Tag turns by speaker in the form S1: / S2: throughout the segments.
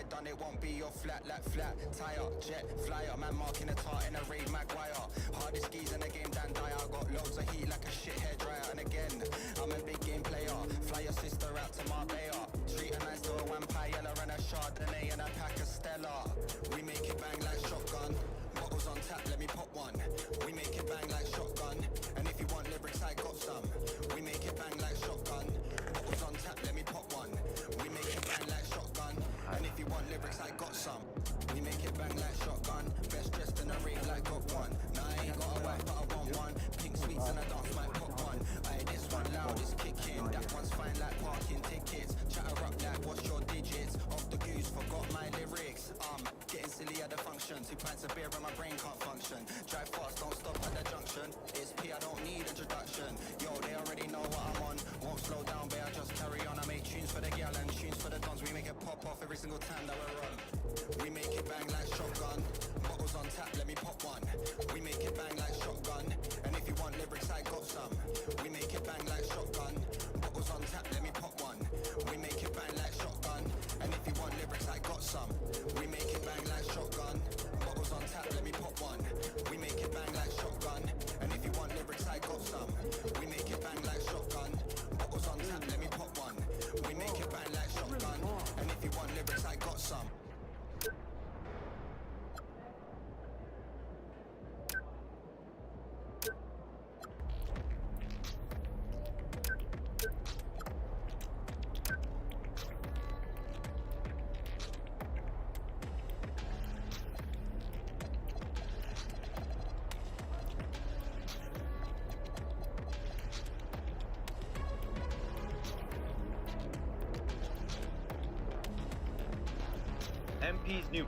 S1: get done, it won't be your flat, like flat tire, jet, flyer, man marking a tart in a raid, Maguire. Hardest skis in the game, Dan Dyer. Got loads of heat like a shit hair dryer. And again, I'm a big game player. Fly your sister out to Marbella. Treat a nice to a vampire, yellow and a Chardonnay and a pack of Stella. We make it bang like shotgun. Bottles on tap, let me pop one. We make it bang like shotgun. And if you want lyrics, I got some. We make it bang like shotgun. Bottles on tap, let me pop one. We make it bang like shotgun. And if you want lyrics, I got some. We make it bang like shotgun. Best dressed in a rave like got one. Nah, I ain't got a wife, but I want one. Pink sweets and a dance might pop one. Aye, this one loud is kicking. That one's fine like parking tickets. Chatter up like what's your digits? Off the goose, forgot my lyrics. Getting silly at the function. 2 pints of beer and my brain can't function. Drive fast, don't stop at the junction. It's P, I don't need introduction. Yo, they already know what I'm on. Won't slow down, babe, I just carry on. I make tunes for the gal and tunes for the dons. We make it pop off every single time that we're on. We make it bang like shotgun. Bottles on tap, let me pop one. We make it bang like shotgun. And if you want lyrics, I got some. We make it bang like shotgun. Bottles on tap, let me pop one. We make it bang like shotgun. And if you want lyrics, I got some. We make it bang like shotgun. Bottles on tap, let me pop one. We make it bang like shotgun. And if you want lyrics, I got some. We make it bang like shotgun. Bottles on tap, let me pop one. We make it bang like shotgun. And if you want lyrics, I got some.
S2: MP's new.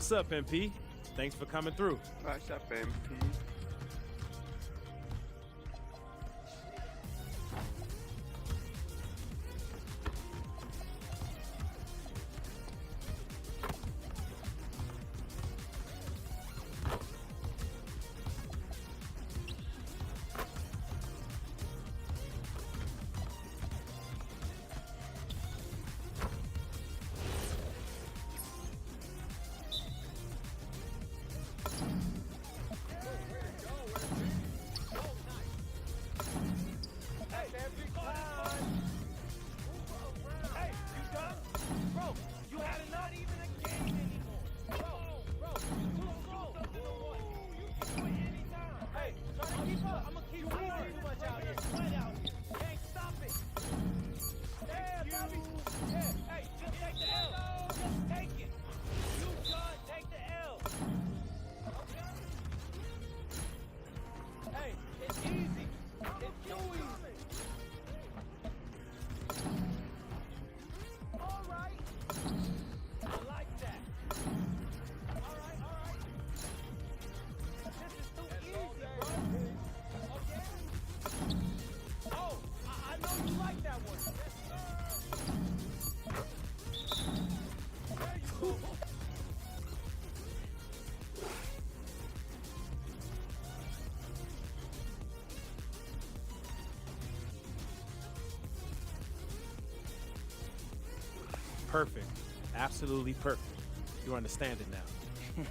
S2: What's up, MP? Thanks for coming through.
S3: What's up, MP?
S2: Perfect. Absolutely perfect. You understand it now.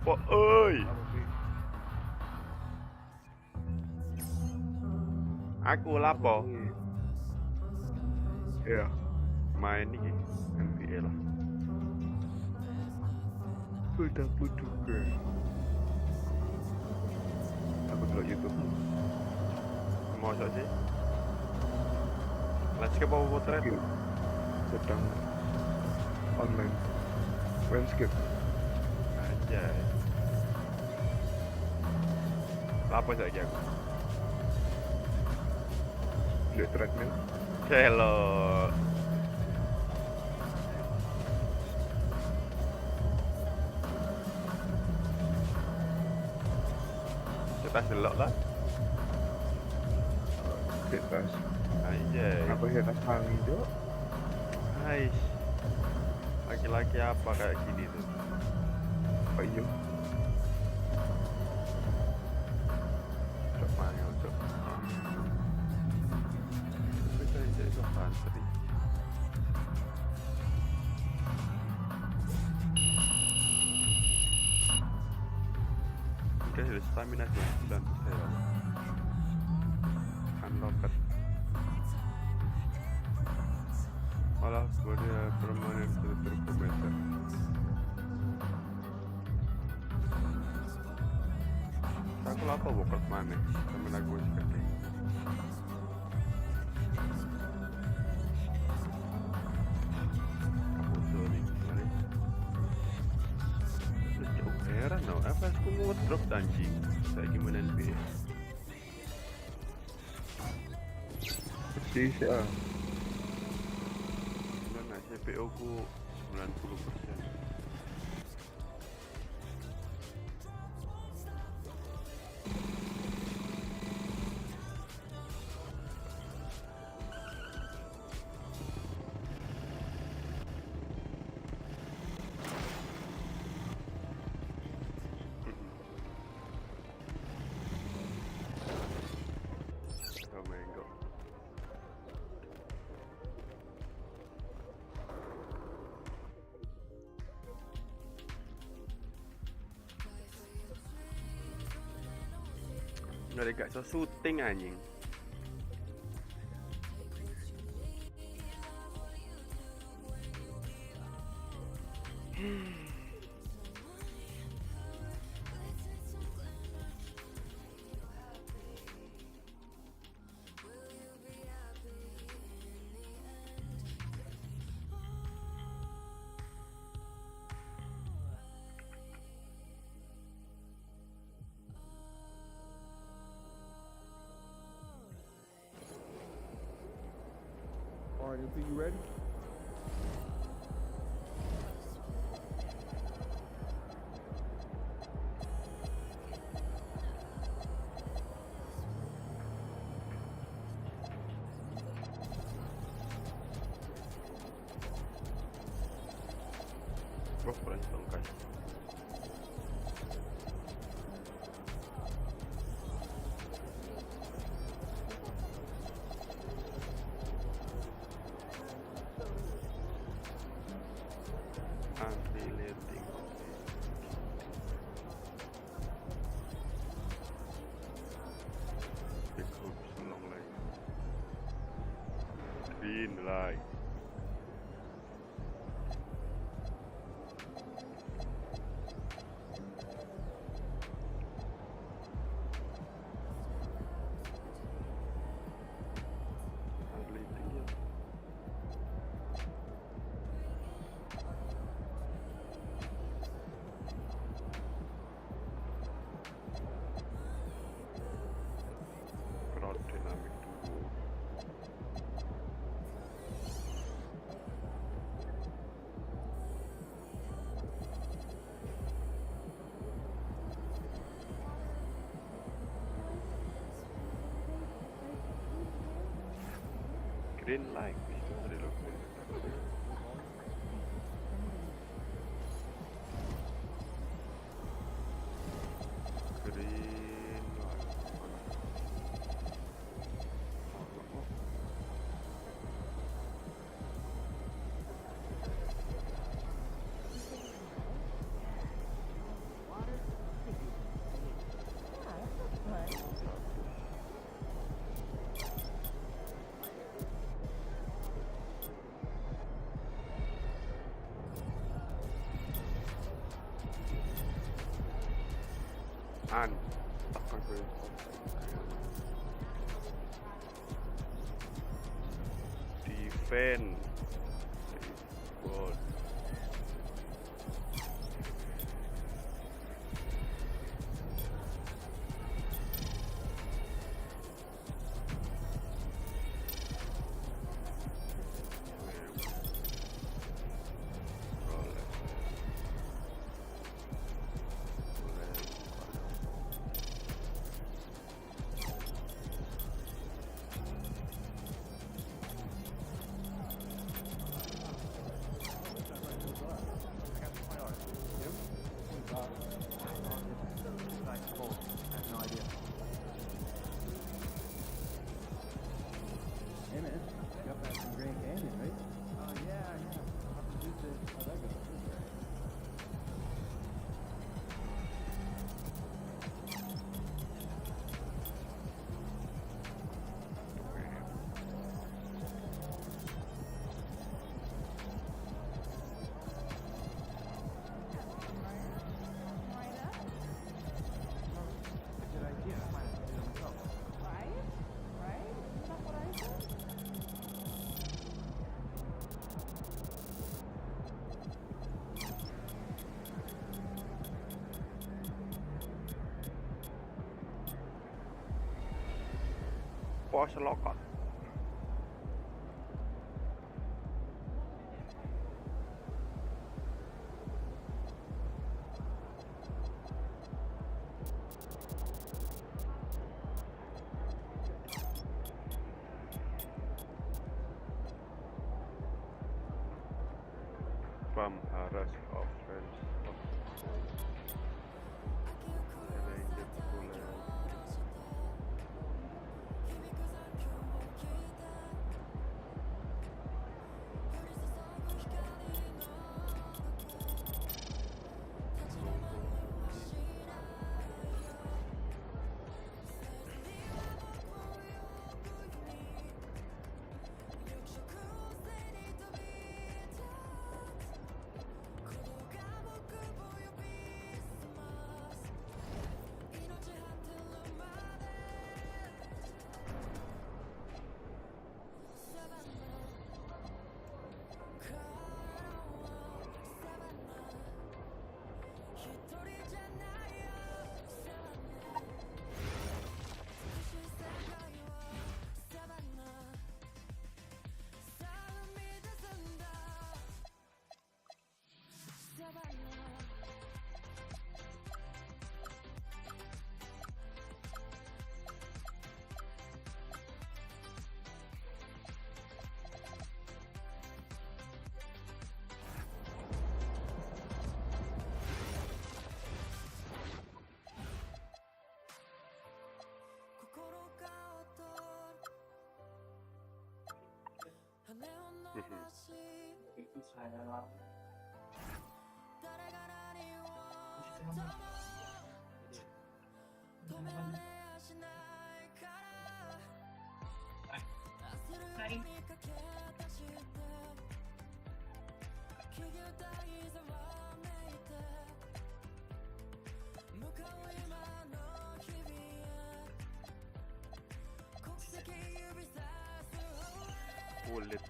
S3: Apa oi? Aku lapo. Ya, main iki NBA lah. Udah juga. Aku dulu YouTube. Mau sih? Landscape apa potret? Sedang online. Landscape. Anjay. Apa saja aku? Lihat treadmill. Hello. Kita selok lah. Bebas. Anjay. Apa sih tas angin dok? Hai. Laki-laki apa kayak gini tuh? Oh iya. Coba ya, coba. Kita jadi santri. Oke, sudah stamina 9%. Unlocked. Malah boleh permanen berkomentar. Aku lapar bukan mana, sama aku seperti. Aku sorry. Jauh heran tau, apa aku mau drop anjing? Saya gimana NBA? Bisa. Mana CPU ku 90%. Oh my god. Nggak ada gak so syuting anjing.
S4: Alright, until you ready?
S3: Bro, berani tongkat. Anti-letting. Pick up long line. Green light. Dynamic duo. Green light itu dari logo. Green light. and secondary defense world.
S4: Hey man, you up at some Grand Canyon, right? Yeah. I'll have to visit how that goes. Good idea. I might have to do it myself.
S5: Right? Isn't that what I said?
S3: Force lockout. From harass of friends of Bullet.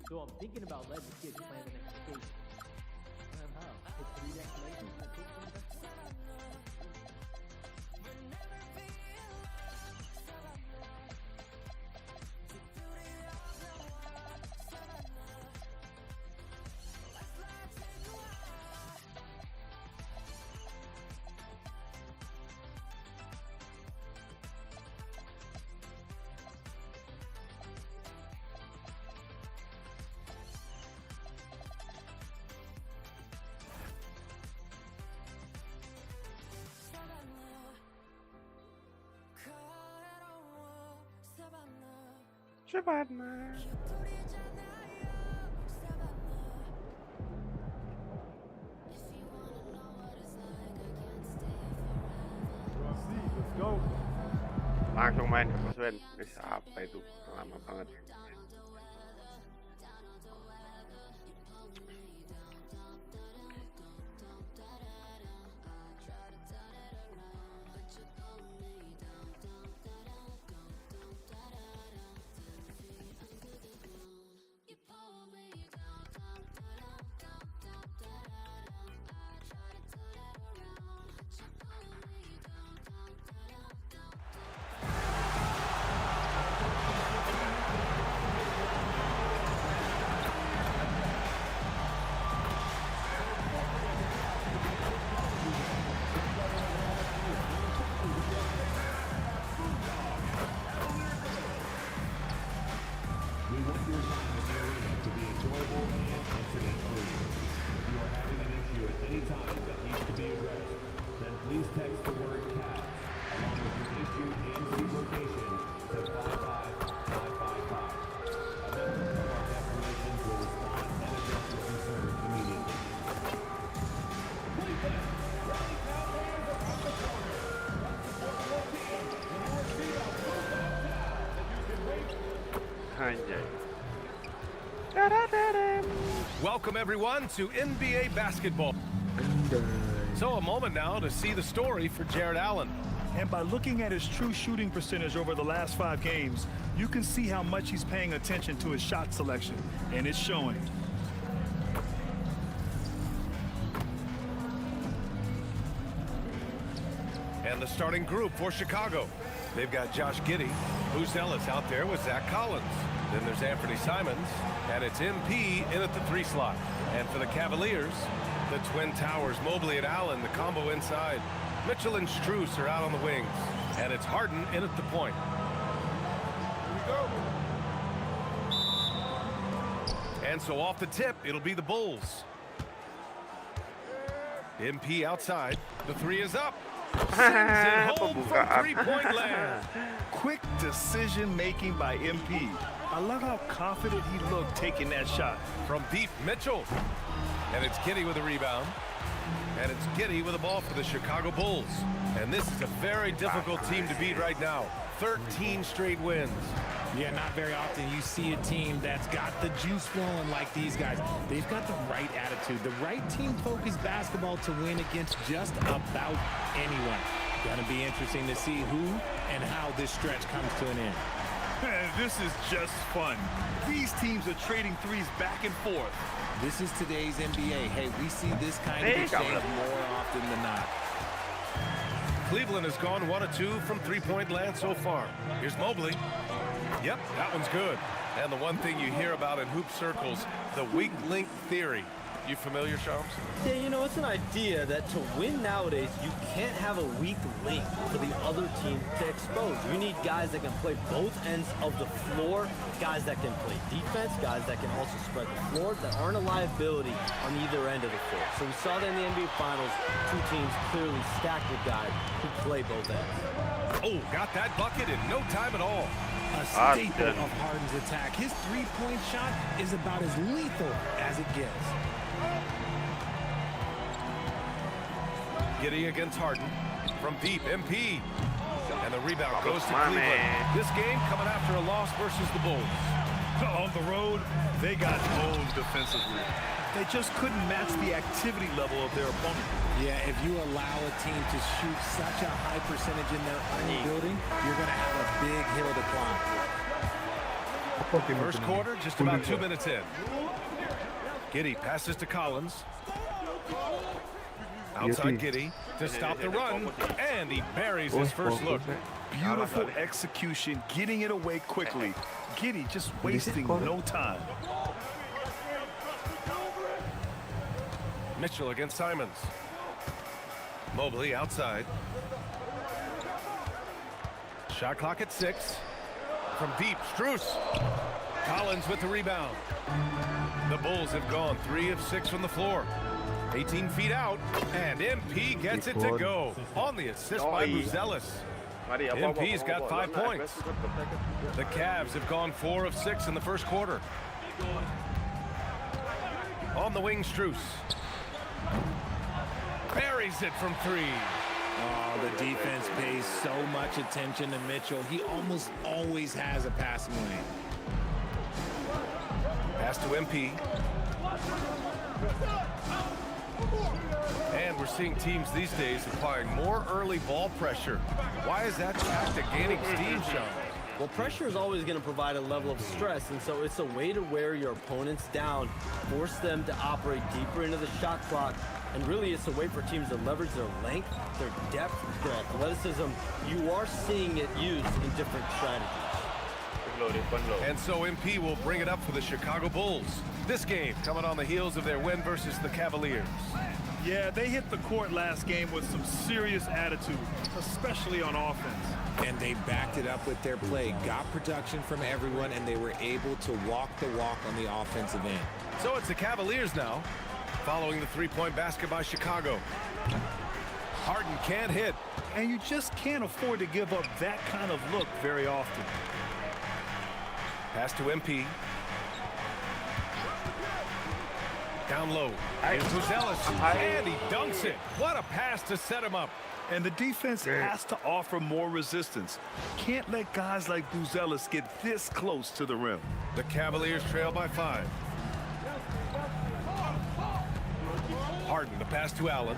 S6: So I'm thinking about letting the kids plan the next vacation. How? It's 3 destinations and a kids plan the next vacation?
S3: Savannah. langsung main ke Sven. Apa itu? Lama banget.
S7: Welcome everyone to NBA basketball. So a moment now to see the story for Jared Allen.
S8: And by looking at his true shooting percentage over the last 5 games, you can see how much he's paying attention to his shot selection, and it's showing.
S7: And the starting group for Chicago. They've got Josh Giddey, who's zealous out there with Zach Collins. Then there's Anthony Simons, and it's MP in at the 3 slot. And for the Cavaliers, the Twin Towers, Mobley and Allen, the combo inside. Mitchell and Strus are out on the wings. And it's Harden in at the point. And so off the tip, it'll be the Bulls. MP outside. The 3 is up. Sends it home from 3-point land.
S8: Quick decision-making by MP. I love how confident he looked taking that shot.
S7: From deep, Mitchell. And it's Giddey with a rebound. And it's Giddey with a ball for the Chicago Bulls. And this is a very difficult team to beat right now. 13 straight wins.
S9: Yeah, not very often you see a team that's got the juice flowing like these guys. They've got the right attitude, the right team-focused basketball to win against just about anyone. Gonna be interesting to see who and how this stretch comes to an end.
S8: This is just fun. These teams are trading threes back and forth.
S9: This is today's NBA. Hey, we see this kind of exchange more often than not.
S7: Cleveland has gone 1 of 2 from 3-point land so far. Here's Mobley. Yep, that one's good. And the one thing you hear about in hoop circles, the weak link theory. You familiar, Shams?
S10: Yeah, you know, it's an idea that to win nowadays, you can't have a weak link for the other team to expose. You need guys that can play both ends of the floor, guys that can play defense, guys that can also spread the floor, that aren't a liability on either end of the floor. So we saw that in the NBA Finals, 2 teams clearly stacked with guys who play both ends.
S7: Oh, got that bucket in no time at all.
S9: A staple of Harden's attack. His 3-point shot is about as lethal as it gets.
S7: Giddey against Harden. From deep, MP. And the rebound goes to Cleveland. This game coming after a loss versus the Bulls.
S8: On the road, they got owned defensively. They just couldn't match the activity level of their opponent.
S9: Yeah, if you allow a team to shoot such a high percentage in their own building, you're going to have a big hill to climb.
S7: First quarter, just about 2 minutes in. Giddey passes to Collins. Outside Giddey to stop the run, and he buries his first look.
S8: Beautiful execution, getting it away quickly. Giddey just wasting no time.
S7: Mitchell against Simons. Mobley outside. Shot clock at 6. From deep, Strus. Collins with the rebound. The Bulls have gone 3 of 6 from the floor. 18 feet out, and MP gets it to go. On the assist by Buzelis. MP's got 5 points. The Cavs have gone 4 of 6 in the first quarter. On the wing, Strus. Buries it from 3.
S9: Oh, the defense pays so much attention to Mitchell. He almost always has a passing lane.
S7: Pass to MP. And we're seeing teams these days applying more early ball pressure. Why is that tactic gaining steam, Sean?
S10: Well, pressure is always going to provide a level of stress, and so it's a way to wear your opponents down, force them to operate deeper into the shot clock, and really it's a way for teams to leverage their length, their depth, their athleticism. You are seeing it used in different strategies.
S7: And so MP will bring it up for the Chicago Bulls. This game coming on the heels of their win versus the Cavaliers.
S8: Yeah, they hit the court last game with some serious attitude, especially on offense.
S9: And they backed it up with their play, got production from everyone, and they were able to walk the walk on the offensive end.
S7: So it's the Cavaliers now, following the three-point basket by Chicago. Harden can't hit.
S8: And you just can't afford to give up that kind of look very often.
S7: Pass to MP. Down low. Here's Buzelis, and he dunks it. What a pass to set him up.
S8: And the defense has to offer more resistance. Can't let guys like Buzelis get this close to the rim.
S7: The Cavaliers trail by 5. Harden, the pass to Allen.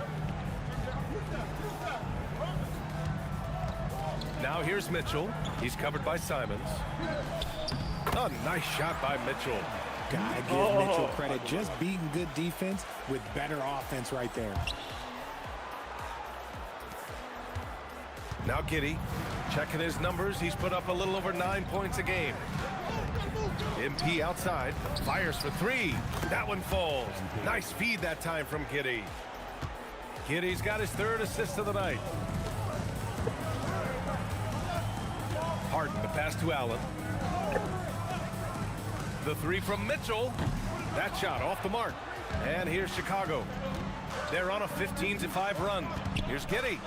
S7: Now here's Mitchell. He's covered by Simons. A nice shot by Mitchell.
S9: Gotta give Mitchell credit. Just beating good defense with better offense right there.
S7: Now Giddey, checking his numbers. He's put up a little over 9 points a game. MP outside, fires for 3. That one falls. Nice feed that time from Giddey. Giddey's got his 3rd assist of the night. Harden, the pass to Allen. The 3 from Mitchell. That shot off the mark. And here's Chicago. They're on a 15-5 run. Here's Giddey.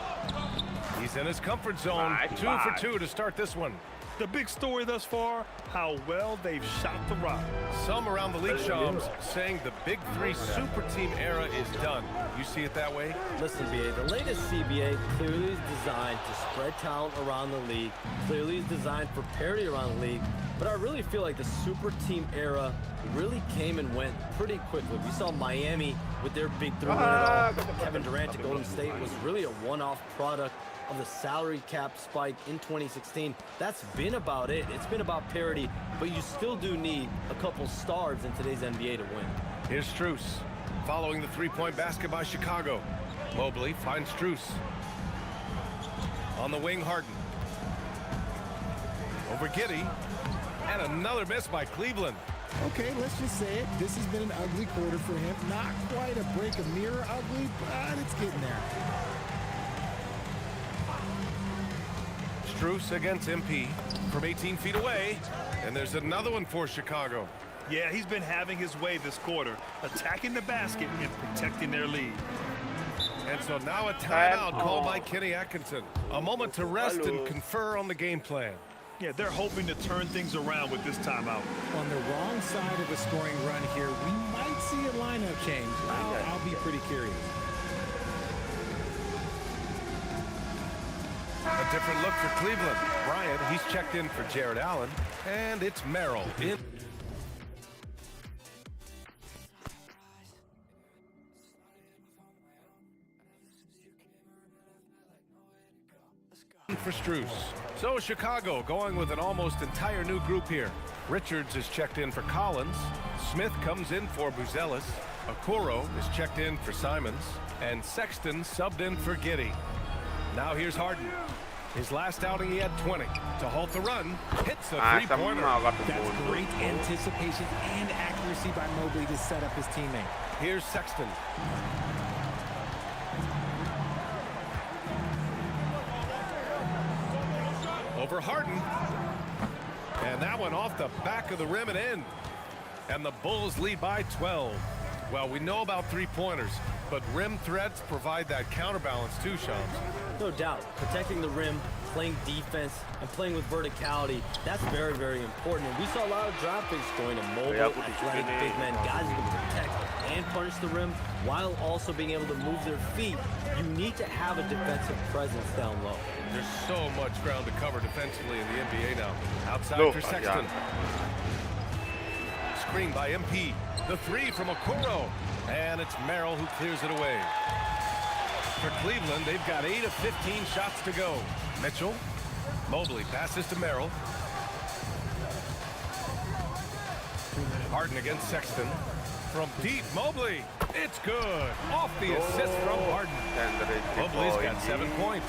S7: He's in his comfort zone. 2 for 2 to start this one.
S8: The big story thus far, how well they've shot the rock.
S7: Some around the league, Shams, saying the Big 3 super team era is done. You see it that way?
S10: Listen, BA, the latest CBA clearly is designed to spread talent around the league, clearly is designed for parity around the league, but I really feel like the super team era really came and went pretty quickly. We saw Miami with their Big 3 win it all. Kevin Durant to Golden State was really a one-off product of the salary cap spike in 2016. That's been about it. It's been about parity, but you still do need a couple stars in today's NBA to win.
S7: Here's Strus, following the three-point basket by Chicago. Mobley finds Strus. On the wing, Harden. Over Giddey. And another miss by Cleveland.
S9: Okay, let's just say it. This has been an ugly quarter for him. Not quite a break of mirror ugly, but it's getting there.
S7: Strus against MP from 18 feet away. And there's another one for Chicago.
S8: Yeah, he's been having his way this quarter, attacking the basket and protecting their lead.
S7: And so now a timeout called by Kenny Atkinson. A moment to rest and confer on the game plan.
S8: Yeah, they're hoping to turn things around with this timeout.
S9: On the wrong side of a scoring run here, we might see a lineup change. I'll be pretty curious.
S7: A different look for Cleveland. Bryant, he's checked in for Jared Allen. And it's Merrill in. For Strus. So Chicago going with an almost entire new group here. Richards is checked in for Collins. Smith comes in for Buzelis. Okoro is checked in for Simons. And Sexton subbed in for Giddey. Now here's Harden. His last outing he had 20. To halt the run, hits the three-pointer.
S9: That's great anticipation and accuracy by Mobley to set up his teammate.
S7: Here's Sexton. Over Harden. And that one off the back of the rim and in. And the Bulls lead by 12. Well, we know about three-pointers, but rim threats provide that counterbalance too, Shams.
S10: No doubt. Protecting the rim, playing defense and playing with verticality, that's very, very important. And we saw a lot of draft picks going to mobile, athletic big men, guys who can protect and punish the rim while also being able to move their feet. You need to have a defensive presence down low.
S7: There's so much ground to cover defensively in the NBA now. Outside for Sexton. Screen by MP. The three from Okoro. And it's Merrill who clears it away. For Cleveland, they've got 8 of 15 shots to go. Mitchell. Mobley passes to Merrill. Harden against Sexton. From deep, Mobley. It's good. Off the assist from Harden. Mobley's got 7 points.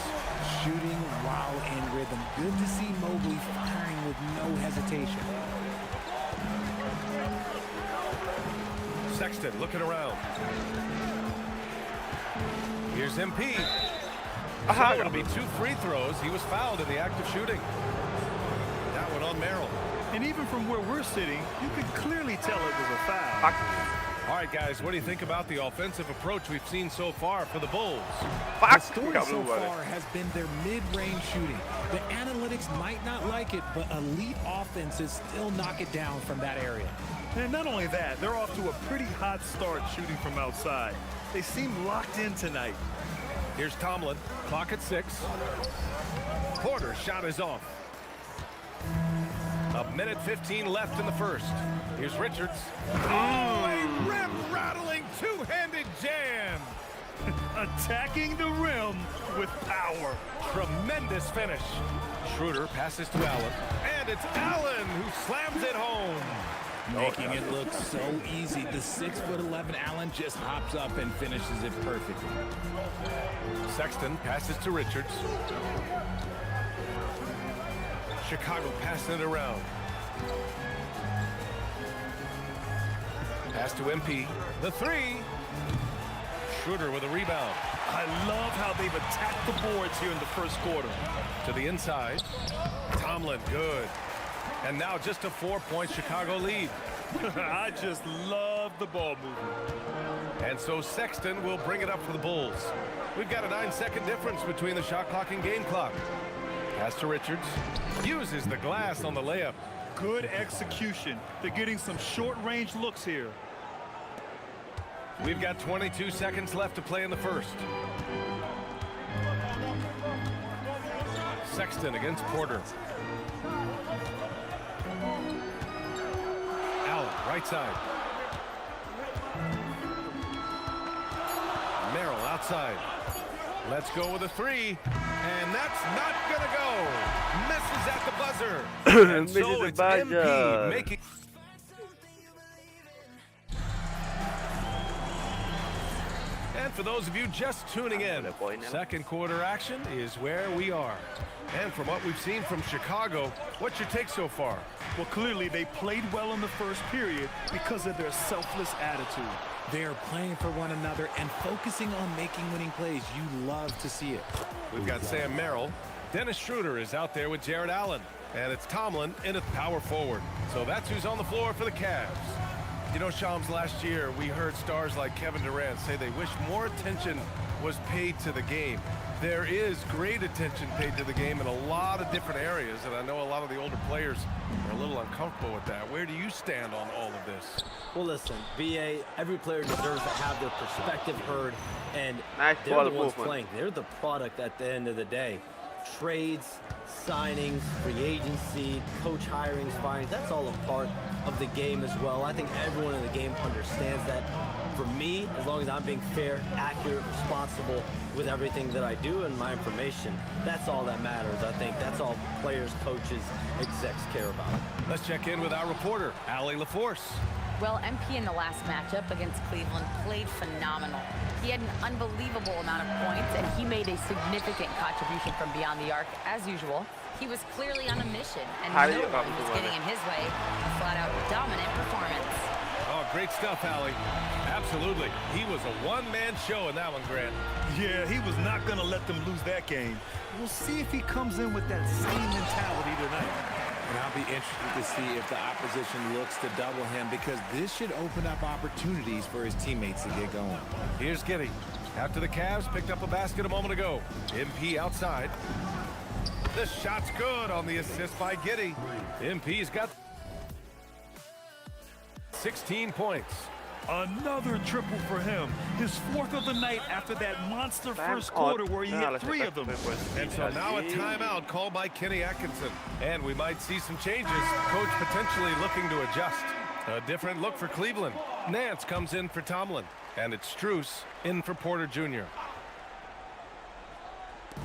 S9: Shooting while in rhythm. Good to see Mobley firing with no hesitation.
S7: Sexton looking around. Here's MP. So it'll be 2 free throws. He was fouled in the act of shooting. That one on Merrill.
S8: And even from where we're sitting, you can clearly tell it was a foul.
S7: All right, guys, what do you think about the offensive approach we've seen so far for the Bulls?
S9: The story so far has been their mid-range shooting. The analytics might not like it, but elite offenses still knock it down from that area.
S8: And not only that, they're off to a pretty hot start shooting from outside. They seem locked in tonight.
S7: Here's Tomlin, clock at 6. Porter's shot is off. 1:15 left in the first. Here's Richards. Oh, a rim-rattling two-handed jam.
S8: Attacking the rim with power.
S7: Tremendous finish. Schroeder passes to Allen. And it's Allen who slams it home.
S9: Making it look so easy. The 6'11" Allen just hops up and finishes it perfectly.
S7: Sexton passes to Richards. Chicago passing it around. Pass to MP. The 3. Schroeder with a rebound.
S8: I love how they've attacked the boards here in the first quarter.
S7: To the inside. Tomlin, good. And now just a 4-point Chicago lead.
S8: I just love the ball movement.
S7: And so Sexton will bring it up for the Bulls. We've got a 9-second difference between the shot clock and game clock. Pass to Richards. Uses the glass on the layup.
S8: Good execution. They're getting some short-range looks here.
S7: We've got 22 seconds left to play in the first. Sexton against Porter. Allen, right side. Merrill outside. Let's go with a 3. And that's not gonna go. Misses at the buzzer. And so it's MP making. And for those of you just tuning in, second quarter action is where we are. And from what we've seen from Chicago, what's your take so far?
S8: Well, clearly they played well in the first period because of their selfless attitude.
S9: They are playing for one another and focusing on making winning plays. You love to see it.
S7: We've got Sam Merrill. Dennis Schroeder is out there with Jared Allen. And it's Tomlin in at power forward. So that's who's on the floor for the Cavs. You know, Shams, last year we heard stars like Kevin Durant say they wish more attention was paid to the game. There is great attention paid to the game in a lot of different areas, and I know a lot of the older players are a little uncomfortable with that. Where do you stand on all of this?
S10: Well, listen, VA, every player deserves to have their perspective heard, and they're the ones playing. They're the product at the end of the day. Trades, signings, free agency, coach hirings, firings, that's all a part of the game as well. I think everyone in the game understands that. For me, as long as I'm being fair, accurate, responsible with everything that I do and my information, that's all that matters. I think that's all players, coaches, execs care about.
S7: Let's check in with our reporter, Allie LaForce.
S5: Well, MP in the last matchup against Cleveland played phenomenal. He had an unbelievable amount of points, and he made a significant contribution from beyond the arc, as usual. He was clearly on a mission, and no one was getting in his way. A flat-out dominant performance.
S7: Oh, great stuff, Allie. Absolutely. He was a one-man show in that one, Grant.
S8: Yeah, he was not going to let them lose that game. We'll see if he comes in with that same mentality tonight.
S9: And I'll be interested to see if the opposition looks to double him, because this should open up opportunities for his teammates to get going.
S7: Here's Giddey. After the Cavs picked up a basket a moment ago. MP outside. The shot's good on the assist by Giddey. MP's got 16 points.
S8: Another triple for him. His fourth of the night after that monster first quarter where he hit 3 of them.
S7: And so now a timeout called by Kenny Atkinson. And we might see some changes. Coach potentially looking to adjust. A different look for Cleveland. Nance comes in for Tomlin. And it's Strus in for Porter Jr.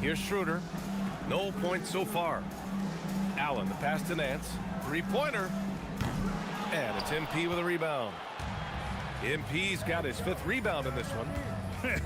S7: Here's Schroeder. No points so far. Allen, the pass to Nance. 3-pointer. And it's MP with a rebound. MP's got his 5th rebound in this one.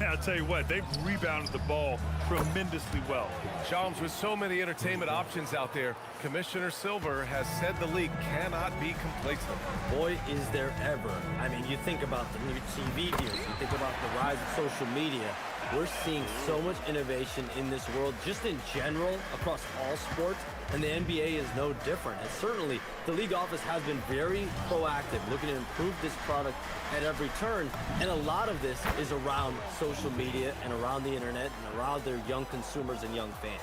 S8: I'll tell you what, they've rebounded the ball tremendously well.
S7: Shams, with so many entertainment options out there, Commissioner Silver has said the league cannot be complacent.
S10: Boy, is there ever. I mean, you think about the new TV deals, you think about the rise of social media. We're seeing so much innovation in this world, just in general, across all sports, and the NBA is no different. And certainly, the league office has been very proactive, looking to improve this product at every turn. And a lot of this is around social media and around the internet and around their young consumers and young fans.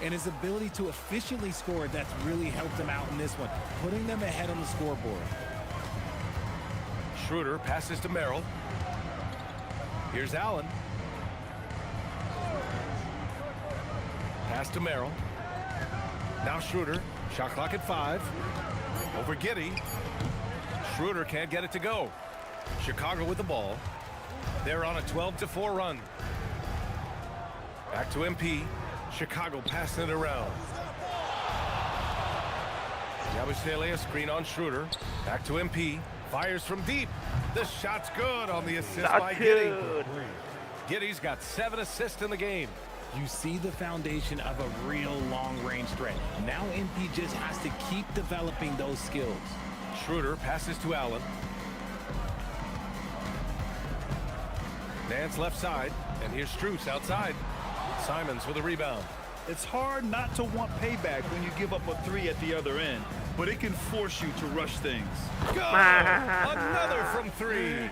S9: And his ability to efficiently score, that's really helped him out in this one, putting them ahead on the scoreboard.
S7: Schroeder passes to Merrill. Here's Allen. Pass to Merrill. Now Schroeder. Shot clock at 5. Over Giddey. Schroeder can't get it to go. Chicago with the ball. They're on a 12-4 run. Back to MP. Chicago passing it around. Yabusele, a screen on Schroeder. Back to MP. Fires from deep. The shot's good on the assist by Giddey. Giddey's got 7 assists in the game.
S9: You see the foundation of a real long-range threat. Now MP just has to keep developing those skills.
S7: Schroeder passes to Allen. Nance left side, and here's Strus outside. Simons with a rebound.
S8: It's hard not to want payback when you give up a 3 at the other end, but it can force you to rush things.
S7: Go! Another from 3.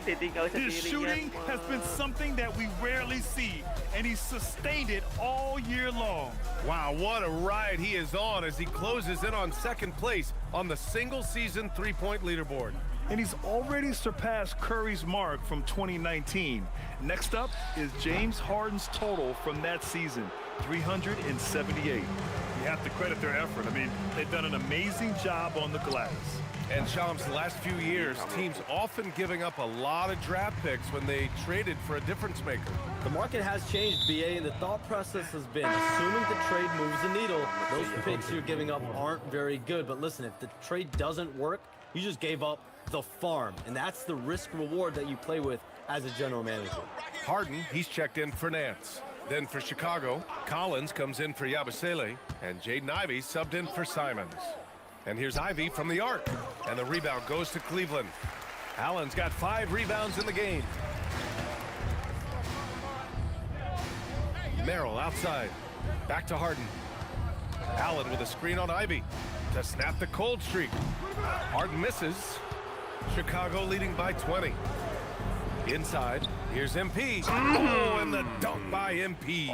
S8: His shooting has been something that we rarely see, and he's sustained it all year long.
S7: Wow, what a ride he is on as he closes in on 2nd place on the single-season 3-point leaderboard.
S8: And he's already surpassed Curry's mark from 2019. Next up is James Harden's total from that season, 378. You have to credit their effort. I mean, they've done an amazing job on the glass.
S7: And Shams, the last few years, teams often giving up a lot of draft picks when they traded for a difference maker.
S10: The market has changed, BA, and the thought process has been, assuming the trade moves the needle, those picks you're giving up aren't very good. But listen, if the trade doesn't work, you just gave up the farm, and that's the risk reward that you play with as a general manager.
S7: Harden, he's checked in for Nance. Then for Chicago, Collins comes in for Yabusele, and Jaden Ivey subbed in for Simons. And here's Ivey from the arc, and the rebound goes to Cleveland. Allen's got 5 rebounds in the game. Merrill outside, back to Harden. Allen with a screen on Ivey to snap the cold streak. Harden misses. Chicago leading by 20. Inside, here's MP. Oh, and the dunk by MP.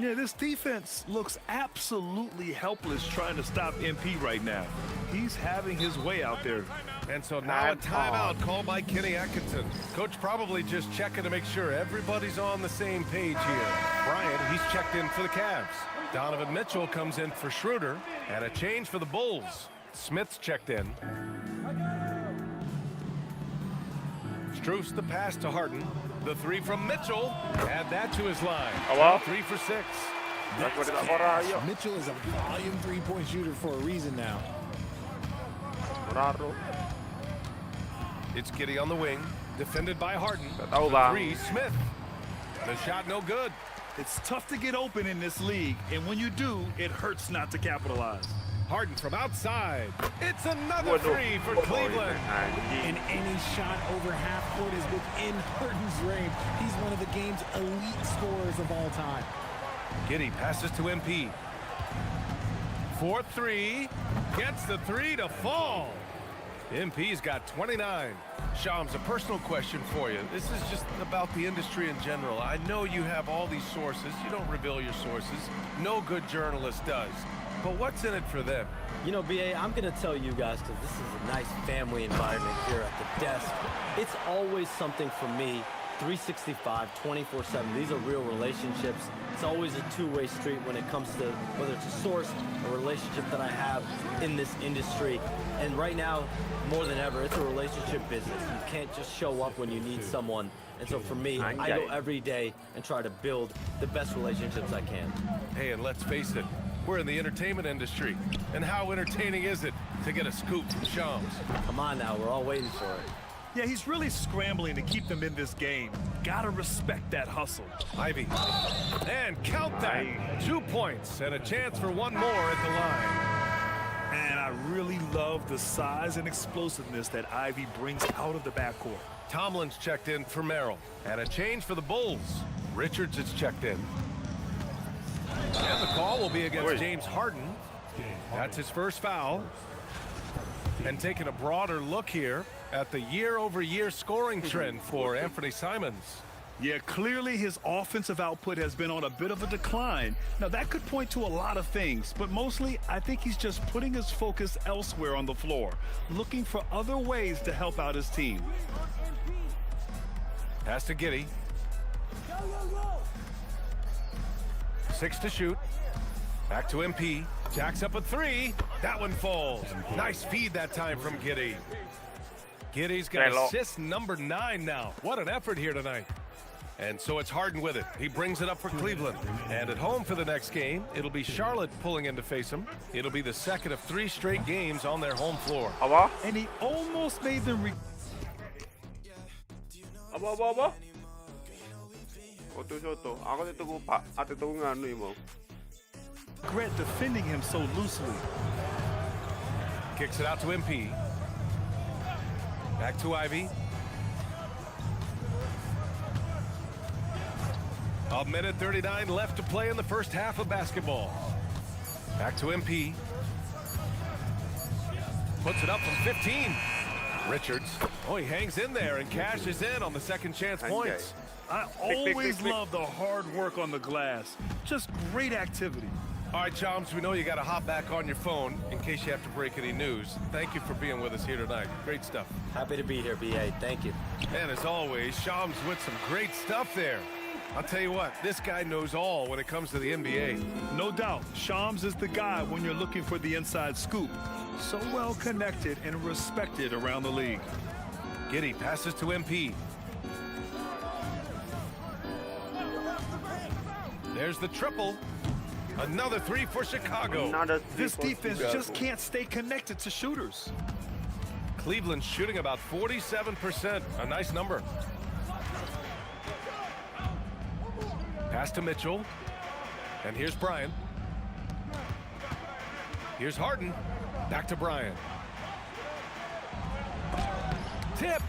S8: Yeah, this defense looks absolutely helpless trying to stop MP right now. He's having his way out there.
S7: And so now a timeout called by Kenny Atkinson. Coach probably just checking to make sure everybody's on the same page here. Bryant, he's checked in for the Cavs. Donovan Mitchell comes in for Schroeder. And a change for the Bulls. Smith's checked in. Strus the pass to Harden. The 3 from Mitchell. Add that to his line. 3 for 6.
S9: Mitchell is a volume 3-point shooter for a reason now.
S7: It's Giddey on the wing. Defended by Harden. The 3, Smith. The shot no good.
S8: It's tough to get open in this league, and when you do, it hurts not to capitalize.
S7: Harden from outside. It's another 3 for Cleveland.
S9: And any shot over half court is within Harden's range. He's one of the game's elite scorers of all time.
S7: Giddey passes to MP. 4-3. Gets the 3 to fall. MP's got 29. Shams, a personal question for you. This is just about the industry in general. I know you have all these sources. You don't reveal your sources. No good journalist does. But what's in it for them?
S10: You know, BA, I'm going to tell you guys, because this is a nice family environment here at the desk. It's always something for me, 365, 24/7. These are real relationships. It's always a two-way street when it comes to whether it's a source, a relationship that I have in this industry. And right now, more than ever, it's a relationship business. You can't just show up when you need someone. And so for me, I go every day and try to build the best relationships I can.
S7: Hey, and let's face it, we're in the entertainment industry. And how entertaining is it to get a scoop from Shams?
S10: Come on now, we're all waiting for it.
S8: Yeah, he's really scrambling to keep them in this game. Gotta respect that hustle.
S7: Ivy. And count that. 2 points and a chance for one more at the line.
S8: And I really love the size and explosiveness that Ivy brings out of the backcourt.
S7: Tomlin's checked in for Merrill. And a change for the Bulls. Richards is checked in. And the call will be against James Harden. That's his first foul. And taking a broader look here at the year-over-year scoring trend for Anthony Simons.
S8: Yeah, clearly his offensive output has been on a bit of a decline. Now, that could point to a lot of things, but mostly I think he's just putting his focus elsewhere on the floor, looking for other ways to help out his team.
S7: Pass to Giddey. 6 to shoot. Back to MP. Jacks up a 3. That one falls. Nice feed that time from Giddey. Giddey's got assist number 9 now. What an effort here tonight. And so it's Harden with it. He brings it up for Cleveland. And at home for the next game, it'll be Charlotte pulling in to face him. It'll be the second of 3 straight games on their home floor.
S8: And he almost made them regret defending him so loosely.
S7: Kicks it out to MP. Back to Ivy. A minute 39 left to play in the first half of basketball. Back to MP. Puts it up from 15. Richards. Oh, he hangs in there and cashes in on the second chance points.
S8: I always love the hard work on the glass. Just great activity.
S7: All right, Chums, we know you got to hop back on your phone in case you have to break any news. Thank you for being with us here tonight. Great stuff.
S10: Happy to be here, BA. Thank you.
S7: And as always, Shams with some great stuff there. I'll tell you what, this guy knows all when it comes to the NBA.
S8: No doubt, Shams is the guy when you're looking for the inside scoop. So well connected and respected around the league.
S7: Giddey passes to MP. There's the triple. Another 3 for Chicago.
S8: This defense just can't stay connected to shooters.
S7: Cleveland's shooting about 47%. A nice number. Pass to Mitchell. And here's Bryan. Here's Harden. Back to Bryan. Tipped.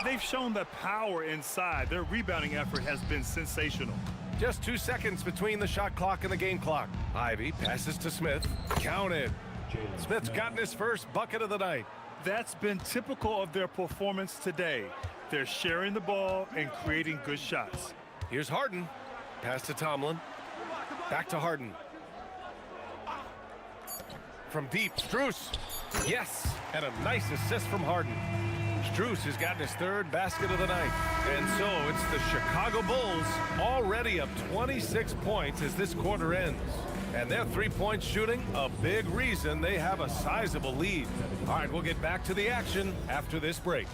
S8: They've shown the power inside. Their rebounding effort has been sensational.
S7: Just 2 seconds between the shot clock and the game clock. Ivy passes to Smith. Counted. Smith's gotten his first bucket of the night.
S8: That's been typical of their performance today. They're sharing the ball and creating good shots.
S7: Here's Harden. Pass to Tomlin. Back to Harden. From deep, Strus. Yes, and a nice assist from Harden. Strus has gotten his 3rd basket of the night. And so it's the Chicago Bulls already up 26 points as this quarter ends. And their 3-point shooting, a big reason they have a sizable lead. All right, we'll get back to the action after this break.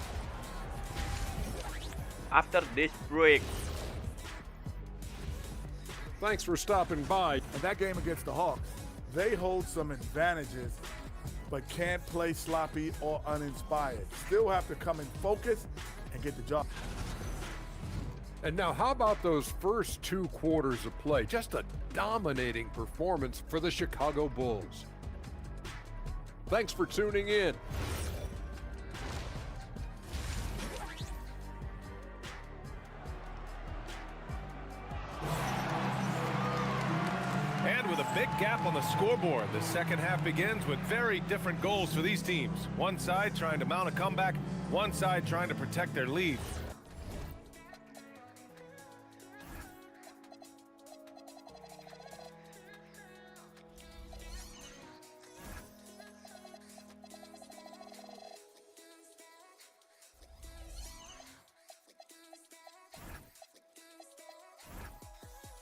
S3: After this break.
S11: Thanks for stopping by. In that game against the Hawks, they hold some advantages, but can't play sloppy or uninspired. Still have to come in focus and get the job.
S12: And now how about those first 2 quarters of play? Just a dominating performance for the Chicago Bulls. Thanks for tuning in.
S7: And with a big gap on the scoreboard, the second half begins with very different goals for these teams. One side trying to mount a comeback, one side trying to protect their lead.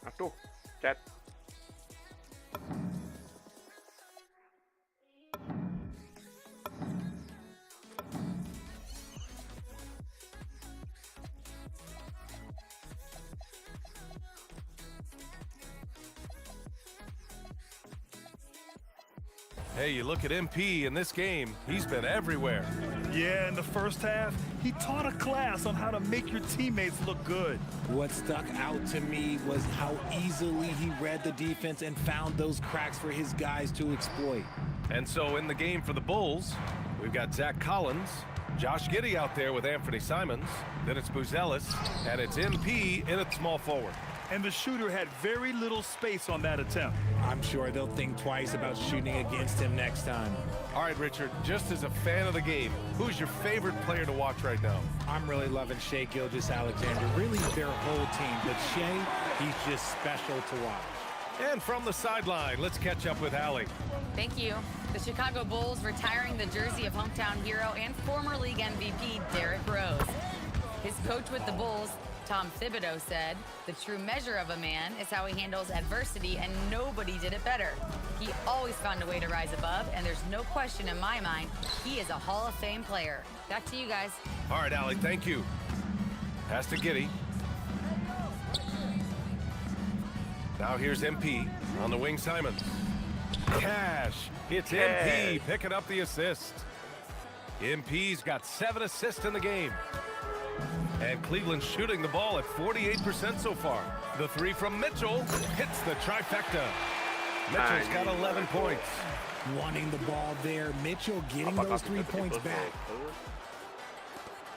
S3: Aduh, chat.
S7: Hey, you look at MP in this game, he's been everywhere.
S8: Yeah, in the first half, he taught a class on how to make your teammates look good.
S9: What stuck out to me was how easily he read the defense and found those cracks for his guys to exploit.
S7: And so in the game for the Bulls, we've got Zach Collins, Josh Giddey out there with Anthony Simons, then it's Buzelis, and it's MP in at small forward.
S8: And the shooter had very little space on that attempt.
S9: I'm sure they'll think twice about shooting against him next time.
S7: All right, Richard, just as a fan of the game, who's your favorite player to watch right now?
S9: I'm really loving Shai Gilgeous-Alexander, really their whole team, but Shai, he's just special to watch.
S7: And from the sideline, let's catch up with Allie.
S5: Thank you. The Chicago Bulls retiring the jersey of hometown hero and former league MVP Derrick Rose. His coach with the Bulls, Tom Thibodeau, said, "The true measure of a man is how he handles adversity, and nobody did it better. He always found a way to rise above, and there's no question in my mind, he is a Hall of Fame player." Back to you guys.
S7: All right, Allie, thank you. Pass to Giddey. Now here's MP on the wing, Simons. Cash. It's MP picking up the assist. MP's got 7 assists in the game. And Cleveland shooting the ball at 48% so far. The three from Mitchell hits the trifecta. Mitchell's got 11 points.
S9: Wanting the ball there, Mitchell getting those 3 points back.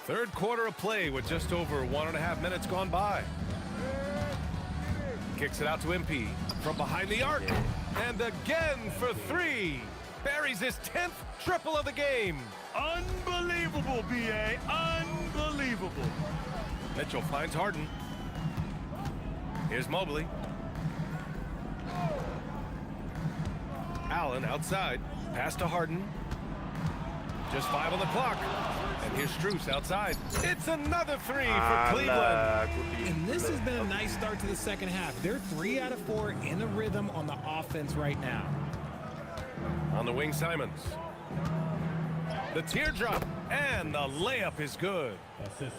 S7: Third quarter of play with just over 1.5 minutes gone by. Kicks it out to MP from behind the arc. And again for 3. Buries his 10th triple of the game.
S8: Unbelievable, B.A. Unbelievable.
S7: Mitchell finds Harden. Here's Mobley. Allen outside. Pass to Harden. Just 5 on the clock. And here's Strus outside. It's another 3 for Cleveland.
S9: And this has been a nice start to the second half. They're 3 out of 4 in a rhythm on the offense right now.
S7: On the wing, Simons. The teardrop, and the layup is good.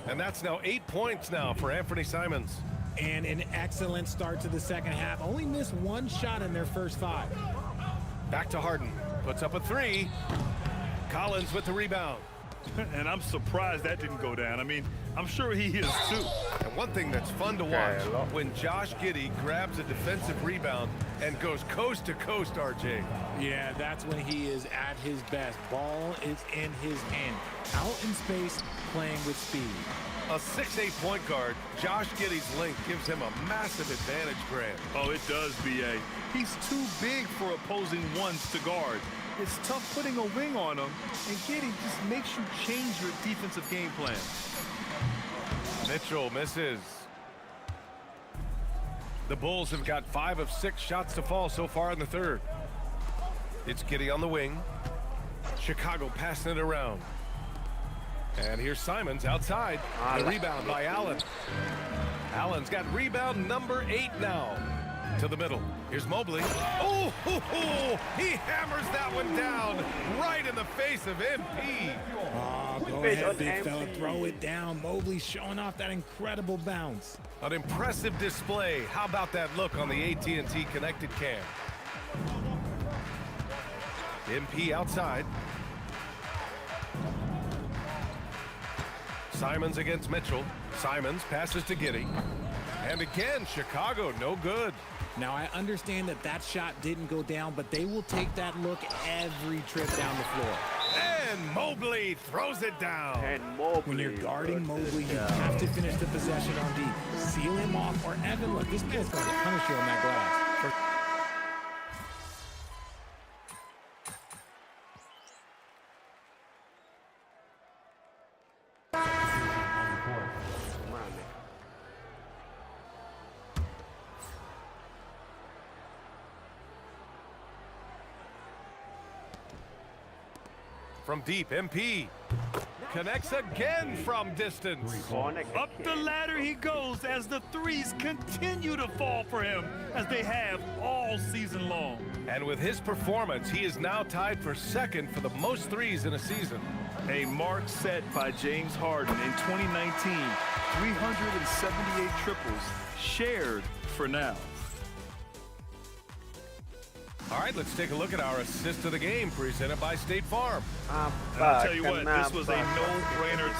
S7: And that's now 8 points now for Anthony Simons.
S9: And an excellent start to the second half. Only missed 1 shot in their first 5.
S7: Back to Harden. Puts up a 3. Collins with the rebound.
S8: And I'm surprised that didn't go down. I mean, I'm sure he is too.
S7: And one thing that's fun to watch, when Josh Giddey grabs a defensive rebound and goes coast to coast, RJ.
S9: Yeah, that's when he is at his best. Ball is in his hand. Out in space, playing with speed.
S7: A 6'8" point guard, Josh Giddey's length gives him a massive advantage, Grant.
S8: Oh, it does, B.A. He's too big for opposing ones to guard. It's tough putting a wing on him, and Giddey just makes you change your defensive game plan.
S7: Mitchell misses. The Bulls have got 5 of 6 shots to fall so far in the third. It's Giddey on the wing. Chicago passing it around. And here's Simons outside. The rebound by Allen. Allen's got rebound number 8 now. To the middle. Here's Mobley. Oh, he hammers that one down right in the face of MP.
S9: Oh, go ahead, big fella. Throw it down. Mobley showing off that incredible bounce.
S7: An impressive display. How about that look on the AT&T connected cam? MP outside. Simons against Mitchell. Simons passes to Giddey. And again, Chicago, no good.
S9: Now, I understand that that shot didn't go down, but they will take that look every trip down the floor.
S7: And Mobley throws it down.
S9: When you're guarding Mobley, you have to finish the possession on D. Seal him off, or Evan, look, this man's going to punish you on that glass.
S7: From deep, MP connects again from distance.
S8: Up the ladder he goes as the threes continue to fall for him, as they have all season long.
S7: And with his performance, he is now tied for second for the most threes in a season.
S8: A mark set by James Harden in 2019, 378 triples shared for now.
S7: All right, let's take a look at our assist of the game presented by State Farm.
S8: And I'll tell you what, this was a no-brainer.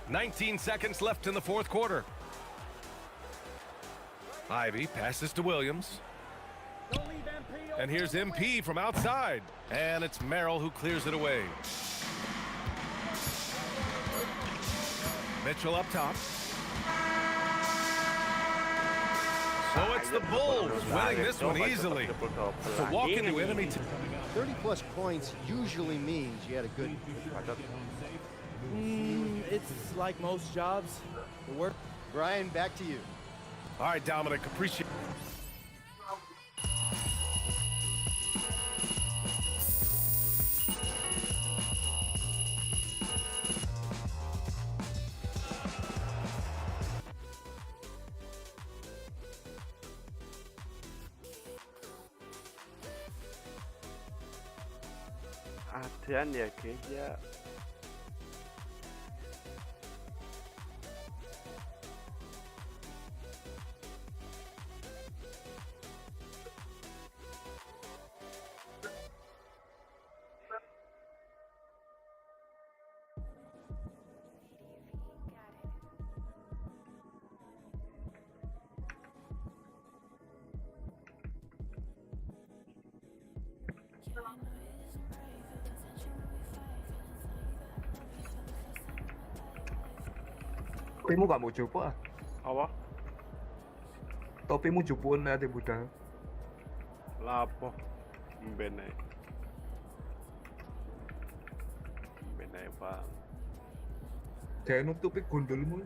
S7: 19 seconds left in the fourth quarter. Ivy passes to Williams. And here's MP from outside. And it's Merrill who clears it away. Mitchell up top. So it's the Bulls winning this one easily to walk into enemy.
S13: 30-plus points usually means you had a good...
S6: It's like most jobs. The work.
S13: Brian, back to you.
S7: All right, Dominic, appreciate.
S3: Adaan ya guys ya.
S14: Topimu gak mau coba?
S3: Apa?
S14: Topimu jupun ada budal.
S3: Lapo? Benai bang.
S14: Jangan nutupi gundulmu.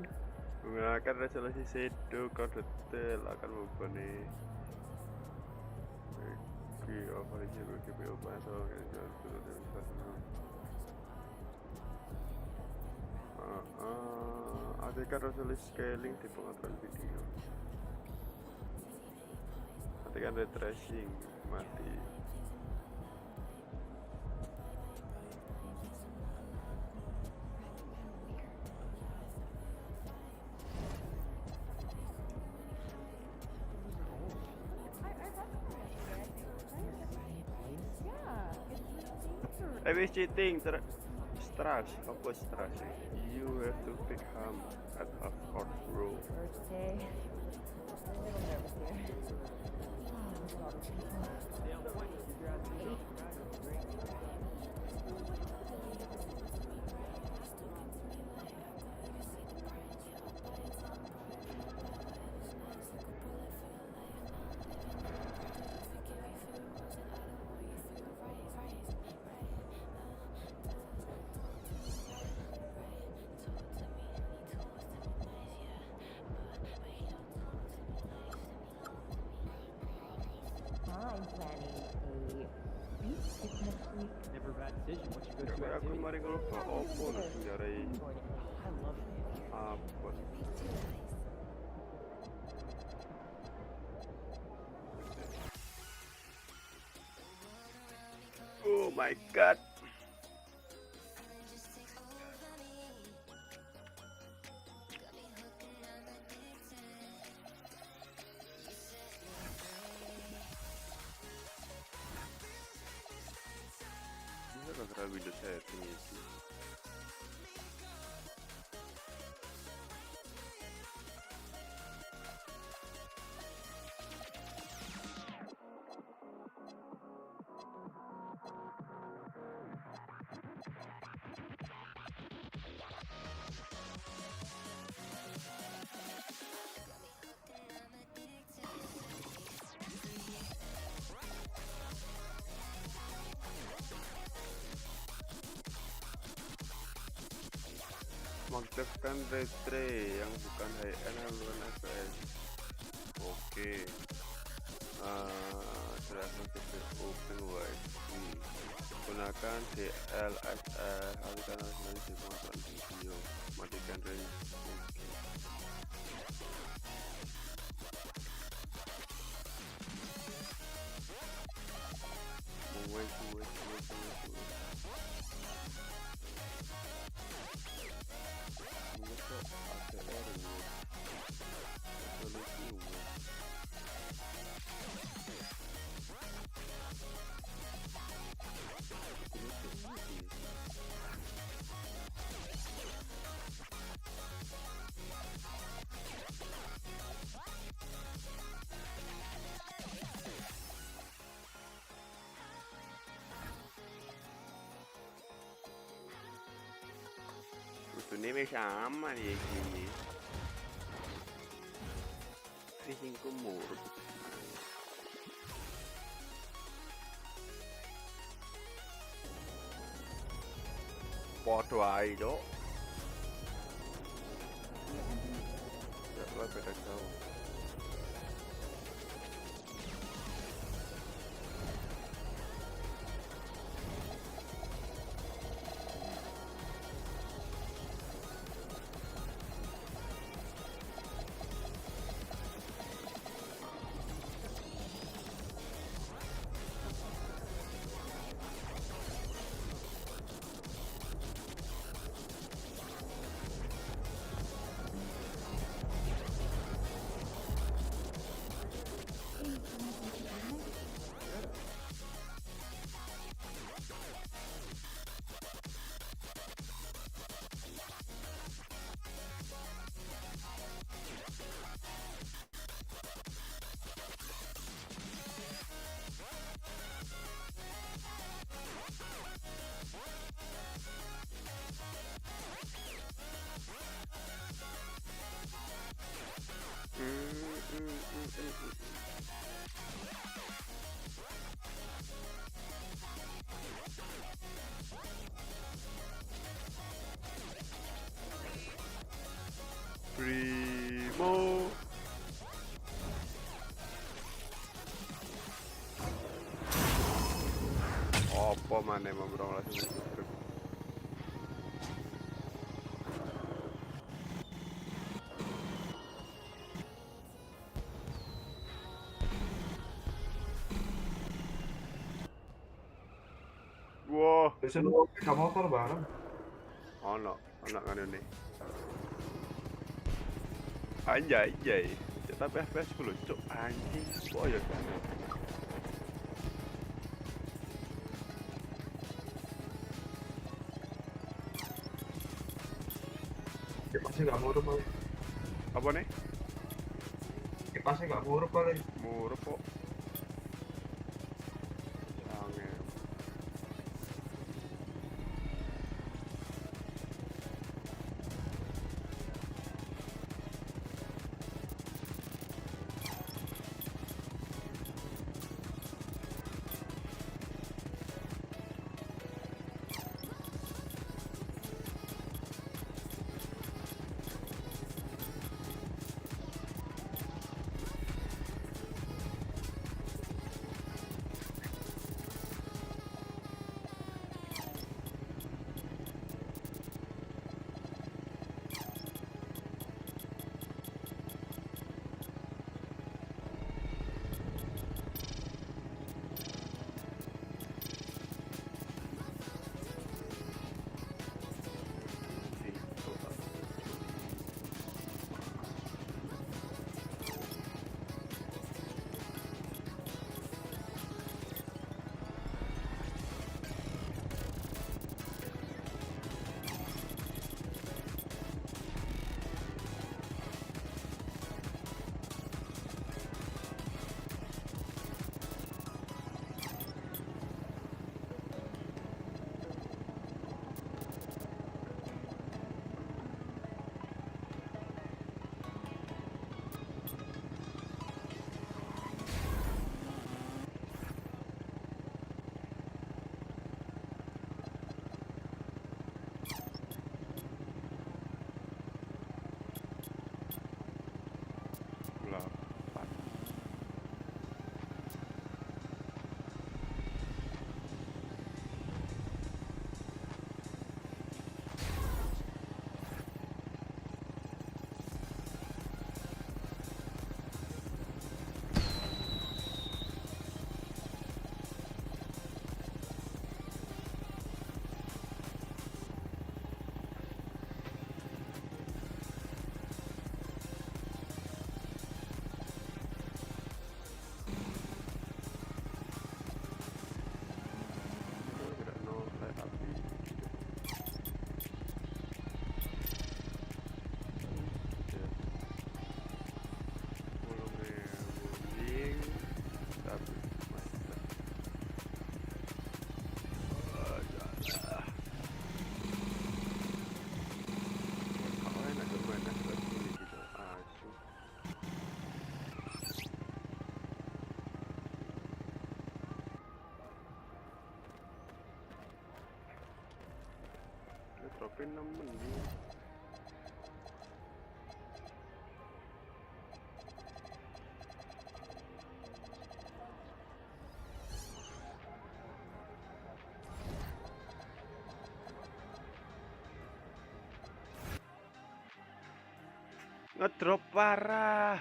S3: Menggunakan resolusi sedo kau detail akan membani. Operasi GPU atau Aktifkan resolusi scaling di pengaturan video. Aktifkan ray tracing mati. I was cheating. Strash, of course, strash. You have to pick him at half court, bro.
S6: Never bad decision. What you go to
S3: Aku kemarin kalau ke Oppo ngejarai apa? Oh my god. Windows setting itu. aktifkan retray yang bukan high-end dan bukan FPS. Oke. Driver CPU PowerColor gunakan DLSS, alihkan arus di pemotong video, matikan range. Ini masih aman ya gini. Fishing kumur. Podo ae, Cok. Ya, beda jauh. Primo. Apa mana emang bro langsung. Wah,
S14: Bisa lu ke motor bareng.
S3: Ono kan ini. Anjay. Tapi FPS 10 cuk anjing. Kok ya kan.
S14: Kipasnya nggak murup kali.
S3: Apa nih?
S14: Kipasnya nggak murup kali.
S3: Murup kok. Jangan. เป็นnemen dia. Ngedrop parah.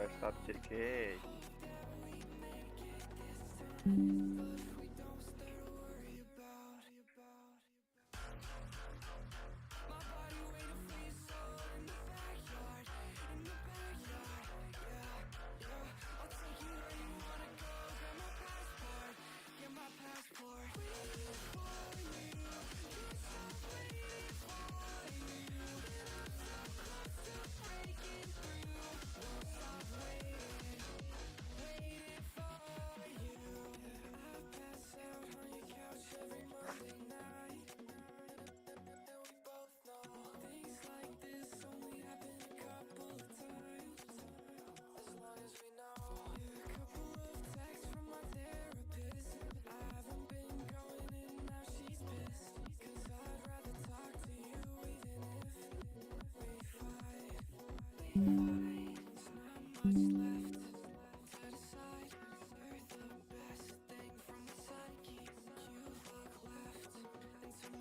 S3: Restart sedikit.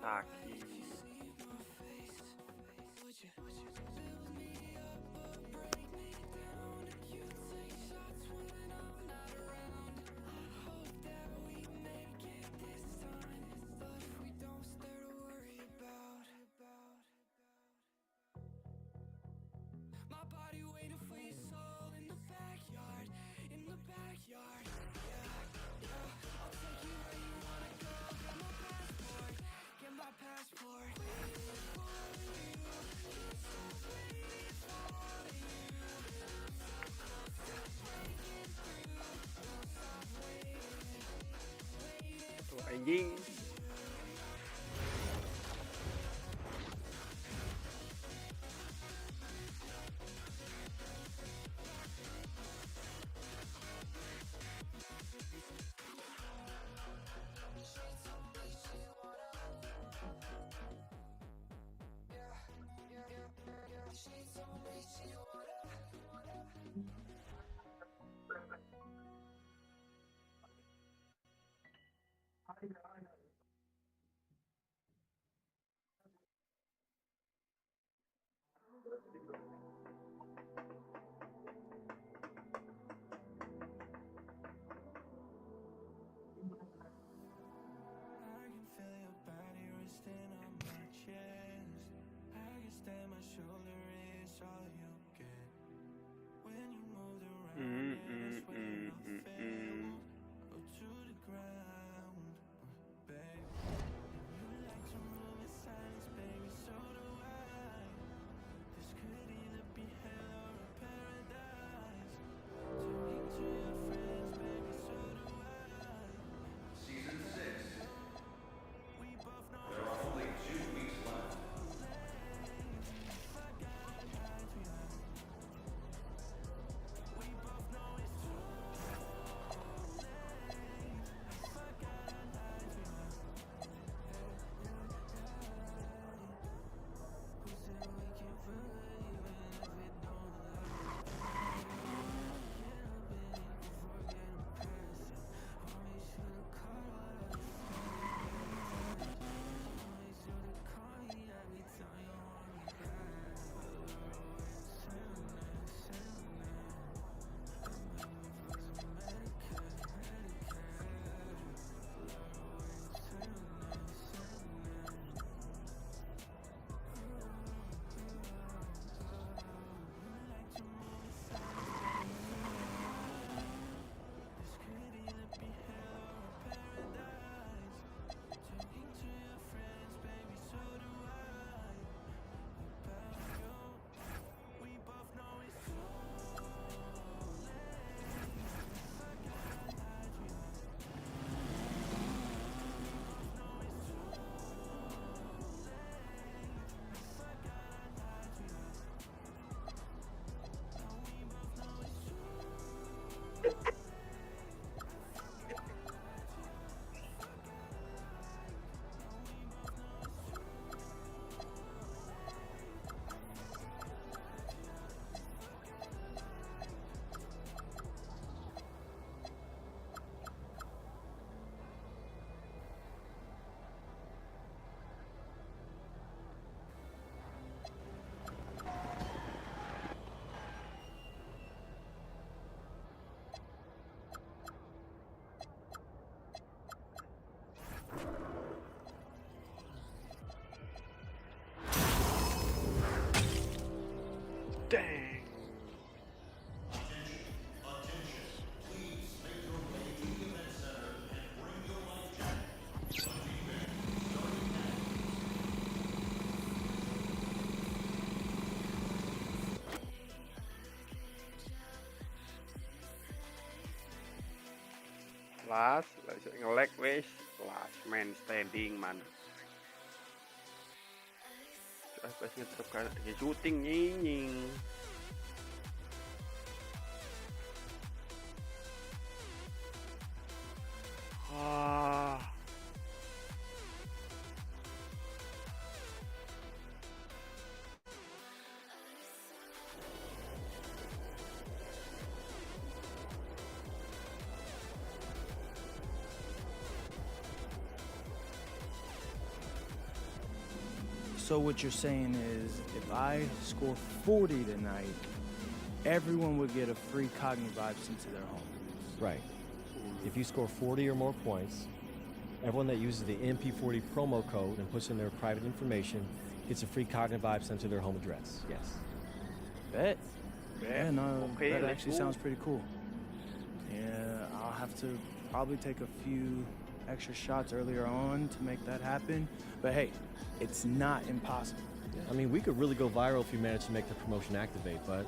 S3: Sakit. Anjing.
S14: I know.
S3: Last nge-lag wes. Last man standing man. Pas ngetep kan syuting nying.
S4: So what you're saying is, if I score 40 tonight, everyone would get a free Cogni Vibes into their home.
S10: Right. If you score 40 or more points, everyone that uses the MP40 promo code and puts in their private information gets a free Cogni Vibe sent to their home address. Yes.
S4: Bet. Yeah, no,
S3: Okay,
S4: that
S3: let's
S4: actually
S3: go.
S4: sounds pretty cool. Yeah, I'll have to probably take a few extra shots earlier on to make that happen. But hey, it's not impossible.
S10: I mean, we could really go viral if you manage to make the promotion activate, but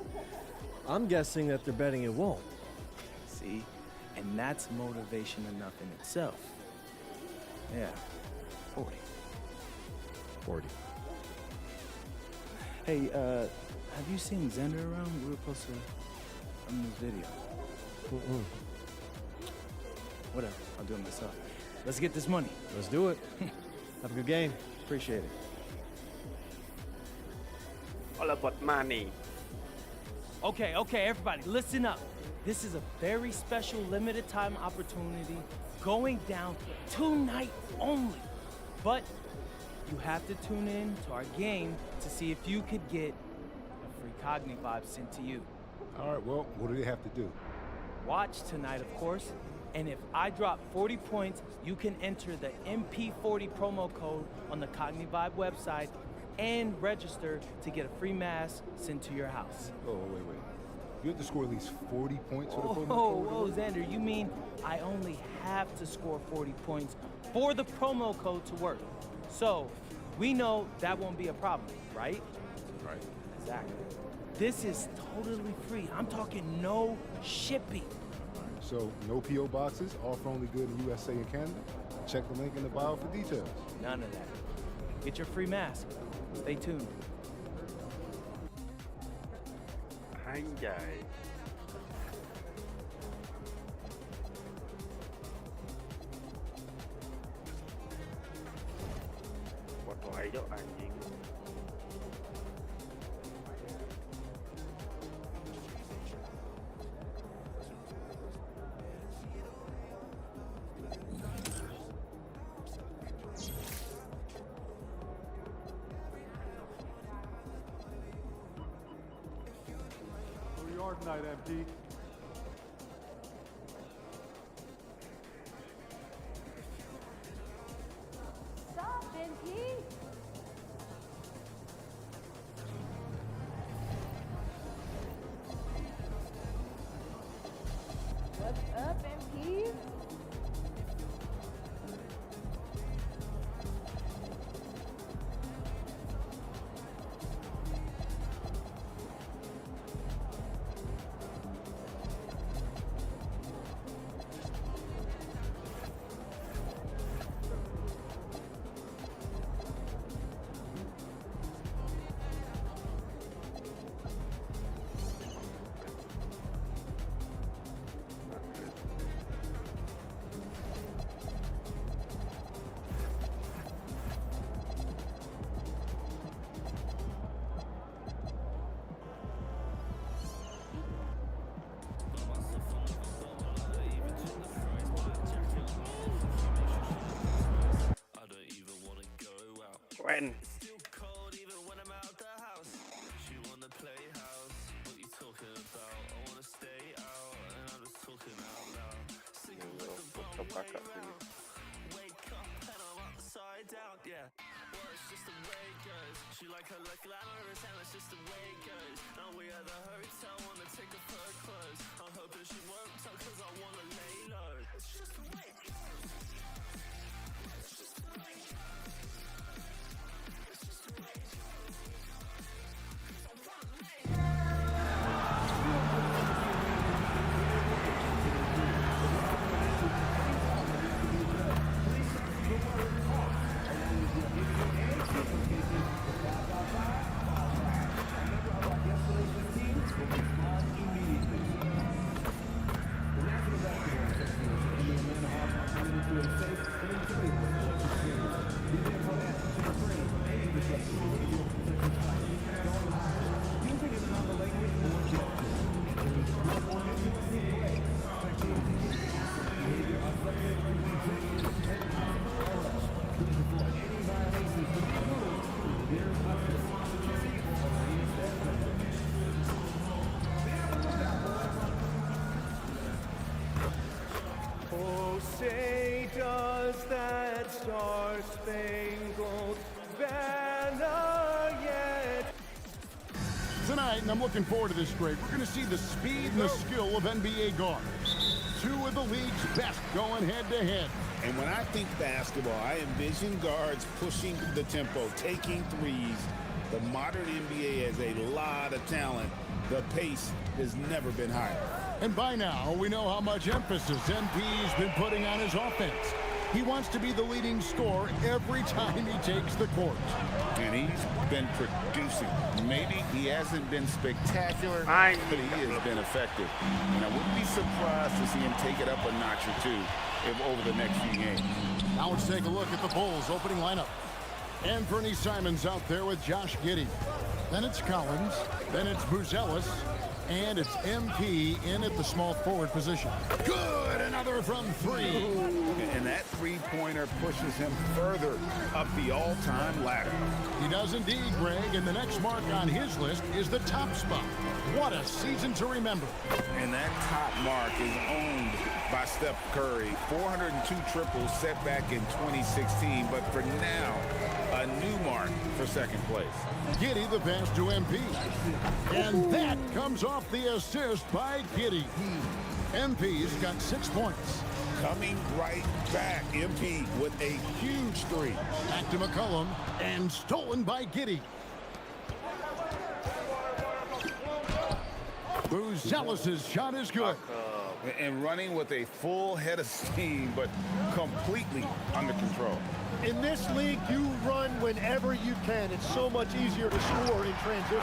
S10: I'm guessing that they're betting it won't.
S4: See? And that's motivation enough in itself. Yeah. 40.
S10: 40.
S4: Hey, have you seen Xander around? We were supposed to film this video. Whatever, I'll do it myself. Let's get this money.
S10: Let's do it. Have a good game.
S4: Appreciate it.
S3: All about money.
S4: Okay, everybody, listen up. This is a very special limited time opportunity going down tonight only. But you have to tune in to our game to see if you could get a free Cogni Vibe sent to you.
S15: All right, well, what do they have to do?
S4: Watch tonight, of course. And if I drop 40 points, you can enter the MP40 promo code on the Cogni Vibe website and register to get a free mask sent to your house.
S15: Oh, wait. You have to score at least 40 points for the promo code?
S4: Whoa, Xander, you mean I only have to score 40 points for the promo code to work. So we know that won't be a problem, right?
S15: Right.
S4: Exactly. This is totally free. I'm talking no shipping.
S15: So, no P.O. boxes, offer only good in USA and Canada. Check the link in the bio for details.
S4: None of that. Get your free mask. Stay tuned.
S3: Anjay. Foto aja anjing.
S15: Yard night, MP.
S5: Stop, MP! What's up, MP?
S3: When? Kakak sini.
S16: say does that star-spangled banner yet?
S17: Tonight, and I'm looking forward to this grade, we're going to see the speed and the skill of NBA guards. Two of the league's best going head-to-head.
S18: And when I think basketball, I envision guards pushing the tempo, taking threes. The modern NBA has a lot of talent. The pace has never been higher.
S17: And by now, we know how much emphasis MP's been putting on his offense. He wants to be the leading scorer every time he takes the court.
S18: And he's been producing. Maybe he hasn't been spectacular, but he has been effective. And I wouldn't be surprised to see him take it up a notch or two over the next few games.
S17: Now let's take a look at the Bulls' opening lineup. Anfernee Simons out there with Josh Giddey. Then it's Collins. Then it's Buzelis. And it's MP in at the small forward position. Good, another from three.
S18: And that three-pointer pushes him further up the all-time ladder.
S17: He does indeed, Greg, and the next mark on his list is the top spot. What a season to remember.
S18: And that top mark is owned by Steph Curry. 402 triples set back in 2016, but for now, a new mark for second place.
S17: Giddey the pass to MP. And that comes off the assist by Giddey. MP's got 6 points.
S18: Coming right back, MP with a huge three.
S17: Back to McCollum, and stolen by Giddey. Buzelis' shot is good.
S18: And running with a full head of steam, but completely under control.
S13: In this league, you run whenever you can. It's so much easier to score in transition.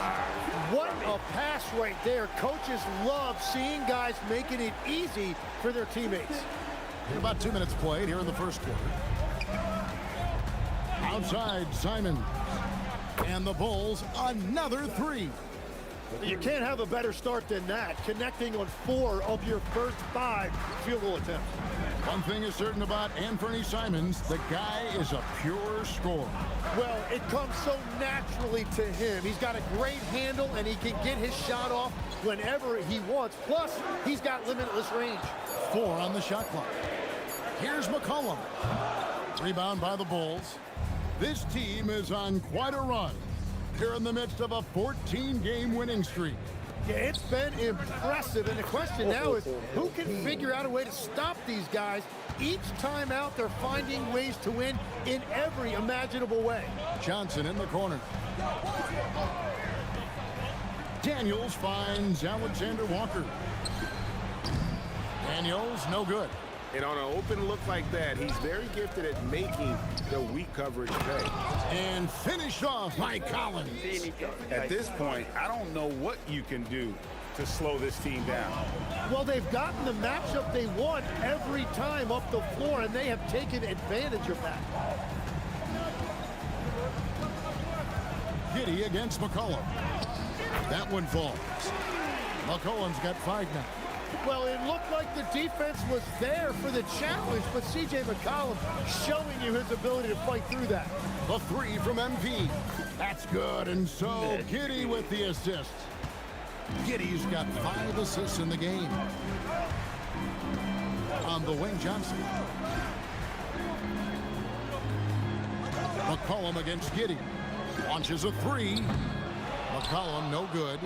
S13: What a pass right there. Coaches love seeing guys making it easy for their teammates.
S17: About 2 minutes played here in the first quarter. Outside, Simon. And the Bulls, another three.
S13: You can't have a better start than that, connecting on 4 of your first 5 field goal attempts.
S17: One thing is certain about Anfernee Simons, the guy is a pure scorer.
S13: Well, it comes so naturally to him. He's got a great handle, and he can get his shot off whenever he wants. Plus, he's got limitless range.
S17: 4 on the shot clock. Here's McCollum. Rebound by the Bulls. This team is on quite a run. They're in the midst of a 14-game winning streak.
S13: Yeah, it's been impressive, and the question now is who can figure out a way to stop these guys? Each time out, they're finding ways to win in every imaginable way.
S17: Johnson in the corner. Daniels finds Alexander Walker. Daniels, no good.
S19: And on an open look like that, he's very gifted at making the weak coverage pay.
S17: And finished off by Collins.
S18: At this point, I don't know what you can do to slow this team down.
S13: Well, they've gotten the matchup they want every time up the floor, and they have taken advantage of that.
S17: Giddey against McCollum. That one falls. McCollum's got 5 now.
S13: Well, it looked like the defense was there for the challenge, but C.J. McCollum showing you his ability to fight through that.
S17: The 3 from MP. That's good, and so Giddey with the assist. Giddey's got 5 assists in the game. On the wing, Johnson. McCollum against Giddey. Launches a 3. McCollum, no good.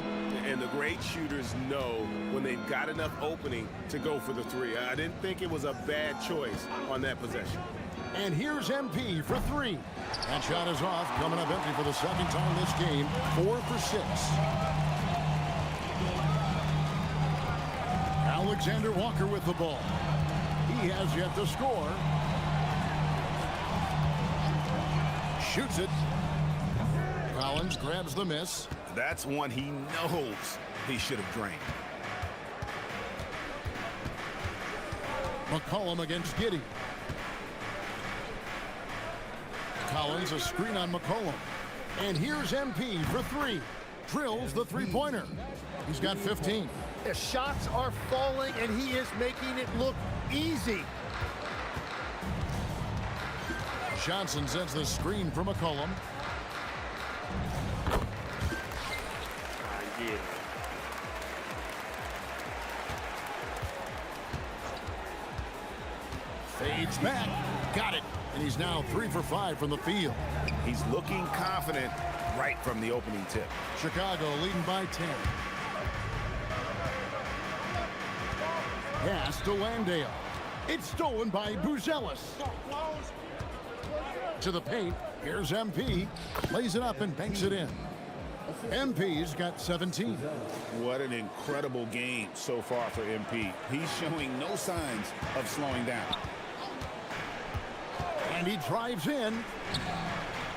S19: And the great shooters know when they've got enough opening to go for the 3. I didn't think it was a bad choice on that possession.
S17: And here's MP for 3. That shot is off, coming up empty for the second time this game. 4 for 6. Alexander Walker with the ball. He has yet to score. Shoots it. Collins grabs the miss.
S19: That's one he knows he should have drained.
S17: McCollum against Giddey. Collins a screen on McCollum. And here's MP for 3. Drills the three-pointer. He's got 15.
S13: The shots are falling, and he is making it look easy.
S17: Johnson sends the screen for McCollum. Fades back. Got it. And he's now 3 for 5 from the field.
S19: He's looking confident right from the opening tip.
S17: Chicago leading by 10. Pass to Landale. It's stolen by Buzelis. To the paint. Here's MP. Lays it up and banks it in. MP's got 17.
S19: What an incredible game so far for MP. He's showing no signs of slowing down.
S17: And he drives in.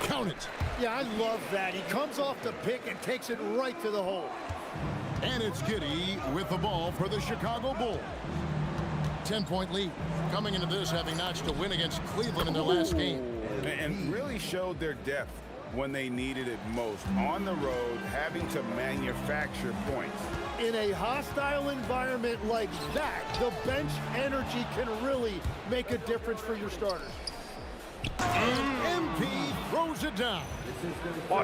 S17: Count it.
S13: Yeah, I love that. He comes off the pick and takes it right to the hole.
S17: And it's Giddy with the ball for the Chicago Bulls. 10-point lead. Coming into this, having notched a win against Cleveland in their last game.
S19: And really showed their depth when they needed it most. On the road, having to manufacture points.
S13: In a hostile environment like that, the bench energy can really make a difference for your starters.
S17: And MP throws it down.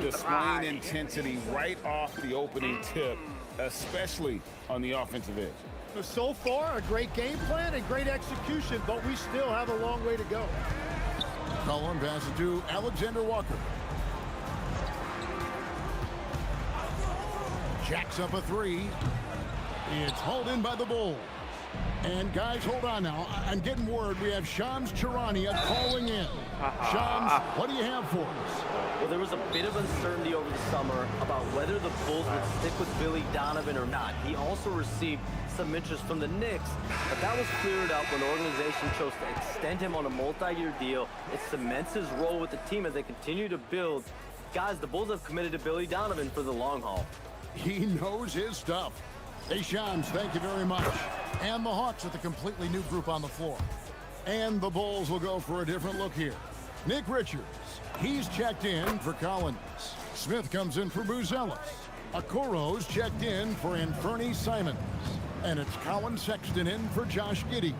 S19: Displaying intensity right off the opening tip, especially on the offensive edge.
S13: So far, a great game plan and great execution, but we still have a long way to go.
S17: Cullen passes to Alexander Walker. Jacks up a 3. It's hauled in by the Bulls. And guys, hold on now. I'm getting word we have Shams Charania calling in. Shams, what do you have for us?
S10: Well, there was a bit of uncertainty over the summer about whether the Bulls would stick with Billy Donovan or not. He also received some interest from the Knicks, but that was cleared up when the organization chose to extend him on a multi-year deal. It cements his role with the team as they continue to build. Guys, the Bulls have committed to Billy Donovan for the long haul.
S17: He knows his stuff. Hey, Shams, thank you very much. And the Hawks with a completely new group on the floor. And the Bulls will go for a different look here. Nick Richards, he's checked in for Collins. Smith comes in for Buzelis. Okoro's checked in for Anfernee Simons. And it's Colin Sexton in for Josh Giddey.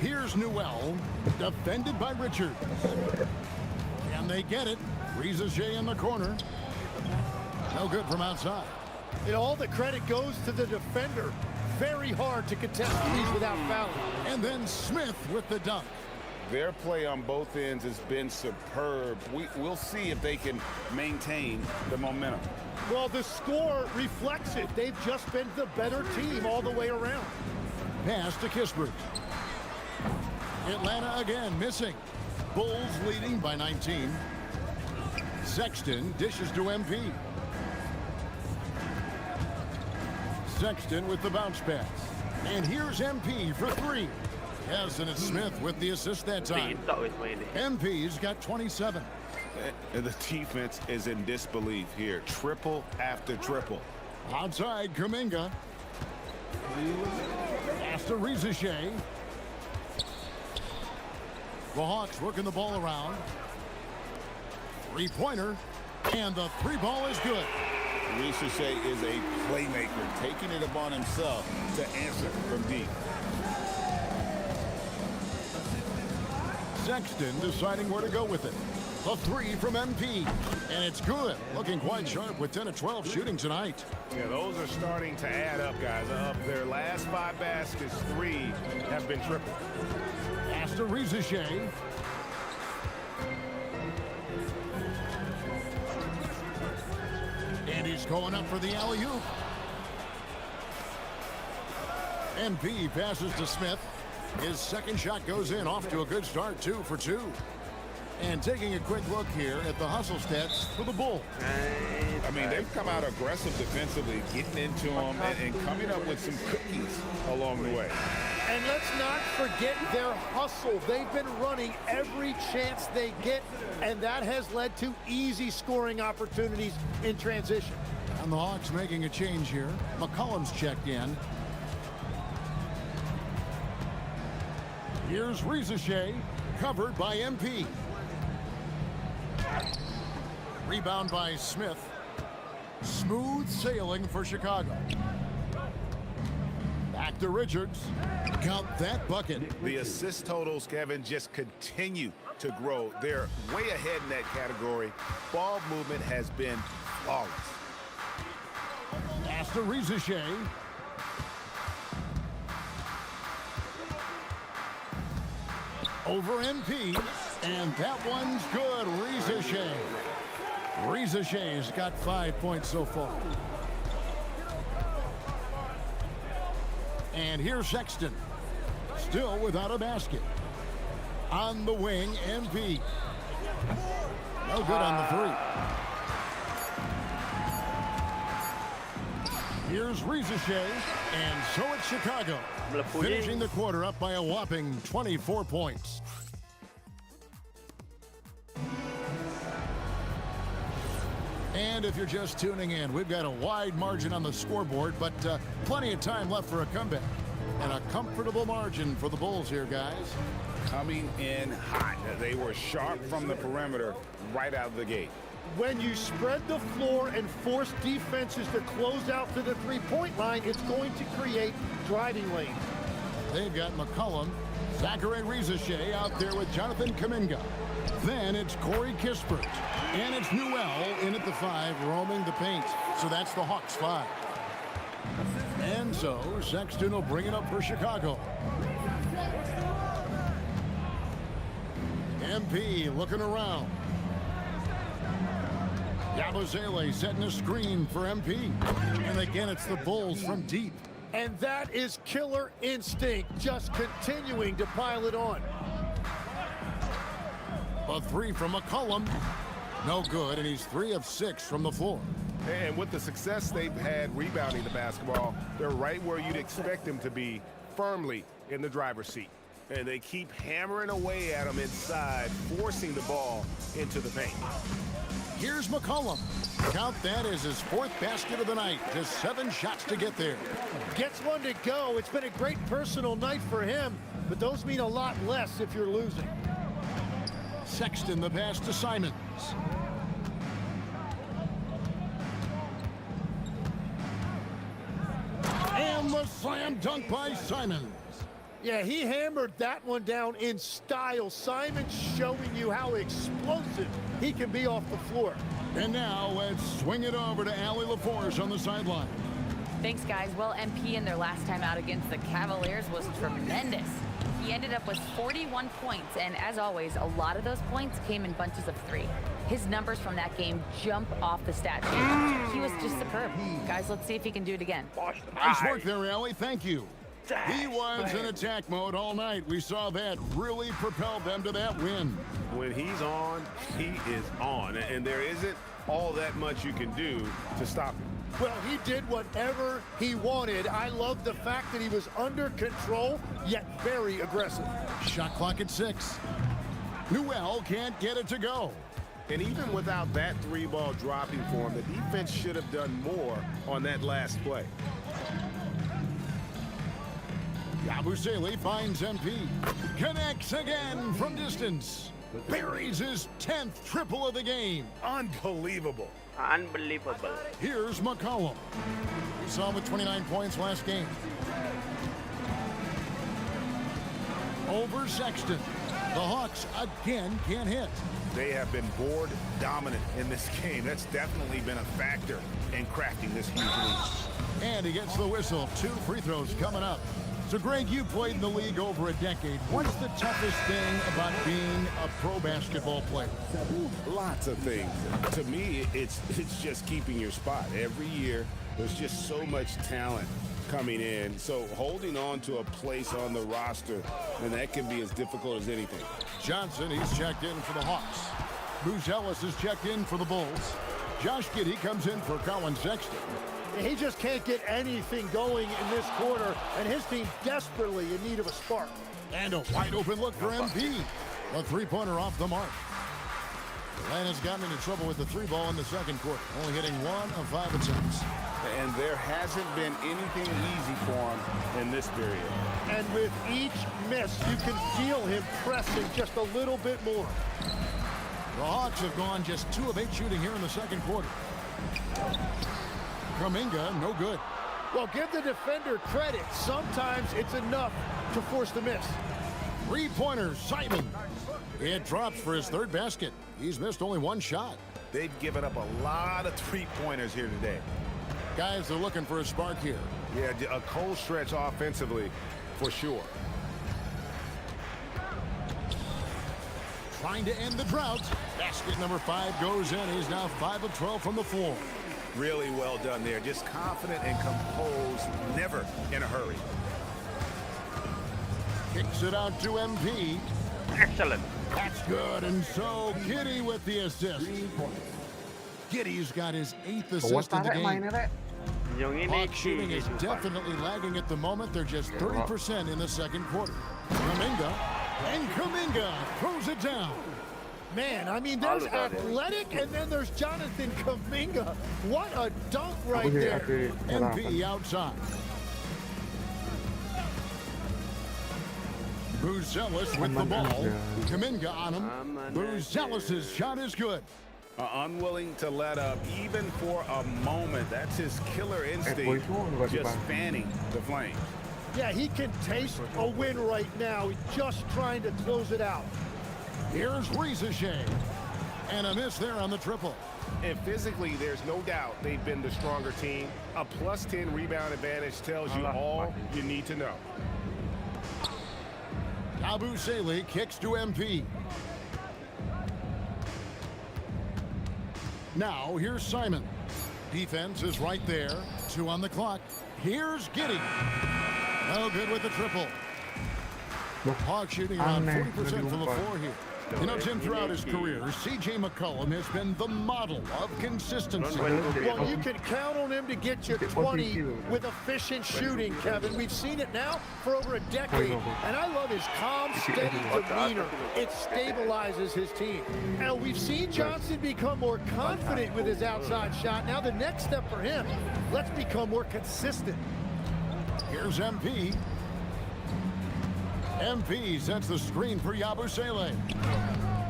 S17: Here's Newell, defended by Richards. And they get it. Reza Shea in the corner. No good from outside.
S13: And all the credit goes to the defender. Very hard to contest these without fouling.
S17: And then Smith with the dunk.
S19: Their play on both ends has been superb. We'll see if they can maintain the momentum.
S13: Well, the score reflects it. They've just been the better team all the way around.
S17: Pass to Kispert. Atlanta again missing. Bulls leading by 19. Sexton dishes to MP. Sexton with the bounce pass. And here's MP for 3. Yes, and it's Smith with the assist that time. MP's got 27.
S19: The defense is in disbelief here. Triple after triple.
S17: Outside, Kuminga. Pass to Reza Shea. The Hawks working the ball around. 3-pointer. And the 3-ball is good.
S19: Reza Shea is a playmaker, taking it upon himself to answer from deep.
S17: Sexton deciding where to go with it. The 3 from MP. And it's good. Looking quite sharp with 10 of 12 shooting tonight.
S19: Yeah, those are starting to add up, guys. Of their last 5 baskets, 3 have been triple.
S17: Pass to Reza Shea. And he's going up for the alley-oop. MP passes to Smith. His second shot goes in, off to a good start, 2 for 2. And taking a quick look here at the hustle stats for the Bulls.
S19: I mean, they've come out aggressive defensively, getting into them and coming up with some cookies along the way.
S13: And let's not forget their hustle. They've been running every chance they get, and that has led to easy scoring opportunities in transition.
S17: And the Hawks making a change here. McCollum's checked in. Here's Reza Shea, covered by MP. Rebound by Smith. Smooth sailing for Chicago. Back to Richards. Count that bucket.
S19: The assist totals, Kevin, just continue to grow. They're way ahead in that category. Ball movement has been flawless.
S17: Pass to Reza Shea. over MP, and that one's good. Reza Shea. Reza Shea's got 5 points so far. And here's Sexton, still without a basket. On the wing, MP. No good on the three. Here's Reza Shea, and so it's Chicago, finishing the quarter up by a whopping 24 points. And if you're just tuning in, we've got a wide margin on the scoreboard, but plenty of time left for a comeback. And a comfortable margin for the Bulls here, guys.
S19: Coming in hot. They were sharp from the perimeter right out of the gate.
S13: When you spread the floor and force defenses to close out to the three-point line, it's going to create driving lanes.
S17: They've got McCollum, Zachary Reza Shea out there with Jonathan Kuminga. Then it's Corey Kispert. And it's Newell in at the 5, roaming the paint. So that's the Hawks 5. And so Sexton will bring it up for Chicago. MP looking around. Yabusele setting a screen for MP. And again, it's the Bulls from deep.
S13: And that is killer instinct, just continuing to pile it on.
S17: A 3 from McCollum. No good, and he's 3 of 6 from the floor.
S19: And with the success they've had rebounding the basketball, they're right where you'd expect them to be, firmly in the driver's seat. And they keep hammering away at them inside, forcing the ball into the paint.
S17: Here's McCollum. Count that as his 4th basket of the night. Just 7 shots to get there.
S13: Gets one to go. It's been a great personal night for him, but those mean a lot less if you're losing.
S17: Sexton the pass to Simons. And the slam dunk by Simons.
S13: Yeah, he hammered that one down in style. Simons showing you how explosive he can be off the floor.
S17: And now let's swing it over to Allie LaForce on the sideline.
S5: Thanks, guys. Well, MP in their last time out against the Cavaliers was tremendous. He ended up with 41 points, and as always, a lot of those points came in bunches of 3. His numbers from that game jump off the stat sheet. He was just superb. Guys, let's see if he can do it again.
S17: Nice work there, Allie. Thank you. He was in attack mode all night. We saw that really propelled them to that win.
S19: When he's on, he is on. And there isn't all that much you can do to stop him.
S13: Well, he did whatever he wanted. I love the fact that he was under control, yet very aggressive.
S17: Shot clock at 6. Newell can't get it to go.
S19: And even without that 3-ball dropping for him, the defense should have done more on that last play.
S17: Yabusele finds MP. Connects again from distance. Buries his 10th triple of the game.
S19: Unbelievable.
S20: Unbelievable.
S17: Here's McCollum. We saw him with 29 points last game. Over Sexton. The Hawks again can't hit.
S19: They have been board dominant in this game. That's definitely been a factor in crafting this huge lead.
S17: And he gets the whistle. 2 free throws coming up. So, Greg, you played in the league over a decade. What's the toughest thing about being a pro basketball player?
S19: Lots of things. To me, it's just keeping your spot. Every year, there's just so much talent coming in. So holding on to a place on the roster, and that can be as difficult as anything.
S17: Johnson, he's checked in for the Hawks. Buzelis is checked in for the Bulls. Josh Giddey comes in for Colin Sexton.
S13: He just can't get anything going in this quarter, and his team desperately in need of a spark.
S17: And a wide open look for MP. A 3-pointer off the mark. Atlanta's gotten into trouble with the 3-ball in the second quarter, only hitting 1 of 5 attempts.
S19: And there hasn't been anything easy for him in this period.
S13: And with each miss, you can feel him pressing just a little bit more.
S17: The Hawks have gone just 2 of 8 shooting here in the second quarter. Kuminga, no good.
S13: Well, give the defender credit. Sometimes it's enough to force the miss.
S17: 3-pointer, Simon. It drops for his 3rd basket. He's missed only 1 shot.
S19: They've given up a lot of 3-pointers here today.
S17: Guys are looking for a spark here.
S19: Yeah, a cold stretch offensively, for sure.
S17: trying to end the drought. Basket number 5 goes in. He's now 5 of 12 from the floor.
S18: Really well done there. Just confident and composed, never in a hurry.
S17: Kicks it out to MP.
S3: Excellent.
S17: That's good. And so Giddy with the assist. Giddy's got his 8th assist in the game. Hawks shooting is definitely lagging at the moment. They're just 30% in the second quarter. Kuminga, and Kuminga throws it down. Man, I mean, there's Athletic, and then there's Jonathan Kuminga. What a dunk right there. MP outside. Buzelis with the ball. Kuminga on him. Buzelis' shot is good.
S18: Unwilling to let up even for a moment. That's his killer instinct, just fanning the flames.
S13: Yeah, he can taste a win right now. He's just trying to close it out.
S17: Here's Rizachet. And a miss there on the triple.
S20: And physically, there's no doubt they've been the stronger team. A +10 rebound advantage tells you all you need to know.
S17: Abusele kicks to MP. Now, here's Simon. Defense is right there. 2 on the clock. Here's Giddy. No good with the triple. Hawks shooting around 40% from the floor here. You know, Tim, throughout his career, C.J. McCollum has been the model of consistency.
S13: Well, you can count on him to get you 20 with efficient shooting, Kevin. We've seen it now for over a decade, and I love his calm, steady demeanor. It stabilizes his team. Now, we've seen Johnson become more confident with his outside shot. Now, the next step for him, let's become more consistent.
S17: Here's MP. MP sets the screen for Yabusele.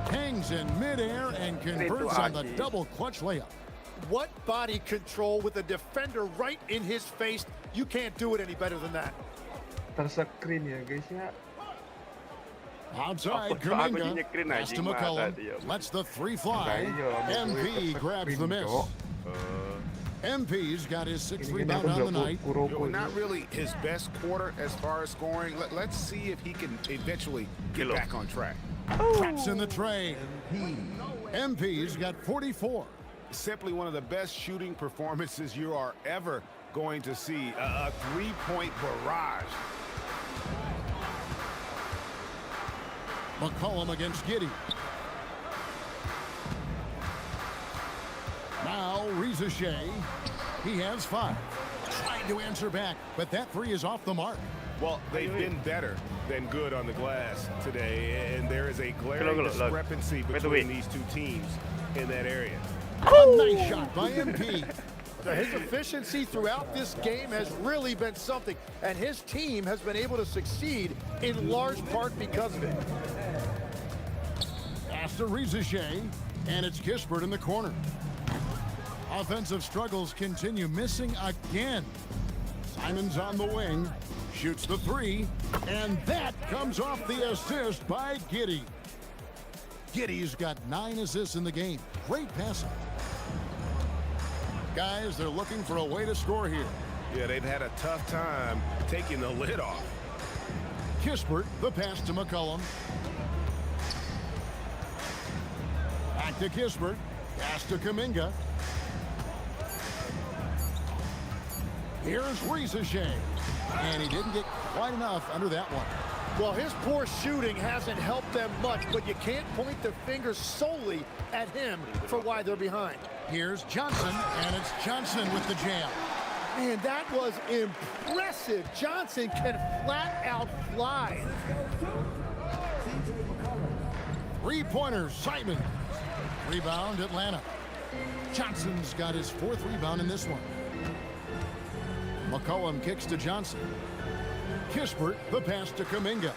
S17: Hangs in midair and converts on the double clutch layup.
S13: What body control with a defender right in his face. You can't do it any better than that.
S14: Terscreen ya guys ya.
S17: Outside, Kuminga. Pass to McCollum. Lets the 3 fly. MP grabs the miss. MP's got his 6th rebound on the night.
S18: Not really his best quarter as far as scoring. Let's see if he can eventually get back on track.
S17: Traps in the tray. MP's got 44.
S20: Simply one of the best shooting performances you are ever going to see. A 3-point barrage.
S17: McCollum against Giddy. Now, Rizachet. He has 5. Trying to answer back, but that 3 is off the mark.
S20: Well, they've been better than good on the glass today, and there is a glaring discrepancy between these two teams in that area.
S17: A nice shot by MP.
S13: His efficiency throughout this game has really been something, and his team has been able to succeed in large part because of it.
S17: Pass to Rizachet, and it's Kispert in the corner. Offensive struggles continue, missing again. Simon's on the wing, shoots the 3, and that comes off the assist by Giddy. Giddy's got 9 assists in the game. Great passing. Guys, they're looking for a way to score here.
S20: Yeah, they've had a tough time taking the lid off.
S17: Kispert, the pass to McCollum. Back to Kispert, pass to Kuminga. Here's Rizachet, and he didn't get quite enough under that one.
S13: Well, his poor shooting hasn't helped them much, but you can't point the fingers solely at him for why they're behind.
S17: Here's Johnson, and it's Johnson with the jam.
S13: Man, that was impressive. Johnson can flat out fly.
S17: 3-pointer, Simon. Rebound, Atlanta. Johnson's got his 4th rebound in this one. McCollum kicks to Johnson. Kispert, the pass to Kuminga.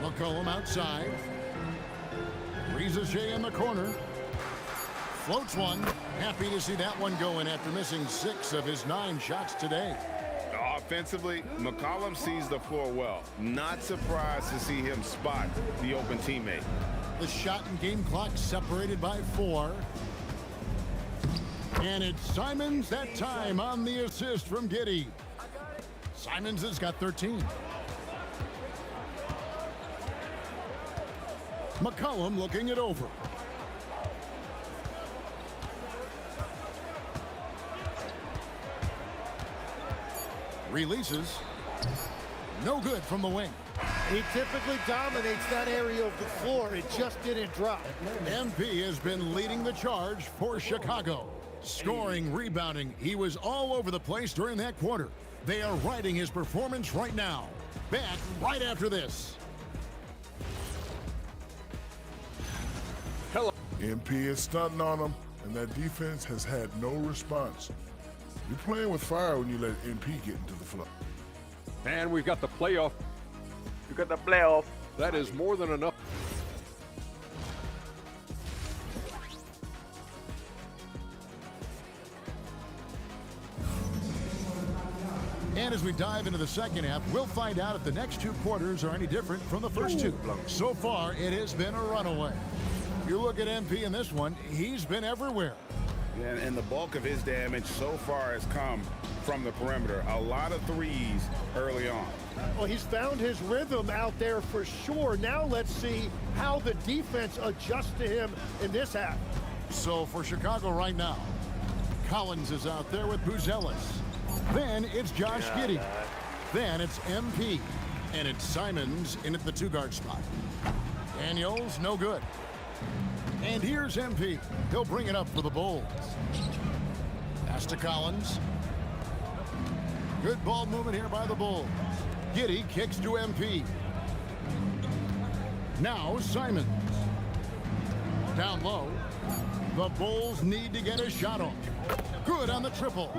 S17: McCollum outside. Rizachet in the corner. Floats one. Happy to see that one going after missing 6 of his 9 shots today.
S20: Offensively, McCollum sees the floor well. Not surprised to see him spot the open teammate.
S17: The shot and game clock separated by 4. And it's Simons that time on the assist from Giddy. Simons has got 13. McCollum looking it over. Releases. No good from the wing.
S13: He typically dominates that area of the floor. It just didn't drop.
S17: MP has been leading the charge for Chicago. Scoring, rebounding. He was all over the place during that quarter. They are riding his performance right now. Back right after this.
S11: MP is stunting on them, and that defense has had no response. You're playing with fire when you let MP get into the flow.
S12: And we've got the playoff.
S3: You got the playoff.
S12: That is more than enough.
S17: And as we dive into the second half, we'll find out if the next two quarters are any different from the first two. So far, it has been a runaway. You look at MP in this one, he's been everywhere.
S18: And the bulk of his damage so far has come from the perimeter. A lot of threes early on.
S13: Well, he's found his rhythm out there for sure. Now let's see how the defense adjusts to him in this half.
S17: So for Chicago right now, Collins is out there with Buzelis. Then it's Josh Giddey. Then it's MP. And it's Simons in at the two-guard spot. Daniels, no good. And here's MP. He'll bring it up for the Bulls. Pass to Collins. Good ball movement here by the Bulls. Giddey kicks to MP. Now Simons. Down low. The Bulls need to get a shot off. Good on the triple.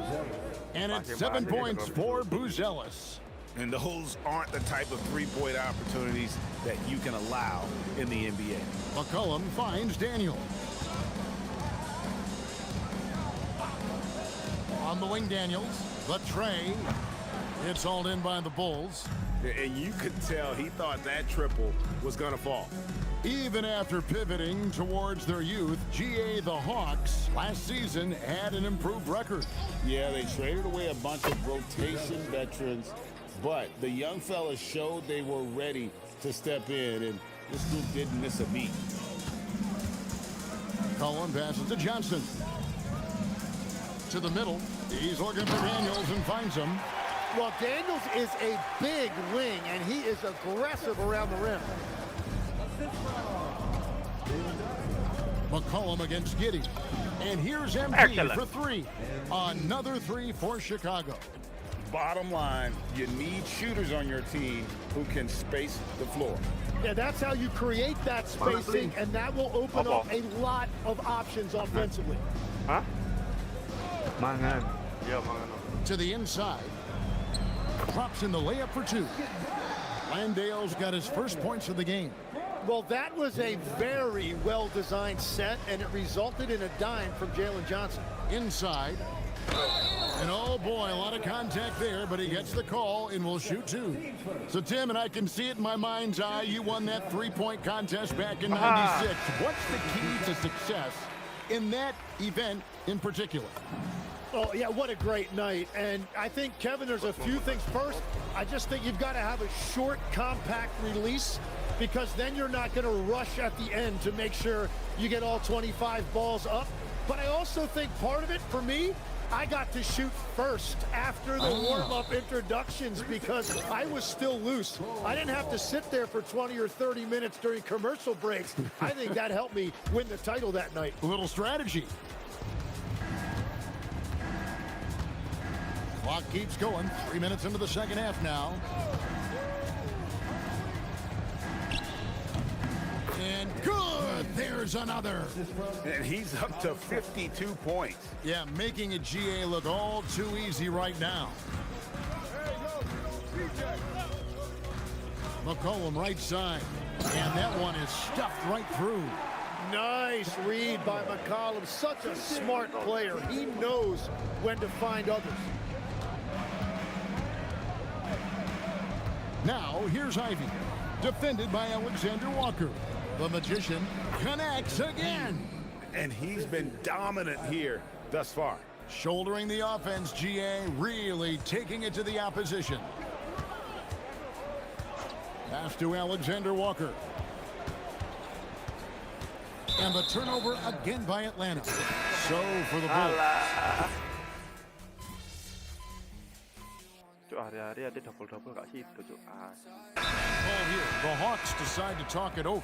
S17: And it's 7 points for Buzelis.
S18: And those aren't the type of three-point opportunities that you can allow in the NBA.
S17: McCollum finds Daniel. On the wing, Daniels. The tray. It's hauled in by the Bulls.
S18: And you could tell he thought that triple was going to fall.
S17: Even after pivoting towards their youth, GA the Hawks last season had an improved record.
S18: Yeah, they traded away a bunch of rotation veterans, but the young fellas showed they were ready to step in, and this group didn't miss a beat.
S17: Cullen passes to Johnson. To the middle. He's looking for Daniels and finds him.
S13: Well, Daniels is a big wing, and he is aggressive around the rim.
S17: McCollum against Giddey. And here's MP for three. Another three for Chicago.
S18: Bottom line, you need shooters on your team who can space the floor.
S13: Yeah, that's how you create that spacing, and that will open up a lot of options offensively.
S3: Huh?
S17: To the inside. Drops in the layup for two. Landale's got his first points of the game.
S13: Well, that was a very well-designed set, and it resulted in a dime from Jalen Johnson.
S17: Inside. And oh boy, a lot of contact there, but he gets the call and will shoot two. So Tim, and I can see it in my mind's eye, you won that three-point contest back in '96. What's the key to success in that event in particular?
S13: Oh, yeah, what a great night. And I think, Kevin, there's a few things. First, I just think you've got to have a short, compact release, because then you're not going to rush at the end to make sure you get all 25 balls up. But I also think part of it, for me, I got to shoot first after the warm-up introductions because I was still loose. I didn't have to sit there for 20 or 30 minutes during commercial breaks. I think that helped me win the title that night.
S17: A little strategy. Clock keeps going. 3 minutes into the second half now. And good! There's another.
S18: And he's up to 52 points.
S17: Yeah, making a GA look all too easy right now. McCollum right side. And that one is stuffed right through.
S13: Nice read by McCollum. Such a smart player. He knows when to find others.
S17: Now, here's Ivy. Defended by Alexander Walker. The magician connects again.
S18: And he's been dominant here thus far.
S17: Shouldering the offense, GA really taking it to the opposition. Pass to Alexander Walker. And the turnover again by Atlanta. So for the Bulls.
S3: Hari-hari ada double-double kat situ, Cuk.
S17: Ball here. The Hawks decide to talk it over.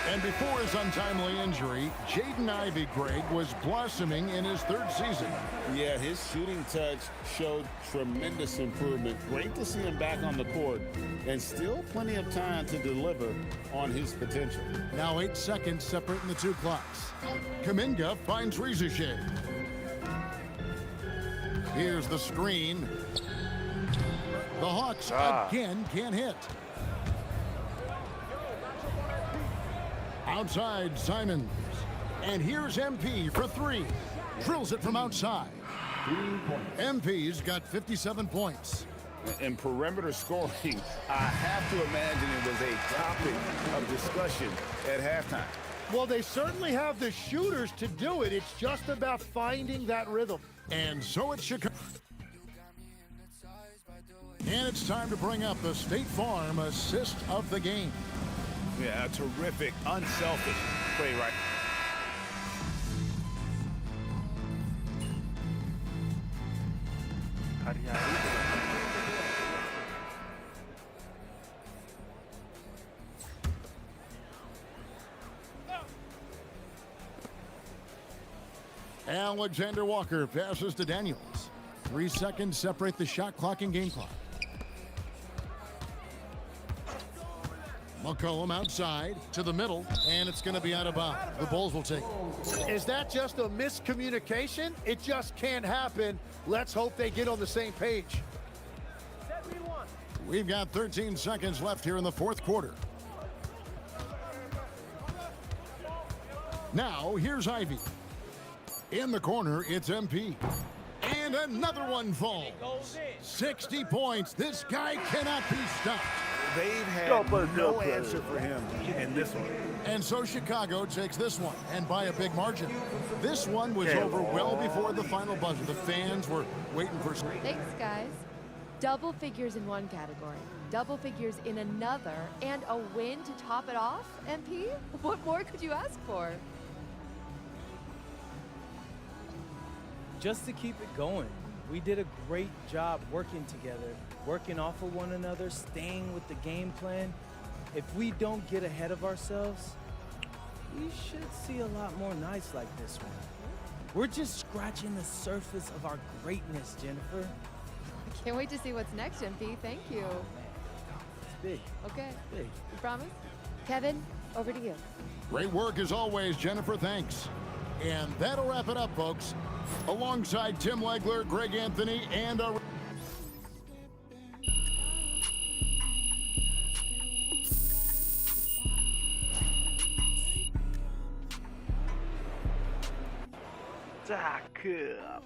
S17: And before his untimely injury, Jaden Ivey, Greg, was blossoming in his third season.
S18: Yeah, his shooting touch showed tremendous improvement. Great to see him back on the court, and still plenty of time to deliver on his potential.
S17: Now 8 seconds separating the two clocks. Kuminga finds Rizachet. Here's the screen. The Hawks again can't hit. Outside Simons. And here's MP for 3. Drills it from outside. MP's got 57 points.
S18: And perimeter scoring, I have to imagine it was a topic of discussion at halftime.
S13: Well, they certainly have the shooters to do it. It's just about finding that rhythm.
S17: And so it's Chicago. And it's time to bring up the State Farm assist of the game.
S20: Yeah, a terrific, unselfish play right.
S17: Alexander Walker passes to Daniels. 3 seconds separate the shot clock and game clock. McCollum outside to the middle, and it's going to be out of bounds. The Bulls will take it.
S13: Is that just a miscommunication? It just can't happen. Let's hope they get on the same page.
S17: We've got 13 seconds left here in the fourth quarter. Now, here's Ivy. In the corner, it's MP. And another one falls. 60 points. This guy cannot be stopped.
S20: They've had no answer for him in this one.
S17: And so Chicago takes this one, and by a big margin. This one was over well before the final buzzer. The fans were waiting for...
S21: Thanks, guys. Double figures in one category, double figures in another, and a win to top it off, MP? What more could you ask for?
S4: Just to keep it going, we did a great job working together, working off of one another, staying with the game plan. If we don't get ahead of ourselves, we should see a lot more nights like this one. We're just scratching the surface of our greatness, Jennifer.
S21: I can't wait to see what's next, MP. Thank you.
S4: It's big.
S21: Okay.
S4: Big.
S21: You promise? Kevin, over to you.
S17: Great work as always, Jennifer. Thanks. And that'll wrap it up, folks. Alongside Tim Legler, Greg Anthony, and our...
S3: Cakep.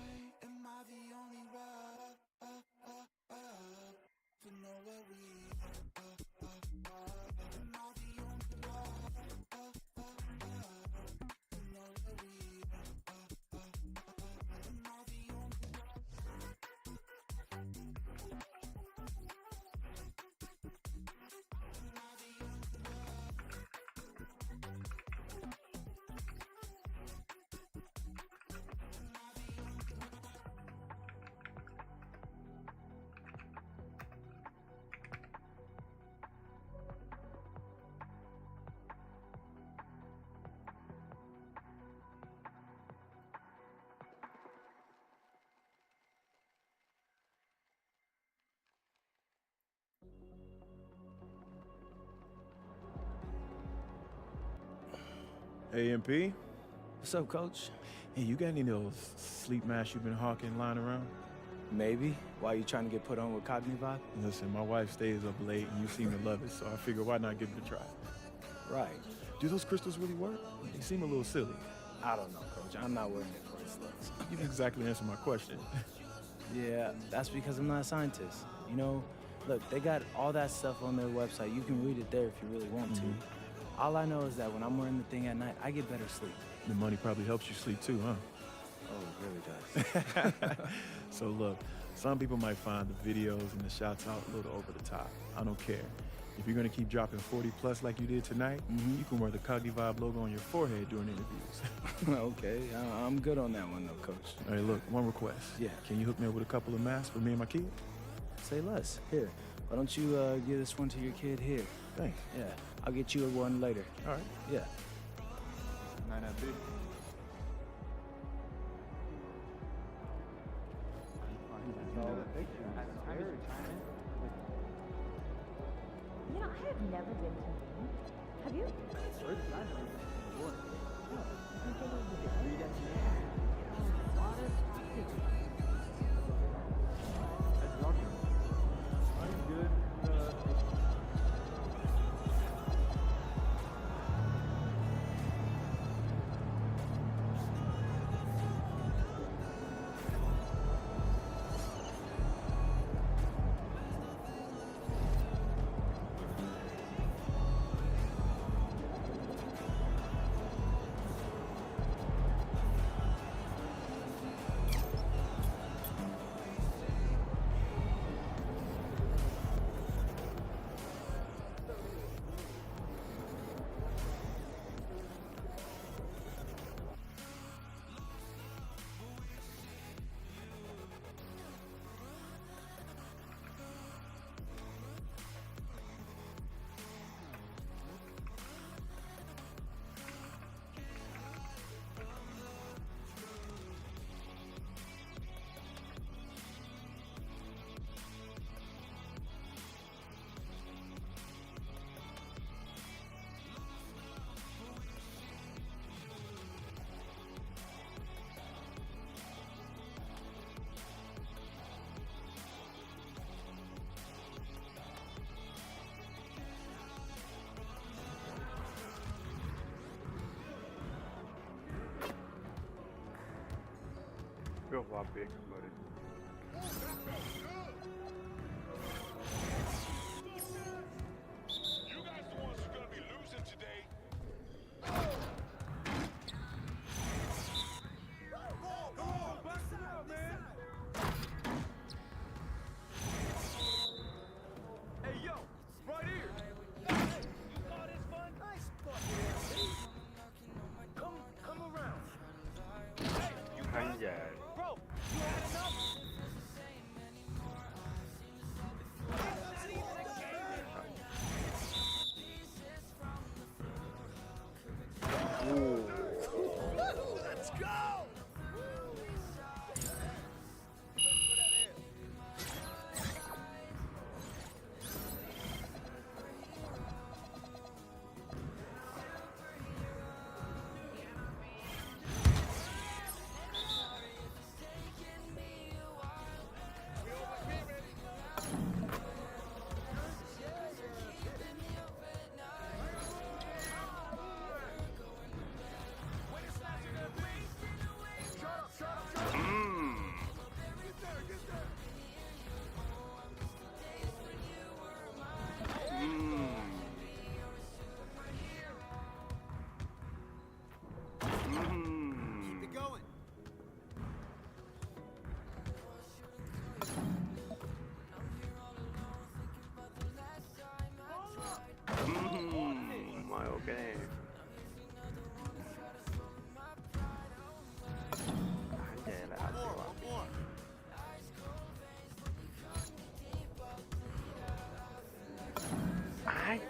S2: Hey, MP.
S4: What's up, Coach?
S2: Hey, you got any of those sleep masks you've been hawking lying around?
S4: Maybe. Why you trying to get put on with Cognivive?
S2: Listen, my wife stays up late and you seem to love it, so I figure why not give it a try?
S4: Right.
S2: Do those crystals really work? They seem a little silly.
S4: I don't know, Coach. I'm not wearing it for its looks.
S2: You didn't exactly answer my question.
S4: Yeah, that's because I'm not a scientist. You know, look, they got all that stuff on their website. You can read it there if you really want to. All I know is that when I'm wearing the thing at night, I get better sleep.
S2: The money probably helps you sleep too, huh?
S4: Oh, it really does.
S2: So look, some people might find the videos and the shots out a little over the top. I don't care. If you're gonna keep dropping 40 plus like you did tonight, you can wear the Coggy Vibe logo on your forehead during interviews.
S1: Okay, I'm good on that one though, Coach.
S2: All right, look, one request.
S1: Yeah.
S2: Can you hook me up with a couple of masks for me and my kid?
S1: Say less. Here, why don't you give this one to your kid here?
S2: Thanks.
S1: Yeah, I'll get you one later.
S2: All right.
S1: Yeah.
S5: You know, I have never been to Maine. Have you?
S3: Real big, buddy.
S16: Let's go!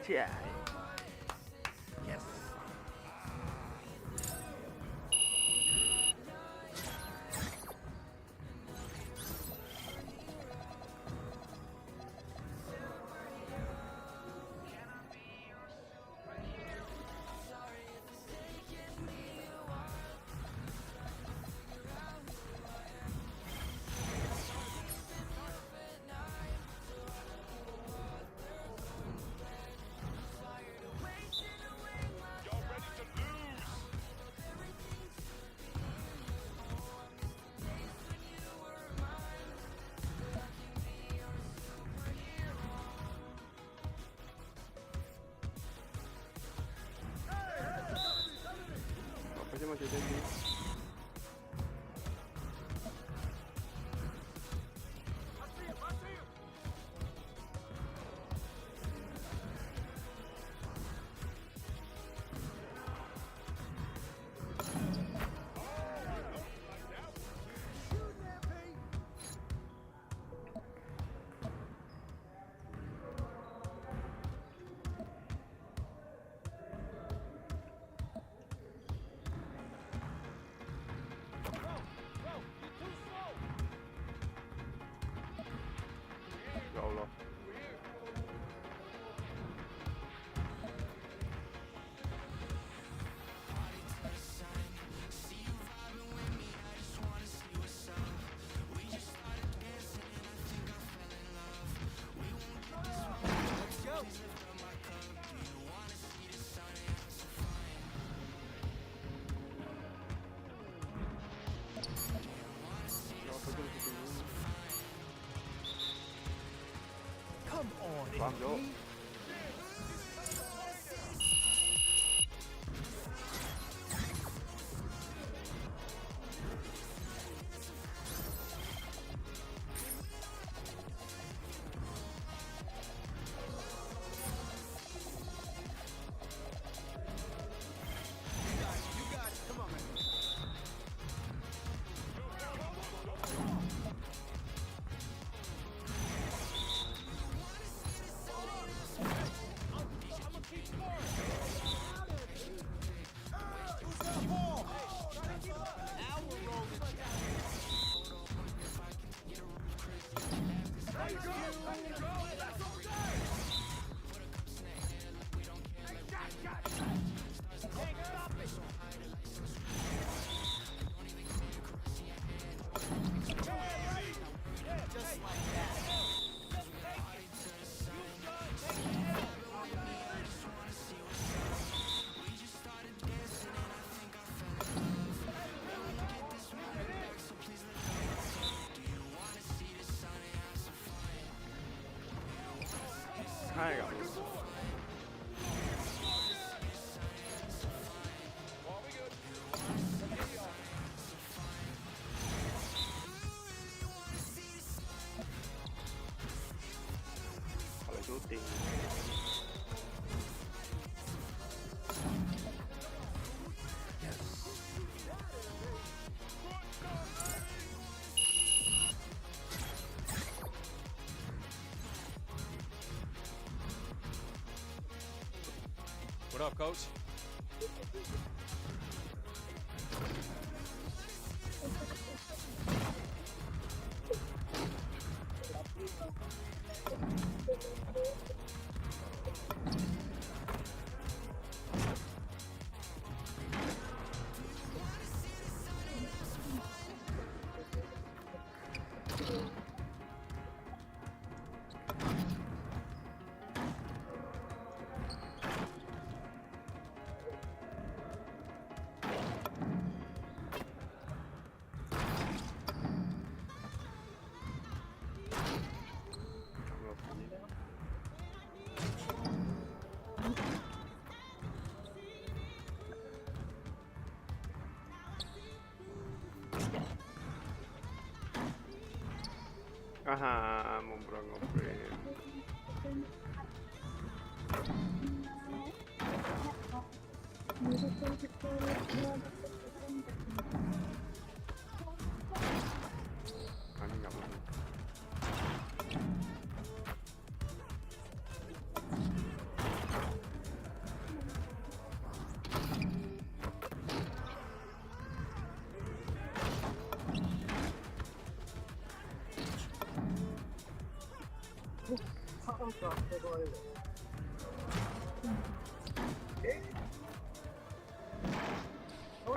S3: Yeah.
S16: Yes.
S3: Apa sih masih tinggi? Allah.
S16: Come on,
S3: Bang, yo.
S16: MP.
S3: Hang on. Kalau shooting.
S9: What up, coach? Aha, ngobrol-ngobrol. Ini nggak mau.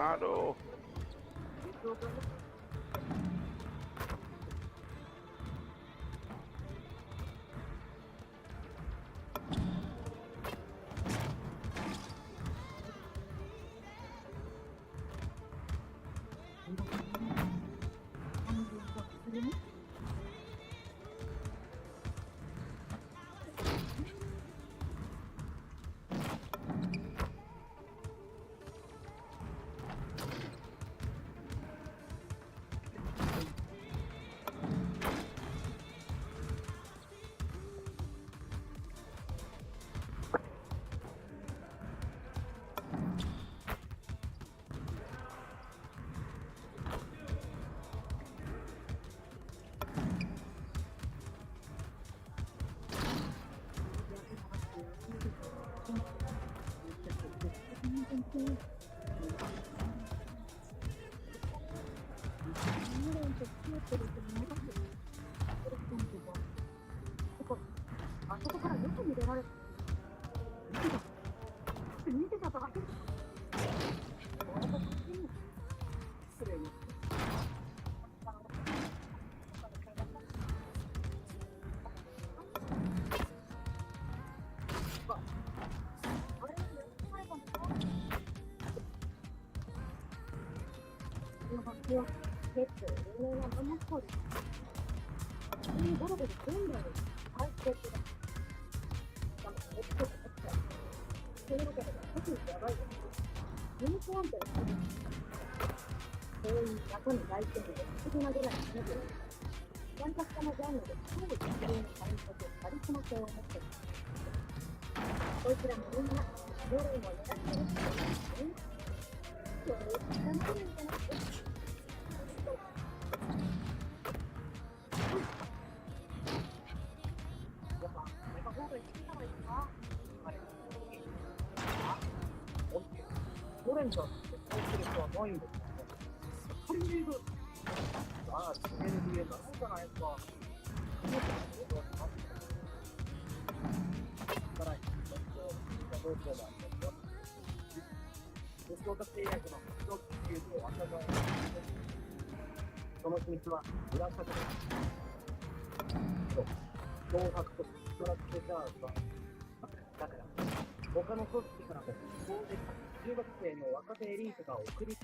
S9: Aduh.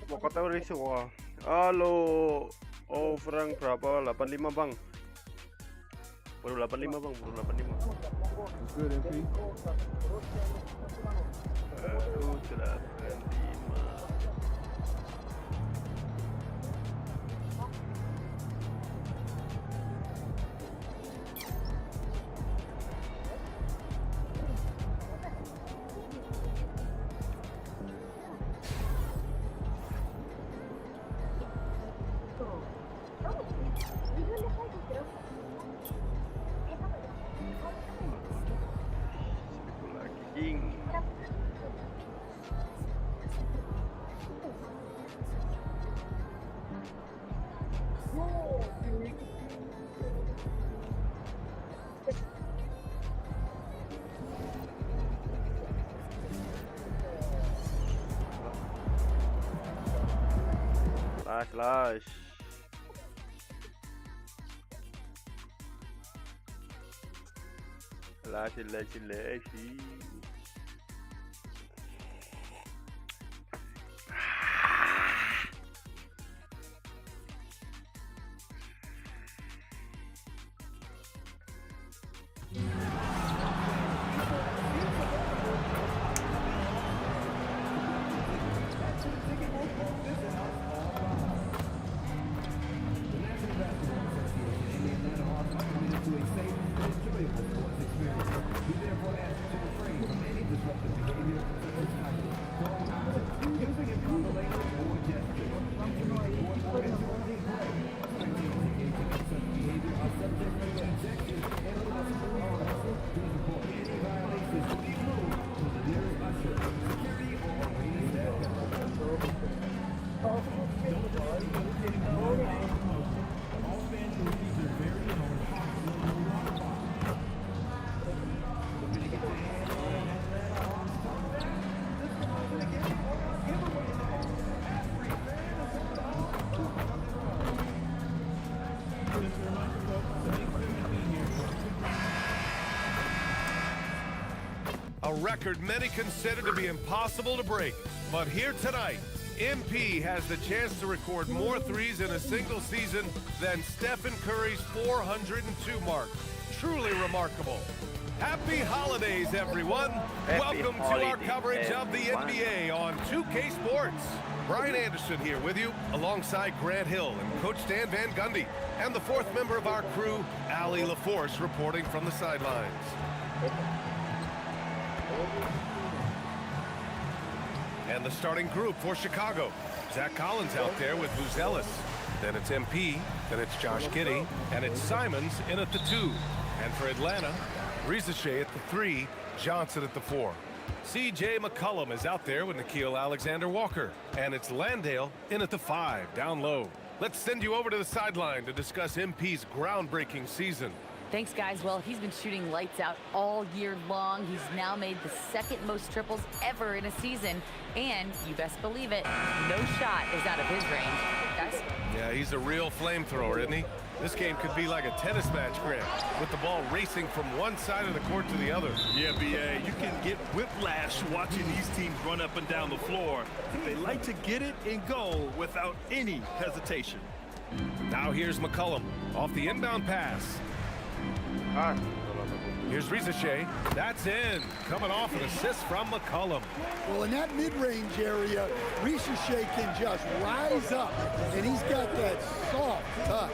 S9: Mau kategori semua. Halo, Frank berapa? 85 bang. Baru 85 bang, baru 85.
S2: What's good, MP?
S9: Baru 85. Slash.
S7: A record many consider to be impossible to break. But here tonight, MP has the chance to record more threes in a single season than Stephen Curry's 402 mark. Truly remarkable. Happy holidays, everyone. Welcome to our coverage of the NBA on 2K Sports. Brian Anderson here with you, alongside Grant Hill and Coach Dan Van Gundy, and the fourth member of our crew, Ali LaForce, reporting from the sidelines. And the starting group for Chicago. Zach Collins out there with Buzelis. Then it's MP, then it's Josh Giddey, and it's Simons in at the 2. And for Atlanta, Rizachet at the 3, Johnson at the 4. CJ McCollum is out there with Nickeil Alexander-Walker. And it's Landale in at the 5, down low. Let's send you over to the sideline to discuss MP's groundbreaking season.
S5: Thanks, guys. Well, he's been shooting lights out all year long. He's now made the second most triples ever in a season. And you best believe it, no shot is out of his range. Guys?
S7: Yeah, he's a real flamethrower, isn't he? This game could be like a tennis match, Grant, with the ball racing from one side of the court to the other.
S8: Yeah, BA, you can get whiplash watching these teams run up and down the floor. They like to get it and go without any hesitation.
S7: Now here's McCollum off the inbound pass. Here's Rizashay. That's in. Coming off an assist from McCollum.
S13: Well, in that mid-range area, Rizashay can just rise up, and he's got that soft touch.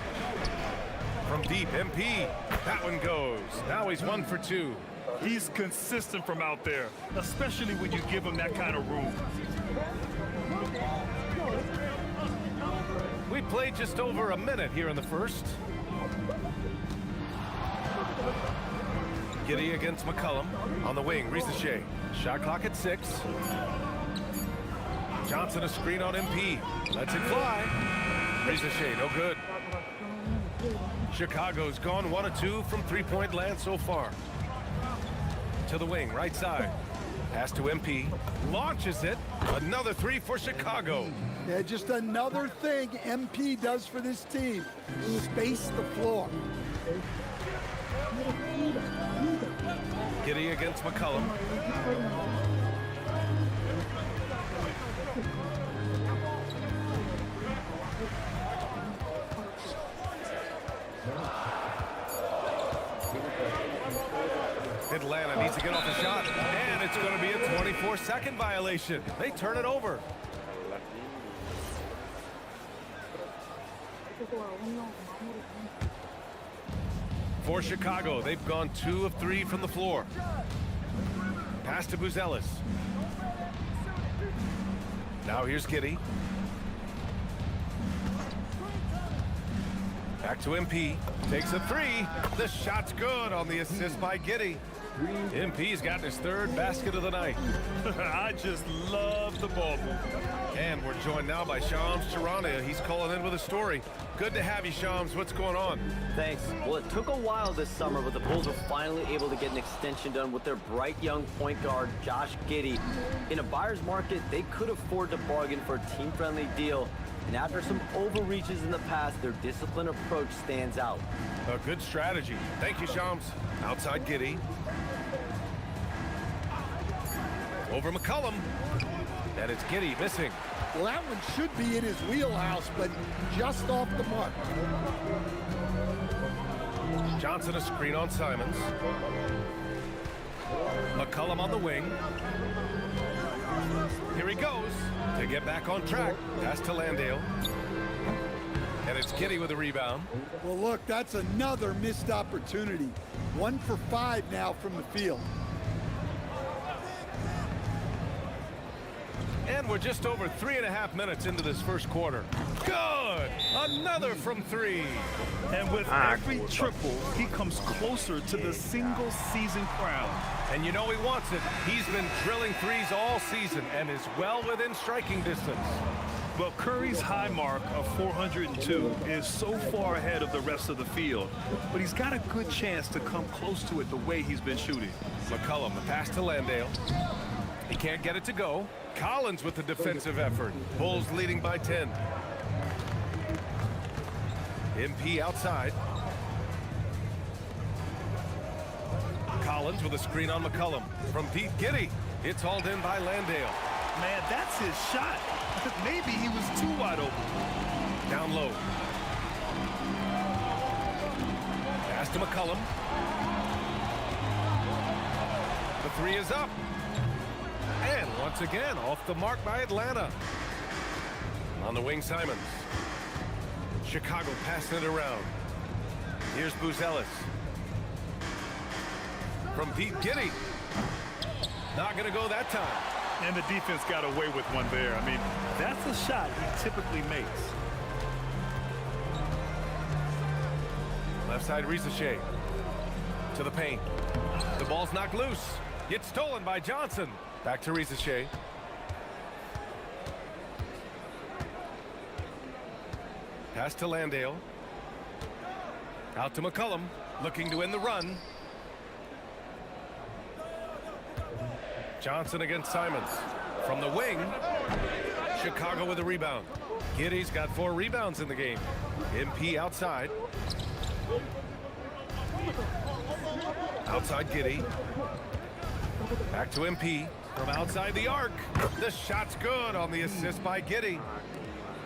S7: From deep, MP. That one goes. Now he's 1 for 2.
S8: He's consistent from out there, especially when you give him that kind of room.
S7: We played just over a minute here in the first. Giddy against McCollum. On the wing, Rizashay. Shot clock at 6. Johnson a screen on MP. Lets it fly. Rizashay, no good. Chicago's gone 1 of 2 from three-point land so far. To the wing, right side. Pass to MP. Launches it. Another 3 for Chicago.
S13: Yeah, just another thing MP does for this team. Space the floor.
S7: Giddy against McCollum. Atlanta needs to get off the shot, and it's going to be a 24-second violation. They turn it over. For Chicago, they've gone 2 of 3 from the floor. Pass to Buzelis. Now here's Giddy. Back to MP. Takes a 3. The shot's good on the assist by Giddy. MP's gotten his 3rd basket of the night.
S8: I just love the ball movement.
S7: And we're joined now by Shams Charania. He's calling in with a story. Good to have you, Shams. What's going on?
S10: Thanks. Well, it took a while this summer, but the Bulls were finally able to get an extension done with their bright young point guard, Josh Giddey. In a buyer's market, they could afford to bargain for a team-friendly deal. And after some overreaches in the past, their disciplined approach stands out.
S7: A good strategy. Thank you, Shams. Outside Giddy. Over McCollum. And it's Giddy missing.
S13: Well, that one should be in his wheelhouse, but just off the mark.
S7: Johnson a screen on Simons. McCollum on the wing. Here he goes to get back on track. Pass to Landale. And it's Giddy with a rebound.
S13: Well, look, that's another missed opportunity. 1 for 5 now from the field.
S7: And we're just over 3.5 minutes into this first quarter. Good! Another from 3.
S8: And with every triple, he comes closer to the single season crown.
S7: And you know he wants it. He's been drilling 3s all season and is well within striking distance.
S8: Well, Curry's high mark of 402 is so far ahead of the rest of the field, but he's got a good chance to come close to it the way he's been shooting.
S7: McCollum, the pass to Landale. He can't get it to go. Collins with the defensive effort. Bulls leading by 10. MP outside. Collins with a screen on McCollum. From deep, Giddy. It's hauled in by Landale.
S8: Man, that's his shot. Maybe he was too wide open.
S7: Down low. Pass to McCollum. The 3 is up. And once again, off the mark by Atlanta. On the wing, Simons. Chicago passing it around. Here's Buzelis. From deep, Giddy. Not going to go that time.
S8: And the defense got away with one there. I mean, that's a shot he typically makes.
S7: Left side, Rizashay. To the paint. The ball's knocked loose. It's stolen by Johnson. Back to Rizashay. Pass to Landale. Out to McCollum. Looking to end the run. Johnson against Simons. From the wing. Chicago with a rebound. Giddy's got 4 rebounds in the game. MP outside. Outside Giddy. Back to MP from outside the arc. The shot's good on the assist by Giddy.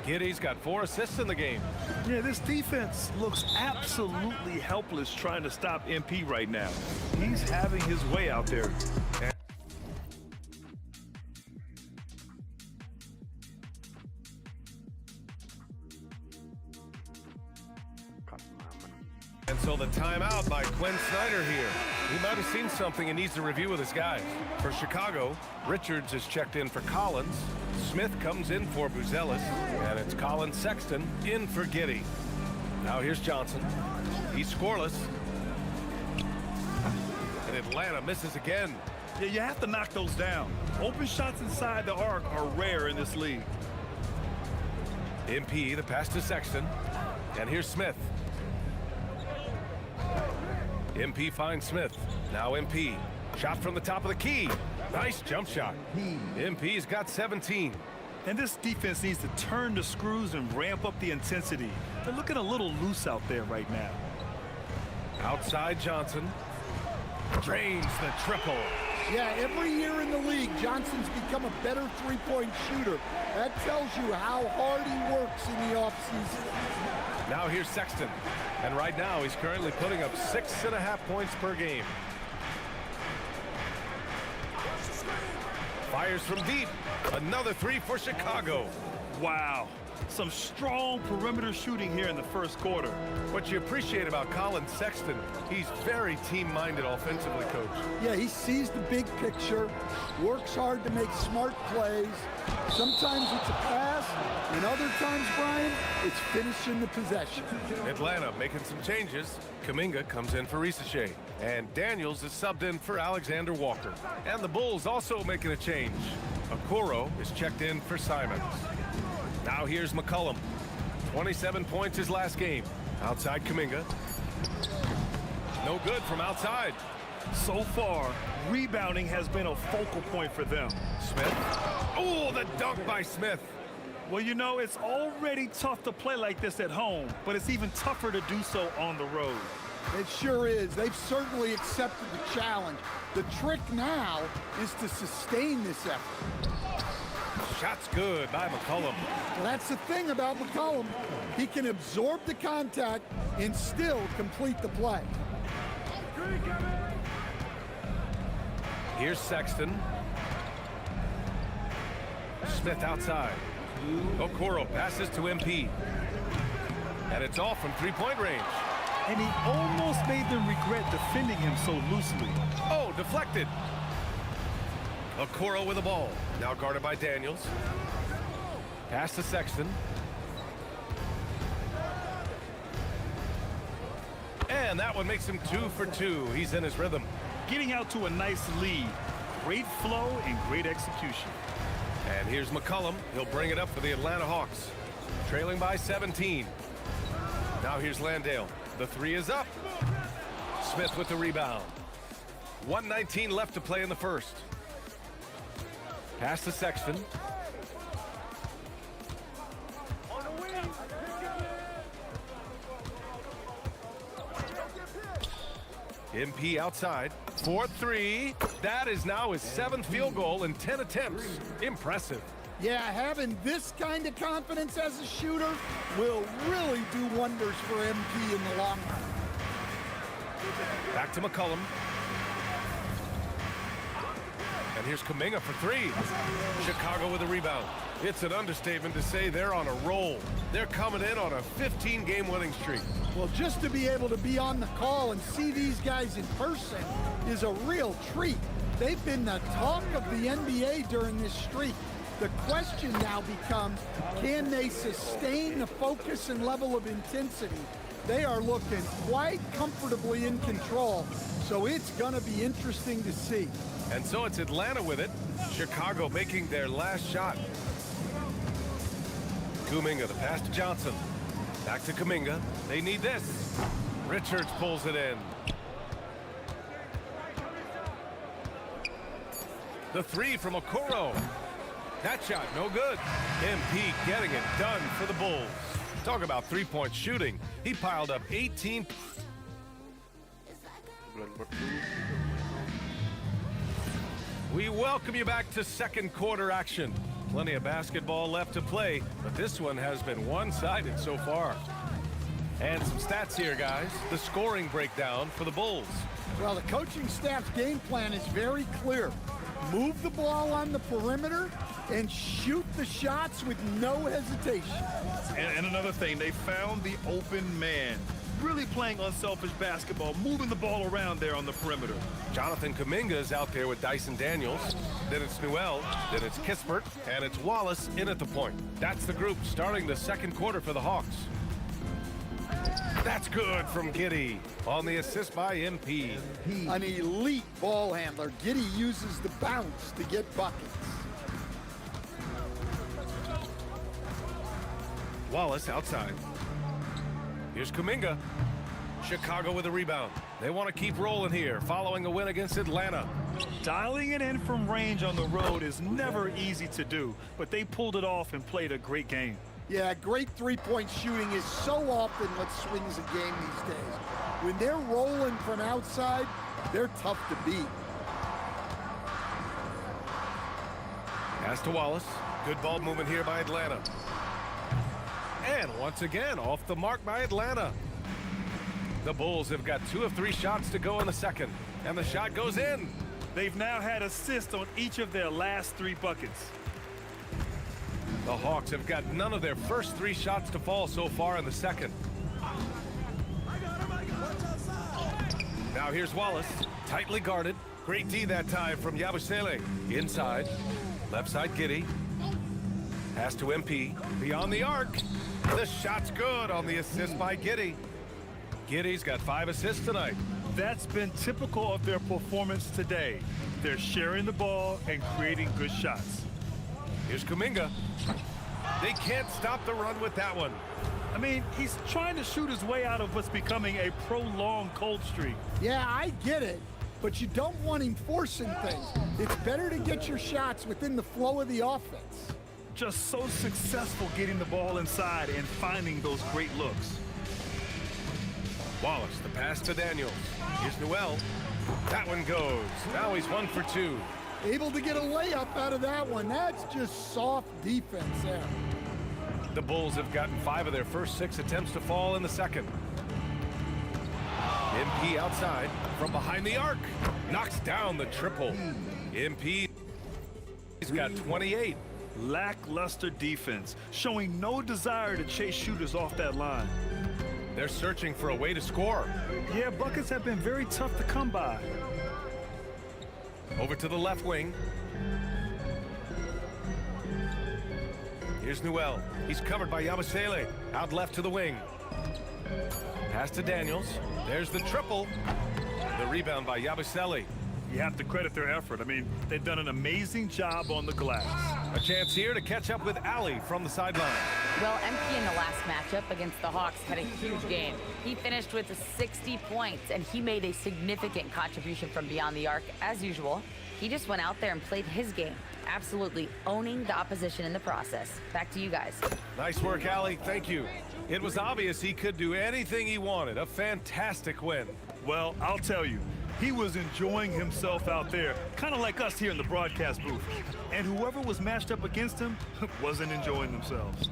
S7: Giddy's got 4 assists in the game.
S8: Yeah, this defense looks absolutely helpless trying to stop MP right now. He's having his way out there.
S7: And so the timeout by Quinn Snyder here. He might have seen something and needs to review with his guys. For Chicago, Richards is checked in for Collins. Smith comes in for Buzelis. And it's Colin Sexton in for Giddy. Now here's Johnson. He's scoreless. And Atlanta misses again.
S8: Yeah, you have to knock those down. Open shots inside the arc are rare in this league.
S7: MP, the pass to Sexton. And here's Smith. MP finds Smith. Now MP. Shot from the top of the key. Nice jump shot. MP's got 17.
S8: And this defense needs to turn the screws and ramp up the intensity. They're looking a little loose out there right now.
S7: Outside Johnson. Drains the triple.
S13: Yeah, every year in the league, Johnson's become a better three-point shooter. That tells you how hard he works in the offseason.
S7: Now here's Sexton. And right now, he's currently putting up 6.5 points per game. Fires from deep. Another 3 for Chicago.
S8: Wow. Some strong perimeter shooting here in the first quarter.
S7: What you appreciate about Colin Sexton, he's very team-minded offensively, Coach.
S13: Yeah, he sees the big picture, works hard to make smart plays. Sometimes it's a pass, and other times, Brian, it's finishing the possession.
S7: Atlanta making some changes. Kuminga comes in for Risache, and Daniels is subbed in for Alexander Walker. And the Bulls also making a change. Okoro is checked in for Simons. Now here's McCollum. 27 points his last game. Outside Kuminga. No good from outside.
S8: So far, rebounding has been a focal point for them.
S7: Smith. Oh, the dunk by Smith.
S8: Well, you know, it's already tough to play like this at home, but it's even tougher to do so on the road.
S13: It sure is. They've certainly accepted the challenge. The trick now is to sustain this effort.
S7: Shot's good by McCollum.
S13: Well, that's the thing about McCollum. He can absorb the contact and still complete the play.
S7: Here's Sexton. Smith outside. Okoro passes to MP. And it's off from three-point range.
S8: And he almost made them regret defending him so loosely.
S7: Oh, deflected. Okoro with the ball. Now guarded by Daniels. Pass to Sexton. And that one makes him 2 for 2. He's in his rhythm.
S8: Getting out to a nice lead. Great flow and great execution.
S7: And here's McCollum. He'll bring it up for the Atlanta Hawks. Trailing by 17. Now here's Landale. The 3 is up. Smith with the rebound. 1:19 left to play in the first. Pass to Sexton. MP outside. 4-3. That is now his 7th field goal in 10 attempts. Impressive.
S13: Yeah, having this kind of confidence as a shooter will really do wonders for MP in the long run.
S7: Back to McCollum. And here's Kuminga for 3. Chicago with a rebound. It's an understatement to say they're on a roll. They're coming in on a 15-game winning streak.
S13: Well, just to be able to be on the call and see these guys in person is a real treat. They've been the talk of the NBA during this streak. The question now becomes, can they sustain the focus and level of intensity? They are looking quite comfortably in control, so it's going to be interesting to see.
S7: And so it's Atlanta with it. Chicago making their last shot. Kuminga, the pass to Johnson. Back to Kuminga. They need this. Richards pulls it in. The 3 from Okoro. That shot, no good. MP getting it done for the Bulls. Talk about three-point shooting. He piled up 18. We welcome you back to second quarter action. Plenty of basketball left to play, but this one has been one-sided so far. And some stats here, guys. The scoring breakdown for the Bulls.
S13: Well, the coaching staff's game plan is very clear. Move the ball on the perimeter and shoot the shots with no hesitation.
S8: And another thing, they found the open man. Really playing unselfish basketball, moving the ball around there on the perimeter.
S7: Jonathan Kuminga is out there with Dyson Daniels. Then it's Newell, then it's Kispert, and it's Wallace in at the point. That's the group starting the second quarter for the Hawks. That's good from Giddey on the assist by MP.
S13: An elite ball handler. Giddey uses the bounce to get buckets.
S7: Wallace outside. Here's Kuminga. Chicago with a rebound. They want to keep rolling here following a win against Atlanta.
S8: Dialing it in from range on the road is never easy to do, but they pulled it off and played a great game.
S13: Yeah, great three-point shooting is so often what swings a game these days. When they're rolling from outside, they're tough to beat.
S7: Pass to Wallace. Good ball movement here by Atlanta. And once again, off the mark by Atlanta. The Bulls have got 2 of 3 shots to go in the second, and the shot goes in.
S8: They've now had assists on each of their last 3 buckets.
S7: The Hawks have got none of their first 3 shots to fall so far in the second. Now here's Wallace, tightly guarded. Great D that time from Yabusele. Inside, left side Giddey. Pass to MP, beyond the arc. The shot's good on the assist by Giddey. Giddey's got 5 assists tonight.
S8: That's been typical of their performance today. They're sharing the ball and creating good shots.
S7: Here's Kuminga. They can't stop the run with that one.
S8: I mean, he's trying to shoot his way out of what's becoming a prolonged cold streak.
S13: Yeah, I get it, but you don't want him forcing things. It's better to get your shots within the flow of the offense.
S8: Just so successful getting the ball inside and finding those great looks.
S7: Wallace, the pass to Daniels. Here's Newell. That one goes. Now he's 1 for 2.
S13: Able to get a layup out of that one. That's just soft defense there.
S7: The Bulls have gotten 5 of their first 6 attempts to fall in the second. MP outside from behind the arc. Knocks down the triple. MP, he's got 28.
S8: Lackluster defense, showing no desire to chase shooters off that line.
S7: They're searching for a way to score.
S8: Yeah, buckets have been very tough to come by.
S7: Over to the left wing. Here's Newell. He's covered by Yabusele. Out left to the wing. Pass to Daniels. There's the triple. The rebound by Yabusele.
S8: You have to credit their effort. I mean, they've done an amazing job on the glass.
S7: A chance here to catch up with Ali from the sideline.
S5: Well, MP in the last matchup against the Hawks had a huge game. He finished with 60 points, and he made a significant contribution from beyond the arc, as usual. He just went out there and played his game, absolutely owning the opposition in the process. Back to you guys.
S7: Nice work, Ali. Thank you. It was obvious he could do anything he wanted. A fantastic win.
S8: Well, I'll tell you, he was enjoying himself out there, kind of like us here in the broadcast booth. And whoever was matched up against him wasn't enjoying themselves.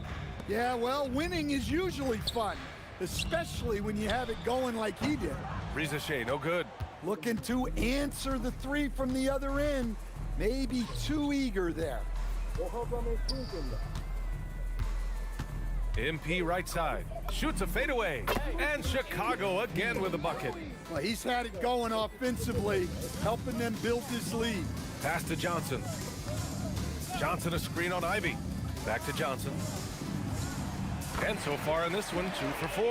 S13: Yeah, well, winning is usually fun, especially when you have it going like he did.
S7: Riza Shea, no good.
S13: Looking to answer the 3 from the other end. Maybe too eager there.
S7: MP right side. Shoots a fadeaway. And Chicago again with a bucket.
S13: Well, he's had it going offensively, helping them build this lead.
S7: Pass to Johnson. Johnson a screen on Ivy. Back to Johnson. And so far in this one, 2 for 4.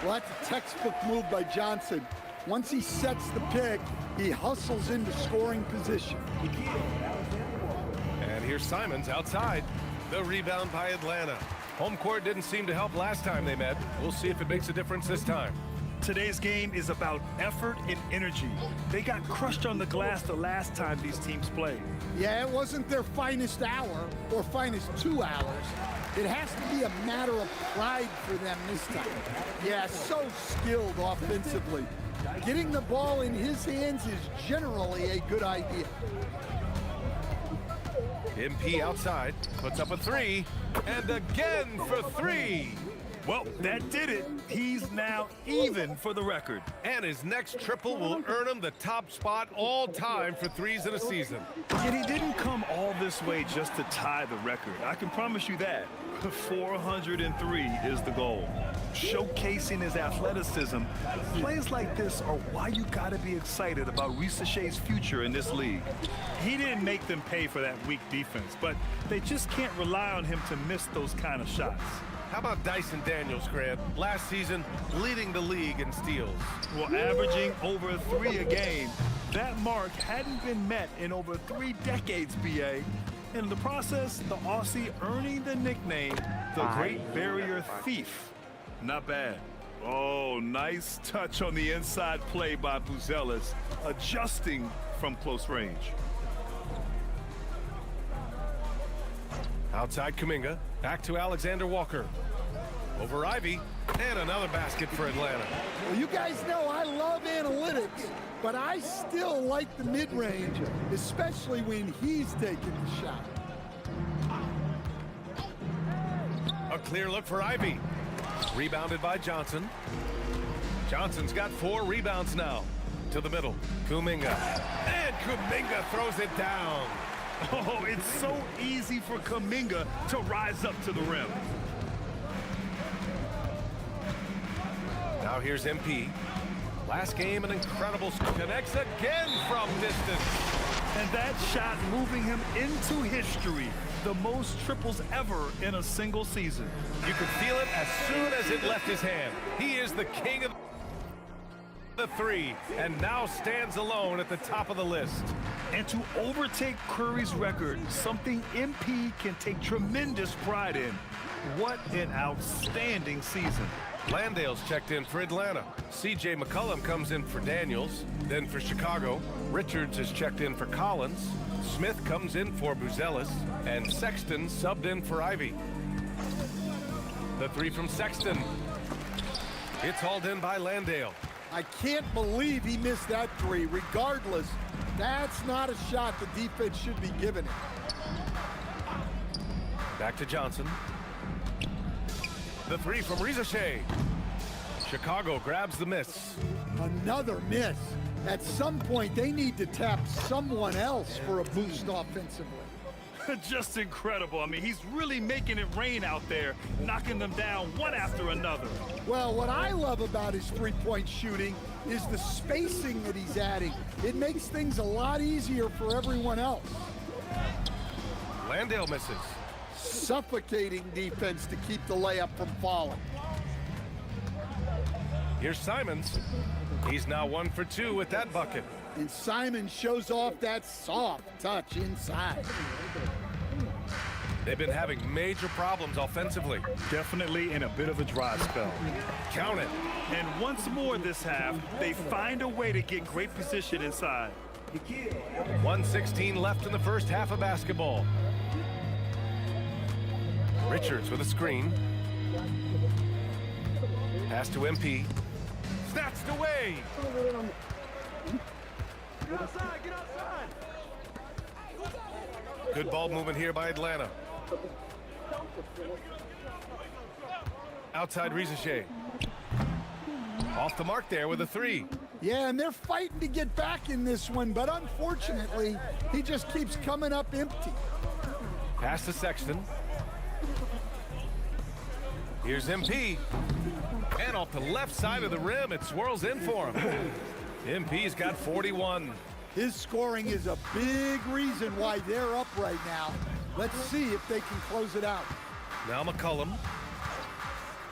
S13: Well, that's a textbook move by Johnson. Once he sets the pick, he hustles into scoring position.
S7: And here's Simons outside. The rebound by Atlanta. Home court didn't seem to help last time they met. We'll see if it makes a difference this time.
S8: Today's game is about effort and energy. They got crushed on the glass the last time these teams played.
S13: Yeah, it wasn't their finest hour or finest 2 hours. It has to be a matter of pride for them this time. Yeah, so skilled offensively. Getting the ball in his hands is generally a good idea.
S7: MP outside, puts up a 3, and again for 3.
S8: Well, that did it. He's now even for the record.
S7: And his next triple will earn him the top spot all time for threes in a season.
S8: Yet he didn't come all this way just to tie the record. I can promise you that. 403 is the goal. Showcasing his athleticism, plays like this are why you gotta be excited about Risache's future in this league. He didn't make them pay for that weak defense, but they just can't rely on him to miss those kind of shots.
S7: How about Dyson Daniels, Grant? Last season, leading the league in steals.
S8: Well, averaging over 3 a game. That mark hadn't been met in over 3 decades, BA. In the process, the Aussie earning the nickname, the Great Barrier Thief. Not bad. Oh, nice touch on the inside play by Buzelis, adjusting from close range.
S7: Outside Kuminga, back to Alexander Walker. Over Ivy, and another basket for Atlanta.
S13: Well, you guys know I love analytics, but I still like the mid-range, especially when he's taking the shot.
S7: A clear look for Ivy. Rebounded by Johnson. Johnson's got 4 rebounds now. To the middle, Kuminga. And Kuminga throws it down.
S8: Oh, it's so easy for Kuminga to rise up to the rim.
S7: Now here's MP. Last game, an incredible connects again from distance.
S8: And that shot moving him into history. The most triples ever in a single season.
S7: You could feel it as soon as it left his hand. He is the king of the 3, and now stands alone at the top of the list.
S8: And to overtake Curry's record, something MP can take tremendous pride in. What an outstanding season.
S7: Landale's checked in for Atlanta. CJ McCollum comes in for Daniels, then for Chicago. Richards is checked in for Collins. Smith comes in for Buzelis, and Sexton subbed in for Ivy. The 3 from Sexton. It's hauled in by Landale.
S13: I can't believe he missed that 3. Regardless, that's not a shot the defense should be giving him.
S7: Back to Johnson. The 3 from Risache. Chicago grabs the miss.
S13: Another miss. At some point, they need to tap someone else for a boost offensively.
S8: Just incredible. I mean, he's really making it rain out there, knocking them down one after another.
S13: Well, what I love about his three-point shooting is the spacing that he's adding. It makes things a lot easier for everyone else.
S7: Landale misses.
S13: Suffocating defense to keep the layup from falling.
S7: Here's Simons. He's now 1 for 2 with that bucket.
S13: And Simon shows off that soft touch inside.
S7: They've been having major problems offensively.
S8: Definitely in a bit of a dry spell.
S7: Count it.
S8: And once more this half, they find a way to get great position inside.
S7: 1:16 left in the first half of basketball. Richards with a screen. Pass to MP. Snatched away.
S16: Get outside, get outside.
S7: Good ball movement here by Atlanta. Outside Risache. Off the mark there with a 3.
S13: Yeah, and they're fighting to get back in this one, but unfortunately, he just keeps coming up empty.
S7: Pass to Sexton. Here's MP. And off the left side of the rim, it swirls in for him. MP's got 41.
S13: His scoring is a big reason why they're up right now. Let's see if they can close it out.
S7: Now McCollum.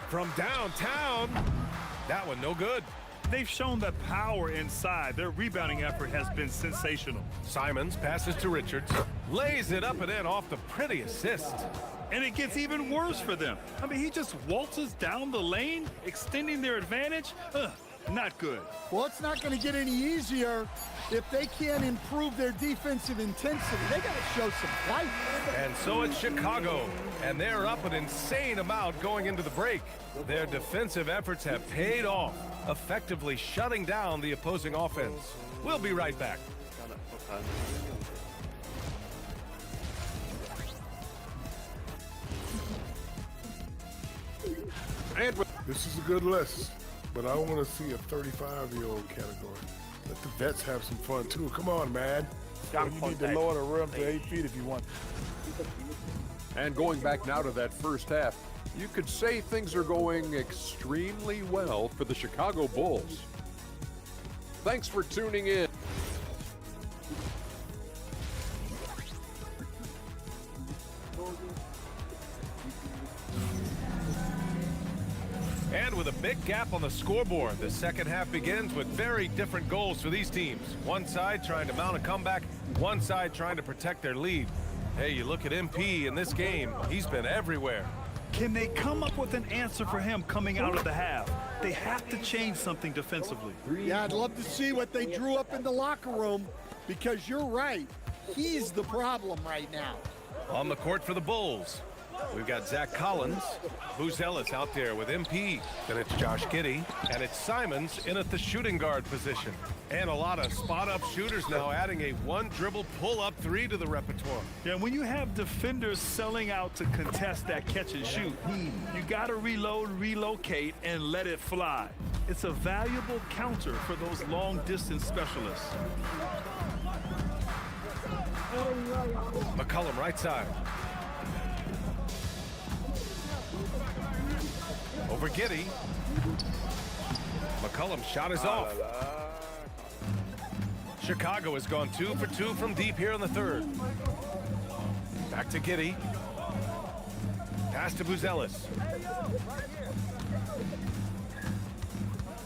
S7: From downtown. That one no good.
S8: They've shown the power inside. Their rebounding effort has been sensational.
S7: Simons passes to Richards. Lays it up and in off the pretty assist.
S8: And it gets even worse for them. I mean, he just waltzes down the lane, extending their advantage. not good.
S13: Well, it's not going to get any easier if they can't improve their defensive intensity. They got to show some fight.
S7: And so it's Chicago, and they're up an insane amount going into the break. Their defensive efforts have paid off, effectively shutting down the opposing offense. We'll be right back.
S11: This is a good list, but I want to see a 35-year-old category. Let the vets have some fun too. Come on, man. You need to lower the rim to 8 feet if you want.
S12: And going back now to that first half, you could say things are going extremely well for the Chicago Bulls. Thanks for tuning in.
S7: And with a big gap on the scoreboard, the second half begins with very different goals for these teams. One side trying to mount a comeback, one side trying to protect their lead. Hey, you look at MP in this game, he's been everywhere.
S8: Can they come up with an answer for him coming out of the half? They have to change something defensively.
S13: Yeah, I'd love to see what they drew up in the locker room, because you're right. He's the problem right now.
S7: On the court for the Bulls, we've got Zach Collins, Buzelis out there with MP. Then it's Josh Giddey, and it's Simons in at the shooting guard position. And a lot of spot-up shooters now adding a one-dribble pull-up three to the repertoire.
S8: Yeah, when you have defenders selling out to contest that catch and shoot, you got to reload, relocate, and let it fly. It's a valuable counter for those long-distance specialists.
S7: McCollum right side. Over Giddey. McCollum's shot is off. Chicago has gone 2 for 2 from deep here in the third. Back to Giddey. Pass to Buzelis.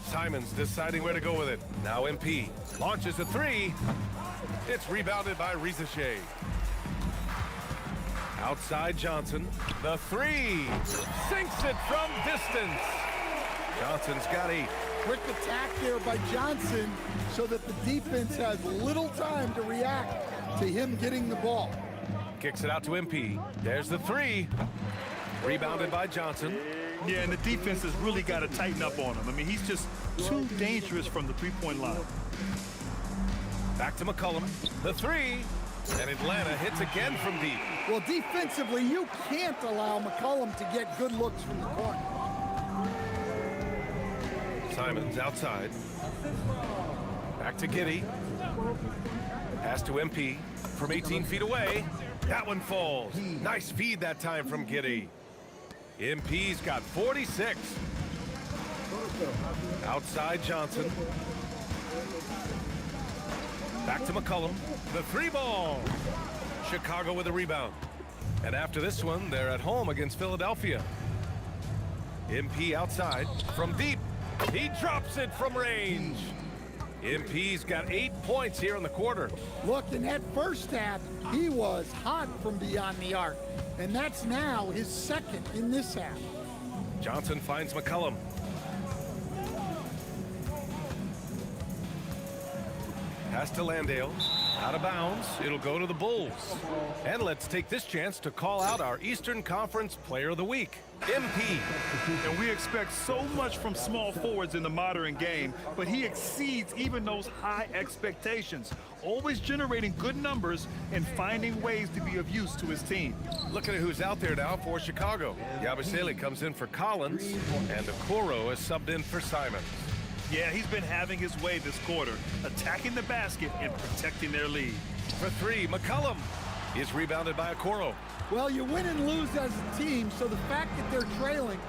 S7: Simons deciding where to go with it. Now MP launches a three. It's rebounded by Rizachet. Outside Johnson. The three. Sinks it from distance. Johnson's got 8.
S13: Quick attack there by Johnson so that the defense has little time to react to him getting the ball.
S7: Kicks it out to MP. There's the three. Rebounded by Johnson.
S8: Yeah, and the defense has really got to tighten up on him. I mean, he's just too dangerous from the three-point line.
S7: Back to McCollum. The three. And Atlanta hits again from deep.
S13: Well, defensively, you can't allow McCollum to get good looks from the corner.
S7: Simons outside. Back to Giddey. Pass to MP from 18 feet away. That one falls. Nice feed that time from Giddey. MP's got 46. Outside Johnson. Back to McCollum. The three ball. Chicago with a rebound. And after this one, they're at home against Philadelphia. MP outside from deep. He drops it from range. MP's got 8 points here in the quarter.
S13: Look, in that first half, he was hot from beyond the arc. And that's now his second in this half.
S7: Johnson finds McCollum. Pass to Landale. Out of bounds. It'll go to the Bulls. And let's take this chance to call out our Eastern Conference Player of the Week, MP.
S8: And we expect so much from small forwards in the modern game, but he exceeds even those high expectations, always generating good numbers and finding ways to be of use to his team.
S7: Looking at who's out there now for Chicago. Yabusele comes in for Collins, and Okoro is subbed in for Simons.
S8: Yeah, he's been having his way this quarter, attacking the basket and protecting their lead.
S7: For three, McCollum is rebounded by Okoro.
S13: Well, you win and lose as a team, so the fact that they're trailing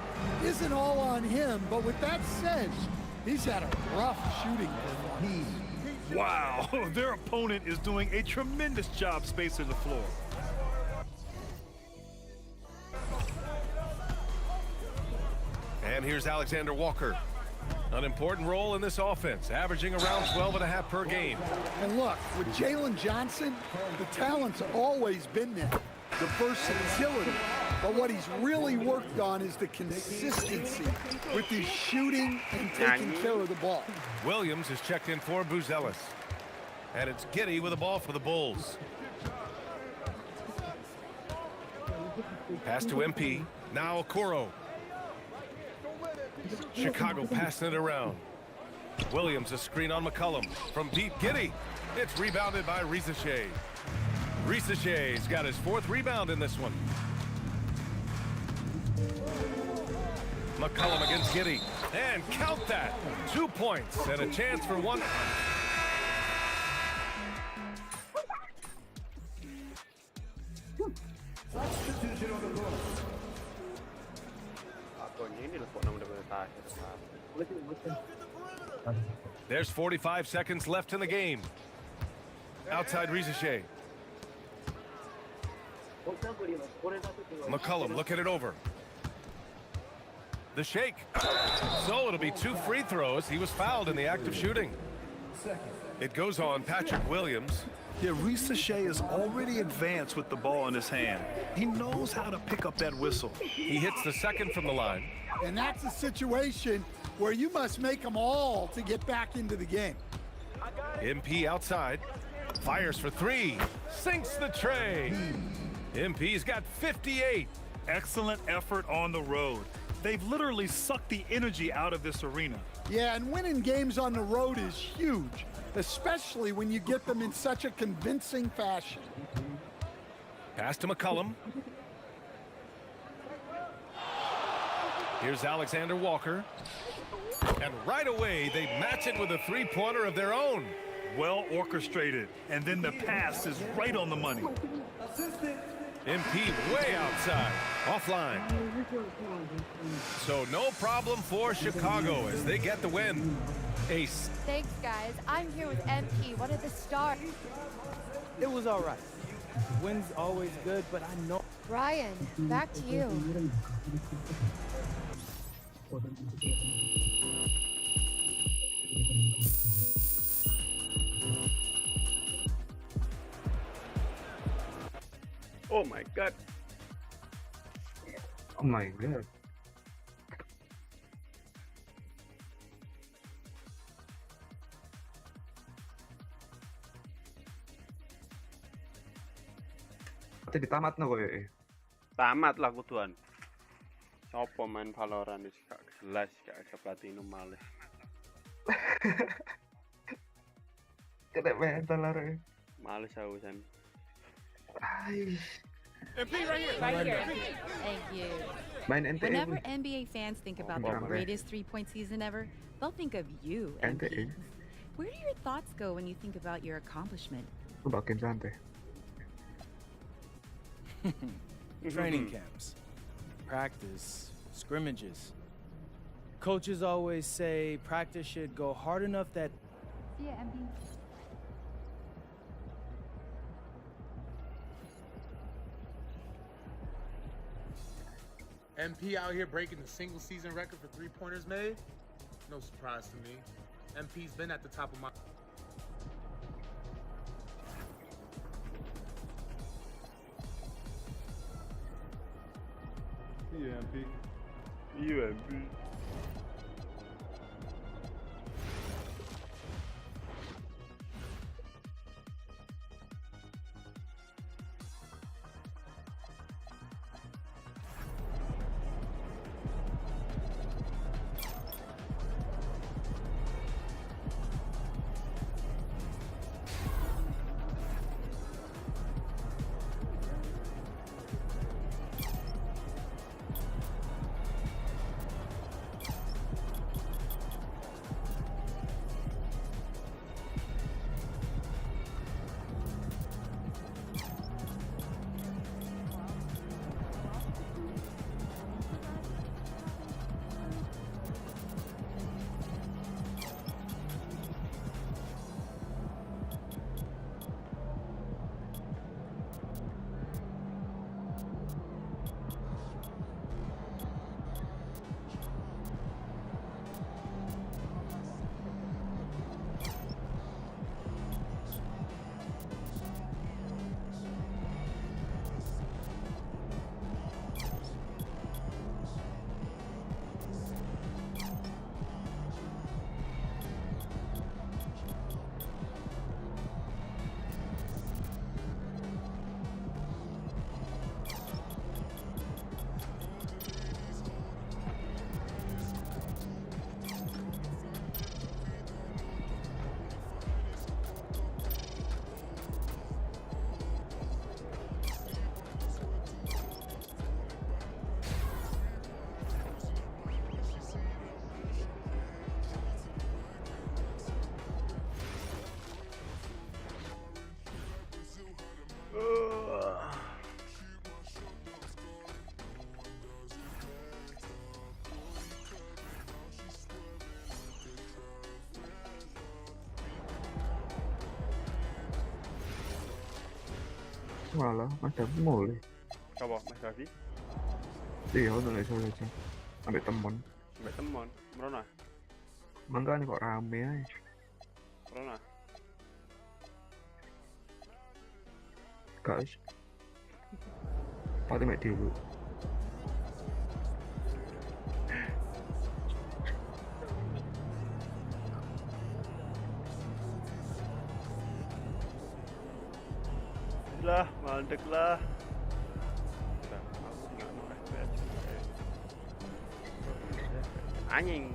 S13: isn't all on him. But with that said, he's had a rough shooting performance.
S8: Wow, their opponent is doing a tremendous job spacing the floor.
S7: And here's Alexander Walker. An important role in this offense, averaging around 12.5 per game.
S13: And look, with Jalen Johnson, the talent's always been there. The versatility,
S6: But what he's really worked on is the consistency with his shooting and taking care of the ball.
S7: Williams is checked in for Buzelis. And it's Giddy with the ball for the Bulls. Pass to MP. Now Okoro. Chicago passing it around. Williams a screen on McCollum. From deep, Giddy. It's rebounded by Risache. Risache's got his 4th rebound in this one. McCollum against Giddy. And count that. 2 points and a chance for one. There's 45 seconds left in the game. Outside Risache. McCollum looking it over. The shake. So it'll be 2 free throws. He was fouled in the act of shooting. It goes on Patrick Williams.
S8: Yeah, Risache is already advanced with the ball in his hand. He knows how to pick up that whistle.
S7: He hits the second from the line.
S6: And that's a situation where you must make them all to get back into the game.
S7: MP outside. Fires for 3. Sinks the tray. MP's got 58.
S8: Excellent effort on the road. They've literally sucked the energy out of this arena.
S6: Yeah, and winning games on the road is huge, especially when you get them in such a convincing fashion.
S7: Pass to McCollum. Here's Alexander Walker. And right away, they match it with a 3-pointer of their own.
S8: Well orchestrated, and then the pass is right on the money.
S7: MP way outside, offline. So no problem for Chicago as they get the win. Ace.
S21: Thanks, guys. I'm here with MP, one of the stars.
S4: It was all right. Win's always good, but I know.
S21: Ryan, back to you.
S9: Oh my god.
S14: Oh my god. Tadi tamat na koyo eh.
S9: Tamat lah aku tuan. Sopo main Valorant wis gak jelas gak platinum males.
S14: Kena main Valorant.
S9: Males aku san.
S5: MP right here. Right here. Thank you. Whenever NBA fans think about the greatest three-point season ever, they'll think of you, MP. Where do your thoughts go when you think about your accomplishment?
S4: Training camps, practice, scrimmages. Coaches always say practice should go hard enough that...
S21: Yeah, MP.
S22: MP out here breaking the single season record for 3-pointers made? No surprise to me. MP's been at the top of my...
S2: Yeah, MP.
S9: You MP.
S14: Malah, ada mulai.
S9: Apa, Mas Gavi?
S14: Iya, udah lagi aja. Ambil temen.
S9: Sampai teman, merona.
S14: Makanya kok rame aja.
S9: Merona.
S14: Guys. Pati mek dulu.
S9: Lah, mandek lah. Udah, aku tinggal no FPS. Anjing.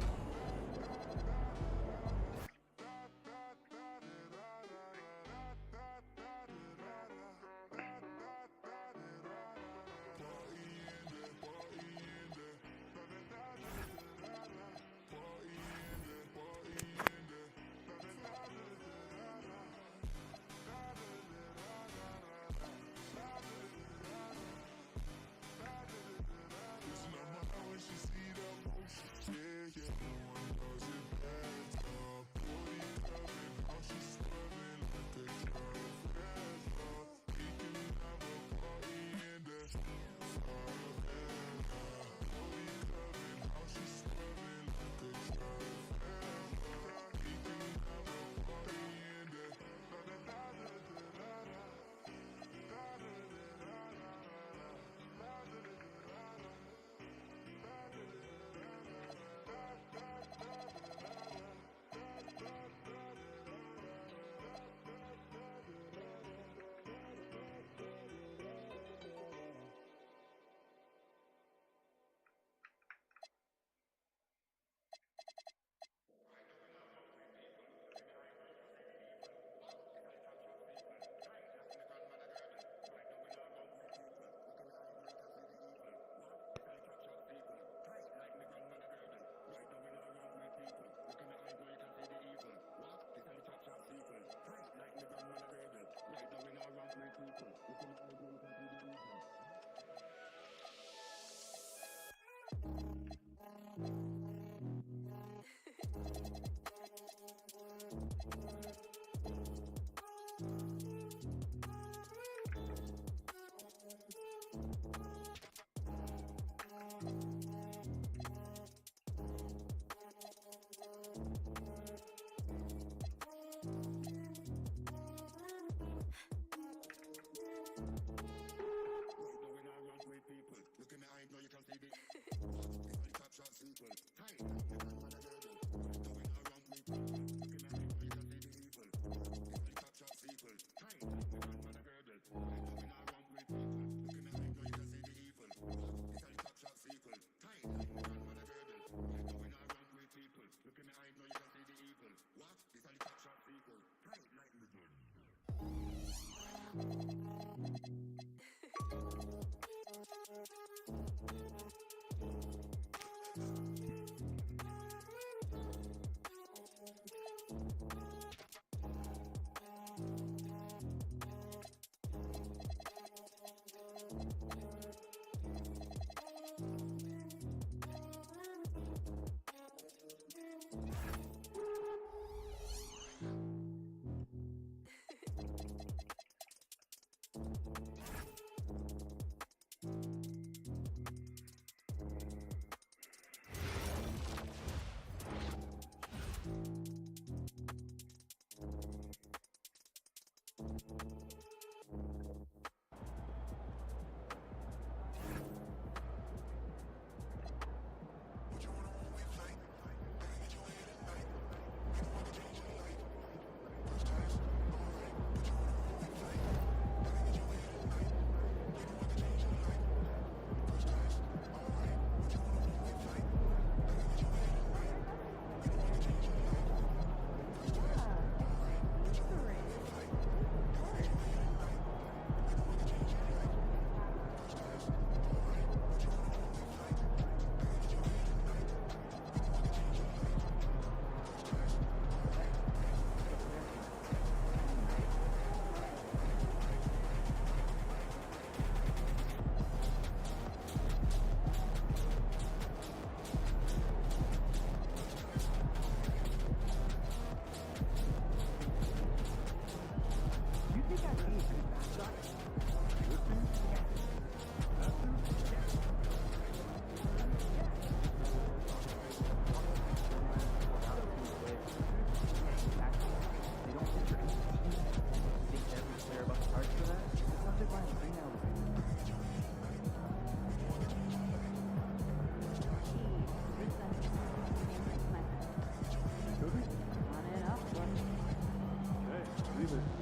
S2: Leave it.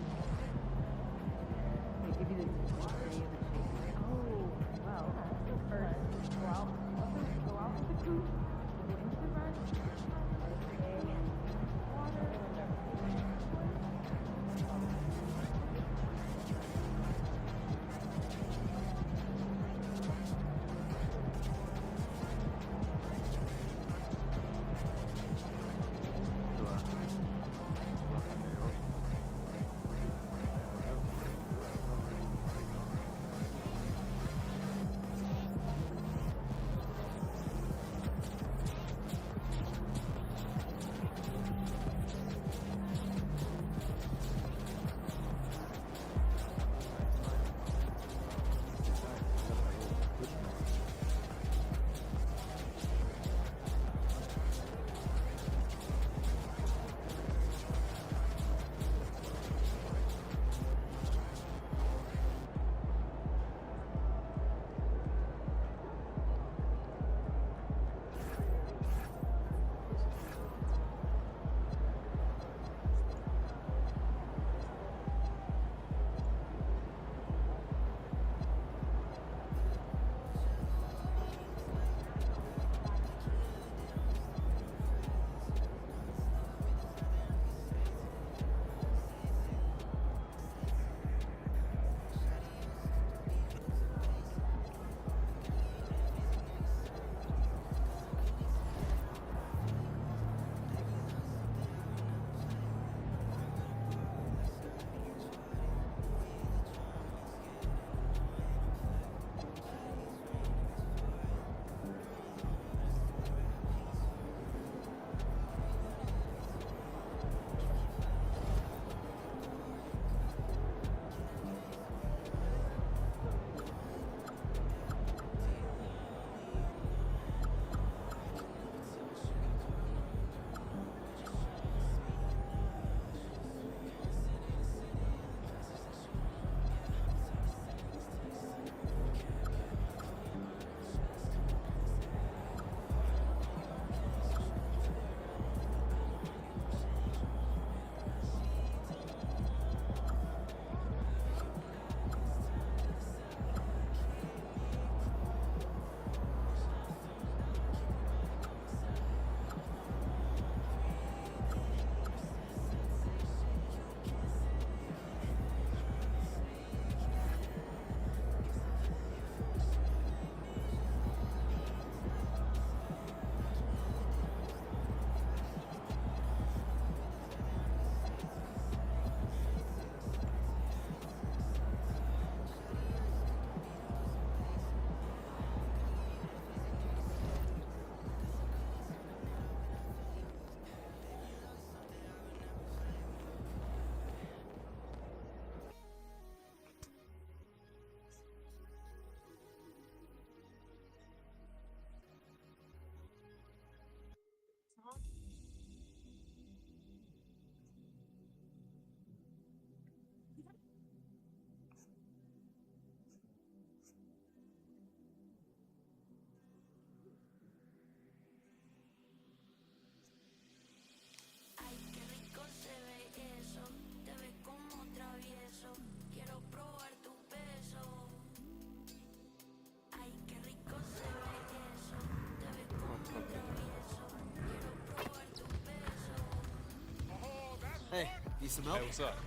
S15: Hey, need some help?
S19: Hey, what's up?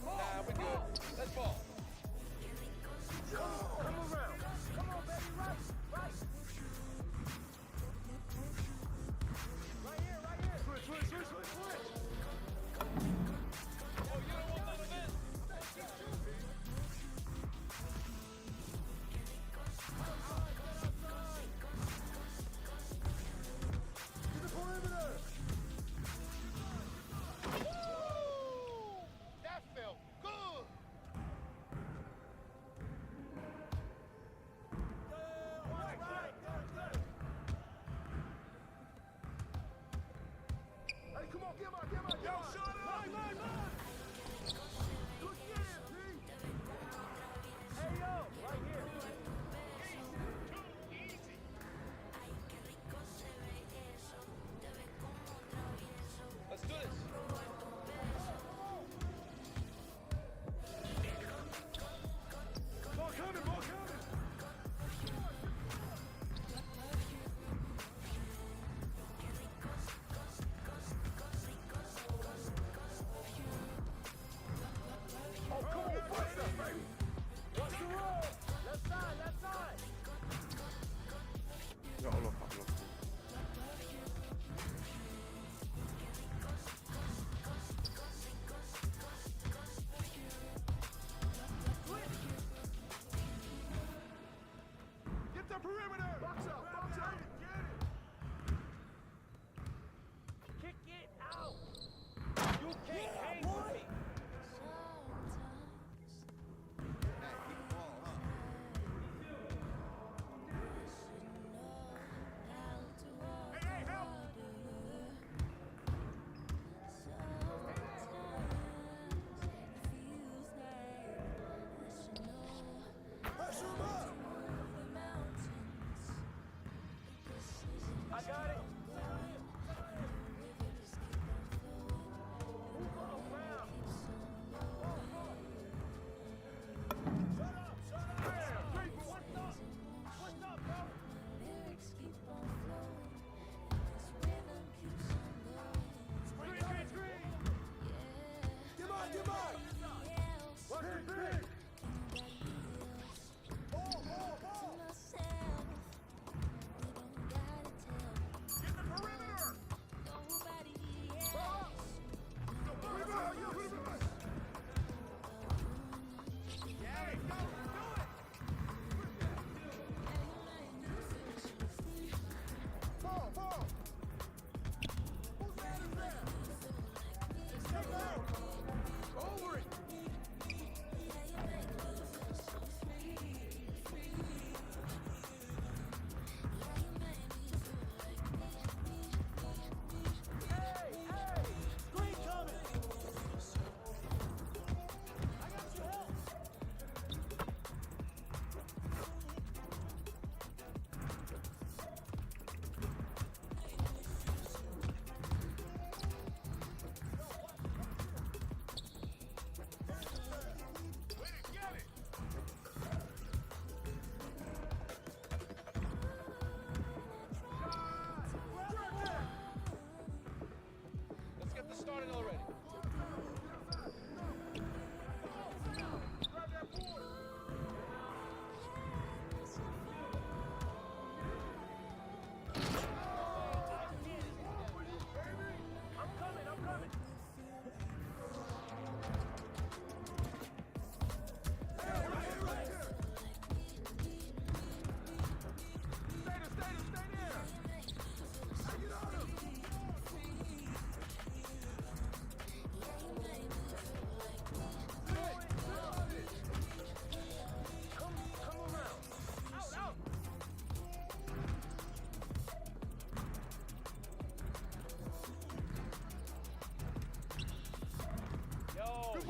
S15: Nah, we're good. Let's ball.
S16: Come around. Come on, baby. Right. Right here. Switch.
S19: Oh, you don't want none of this?
S16: To the perimeter.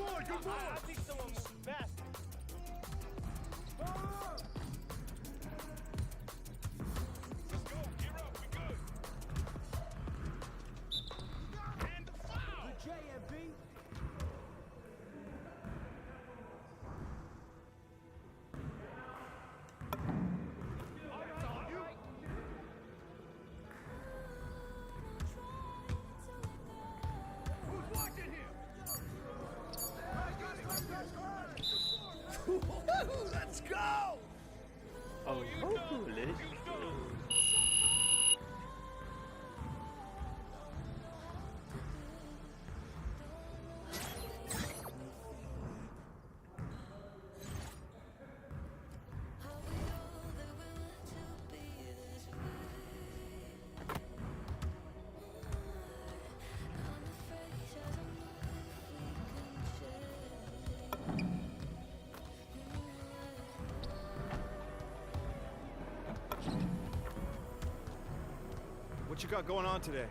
S16: boy, good boy.
S4: I think someone moved faster.
S16: Let's go. Gear up. We good. And the foul.
S4: Good JMB.
S16: Who's watching here?
S4: Let's go!
S9: Oh, holy shit.
S2: What you got going on today?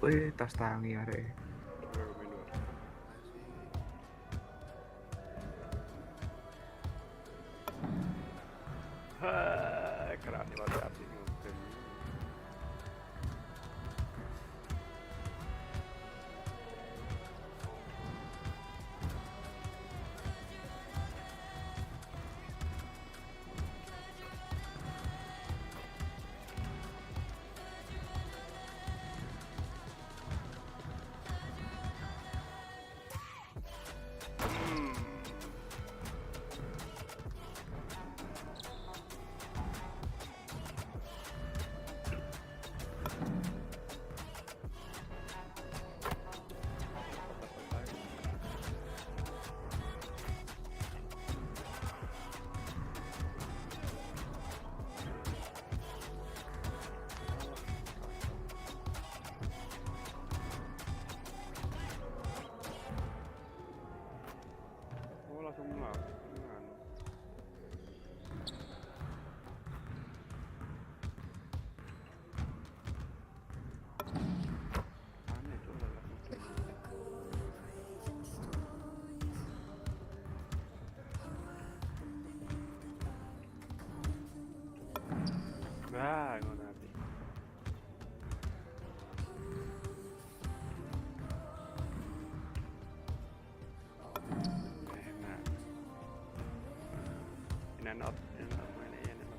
S14: Wih, tas tangi arek.
S9: Keren nih mati api ngupin. Langsung melakukan. Aneh tuh langsung. Bah, ngono api. Enak mana enak.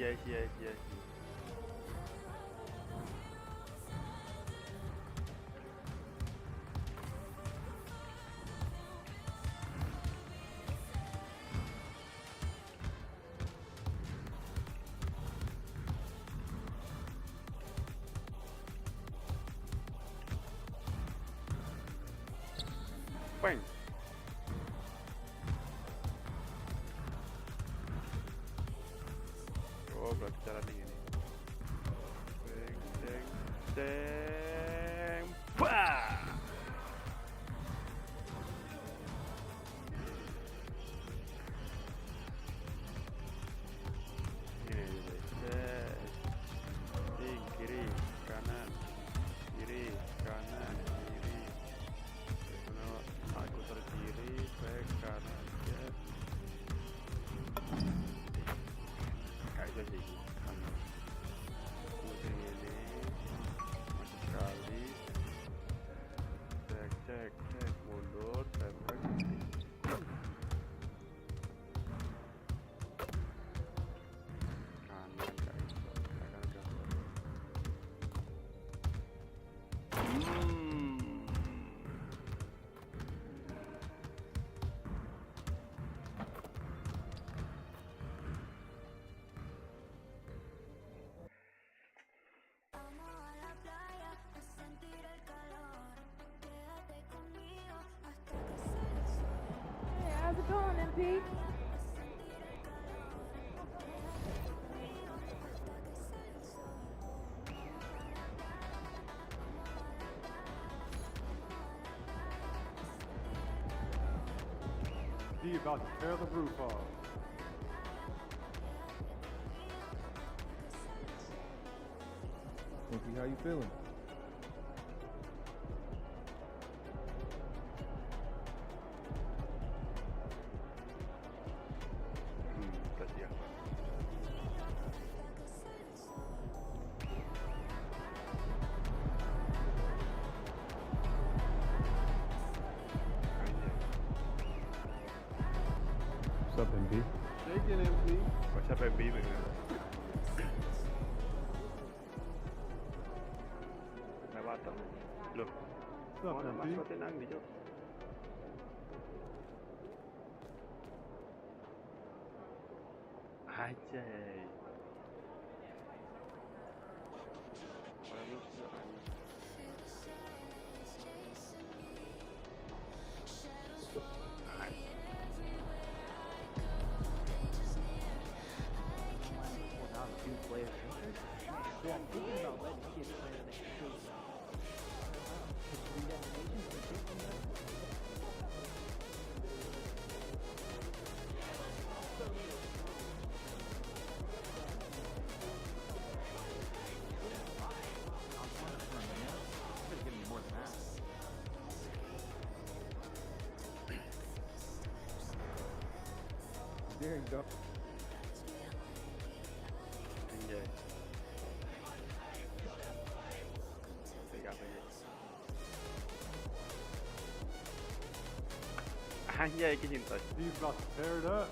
S3: Iya. Bang. Oh, berarti cara ini. Deng. Bah. Kiri, kanan, kiri. Aku terkiri, back kanan, yes. Kayak jadi kanan. Pusing ini, masuk sekali. Cek, mundur, tembak. Kanan, guys. Kanan.
S21: Hey, how's it going, MP?
S18: D about to tear the roof off.
S2: Pinky, how you feeling?
S3: Kasih ya.
S2: What's up, MP?
S18: Shaking MP.
S3: What's up, MB? Lewatan. Loh.
S18: What's up,
S3: Mana
S18: MP?
S3: masukin nang di Jok? Ajay. Orang lu sudah
S4: Yeah, I'm thinking about letting kids play on the case.
S2: There you go.
S3: Anjay. Pegang aja. Anjay, kecinta.
S18: He's about to tear it up.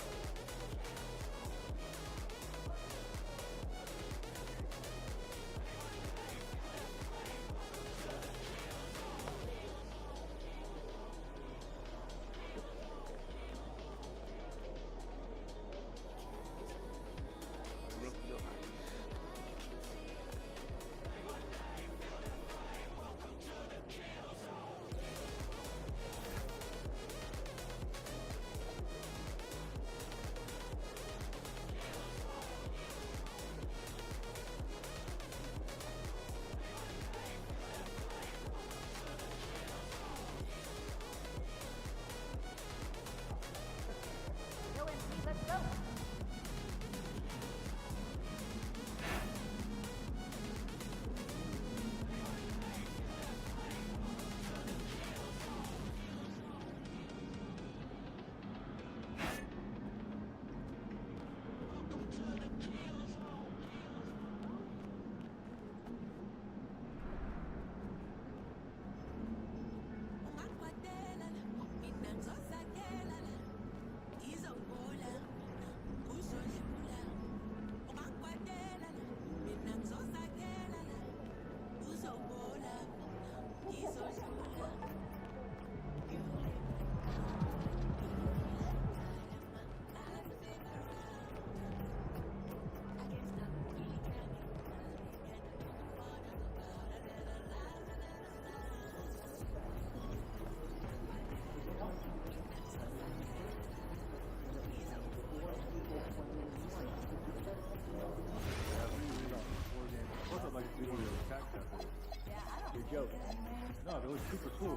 S18: It was super cool.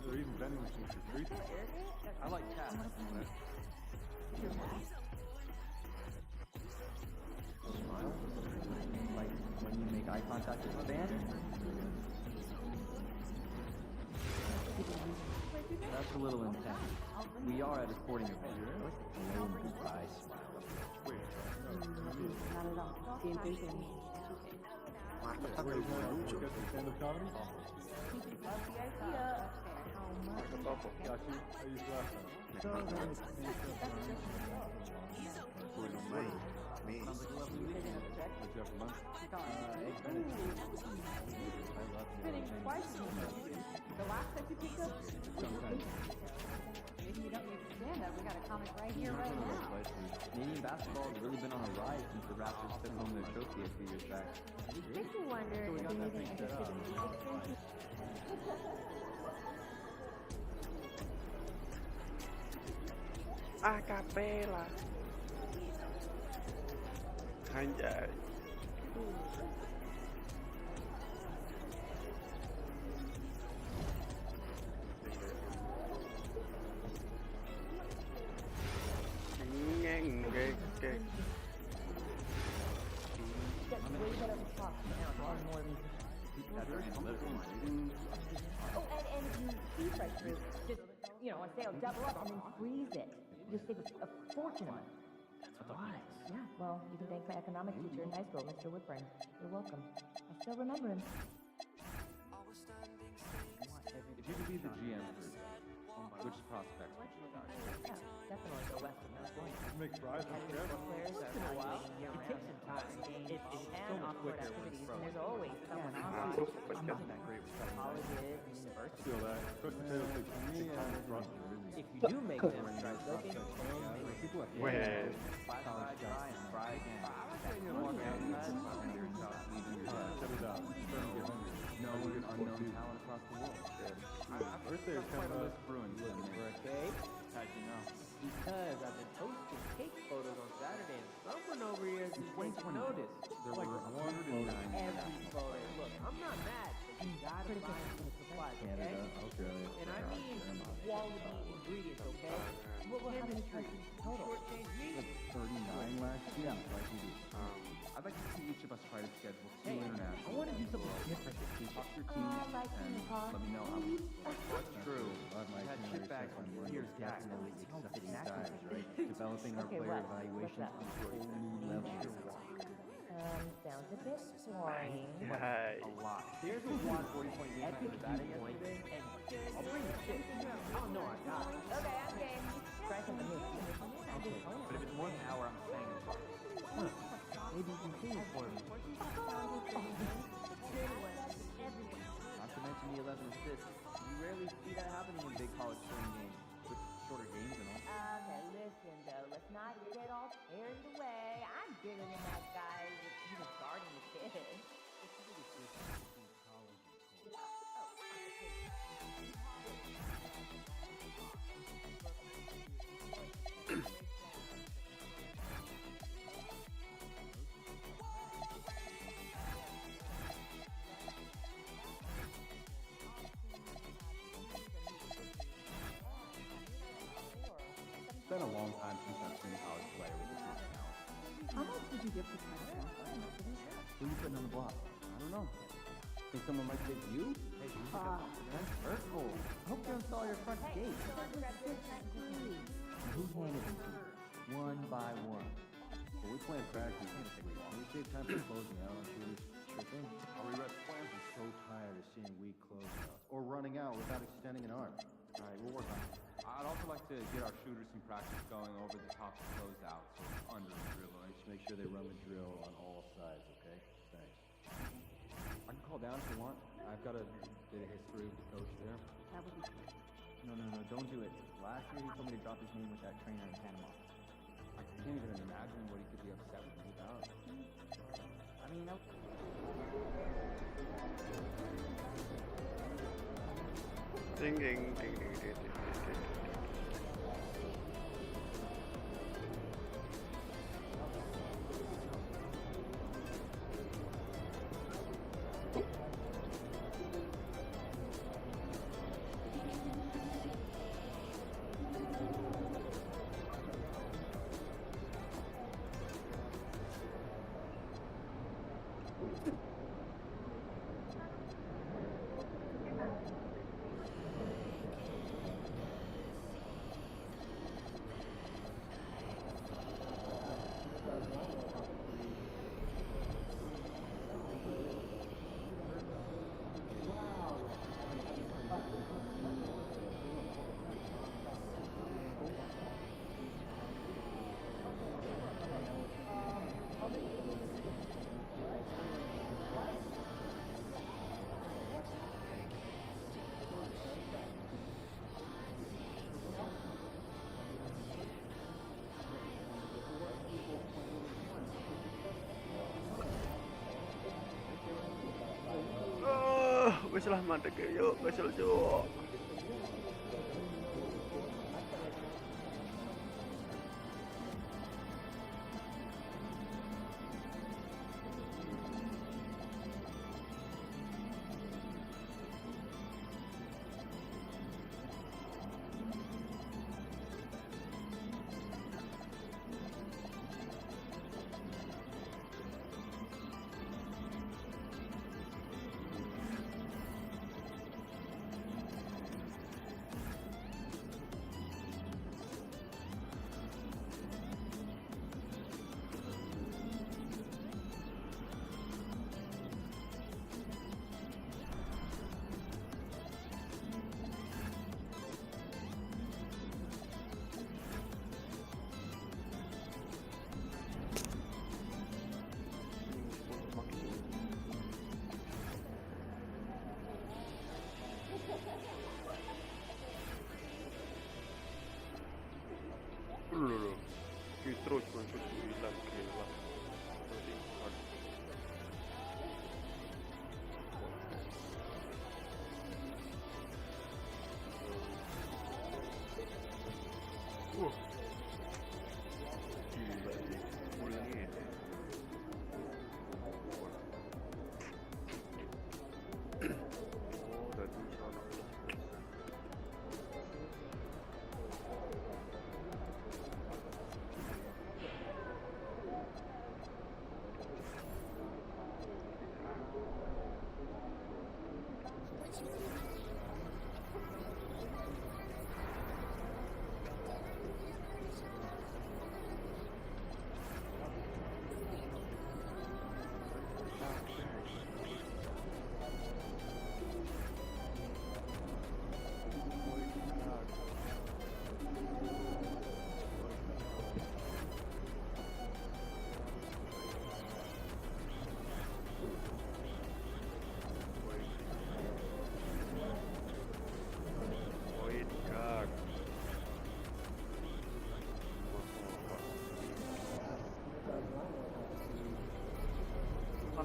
S18: They're even vending machines for treats. I like cats.
S17: Smile. Like when you make eye contact with a fan. That's a little intense. We are at a sporting event. Hello, goodbye, smile.
S20: Not at all. The enthusiasm.
S18: Stand-up comedy? Got you. I used last time.
S17: Me.
S18: What'd you have for lunch?
S20: The last that you picked up? Maybe you don't understand that. We got a comic right here, right now.
S17: Canadian basketball has really been on a rise since the Raptors took home their trophy a few years back.
S20: Makes me wonder if you're even interested in music experiences.
S9: Acapella. Anjay.
S20: Oh, and if you deep fry fruit, just, you know, I say I'll double up and then freeze it. You'll save a fortune on it. Why? Yeah, well, you can thank my economics teacher in high school, Mr. Woodburn. You're welcome. I still remember him.
S17: If you could be the GM for which prospect would you start?
S20: Yeah, definitely go west of California.
S18: Make fries and
S20: Players are evaluating year-round. It takes some time. It's and off-court activities, and there's always someone on site. I'm not that great with colleges and universities.
S18: Feel that. Cooked potatoes take time to run.
S17: If you do make them, try cooking.
S9: Wait.
S17: Fry dry and fry again.
S18: Shut it down. Starting to get hungry.
S17: No unknown talent across the world.
S18: Birthday is coming up.
S17: For a cake? How'd you know? Because I've been posting cake photos on Saturday, and someone over here has been taking notice. There were 109 every photo. Look, I'm not mad, but you gotta buy some supplies, okay?
S18: Canada, Australia.
S17: And I mean quality ingredients, okay? What chemistry, shortchange meat. 39 last year. I'd like to see each of us try to schedule 2 international. I want to do something different this week. Talk to your team and let me know how it's true. We had chip bags on years back. Accepting size, right? Developing our player evaluations on a whole new level.
S20: Sounds a bit boring.
S17: A lot. There's a quad 40-point game at Adata yesterday, and I'll bring the shit. Oh no, I got it.
S20: Okay, I'm game. Try something new.
S17: Okay, but if it's more than an hour, I'm staying in park. Maybe you can see it for me. Not to mention the 11 assists. You rarely see that happening in big college spring games, with shorter games and all.
S20: Okay, listen though, let's not get all carried away. I'm bigger than that guy with even starting the kid.
S17: It's been a long time since I've seen a college player with this much talent.
S20: How much did you get for time?
S17: Who are you putting on the block? I don't know. Think someone might take you? Hey, that's hurtful. I hope you install your front gate. Who handed them to you? One by one. Well, we plan practice. It's gonna take long. We save time for closing out on shooters. Sure thing. Our rest plans are so tired of seeing weak closeouts. Or running out without extending an arm. All right, we'll work on it. I'd also like to get our shooters some practice going over the top of closeouts or under the drill. Right? Just make sure they run the drill on all sides, okay? Thanks. I can call down if you want. I've got a bit of history with the coach there.
S20: That would be great.
S17: No, don't do it. Last year he told me to drop his name with that trainer in Panama. I can't even imagine what he could be upset with me about. I mean,
S9: Ding ding ding ding ding ding ding. Wis lah mandek yuk, kesel yuk. Loh. Terus masuk hilang gila. Gila sih, mulai ini. Tadi salah.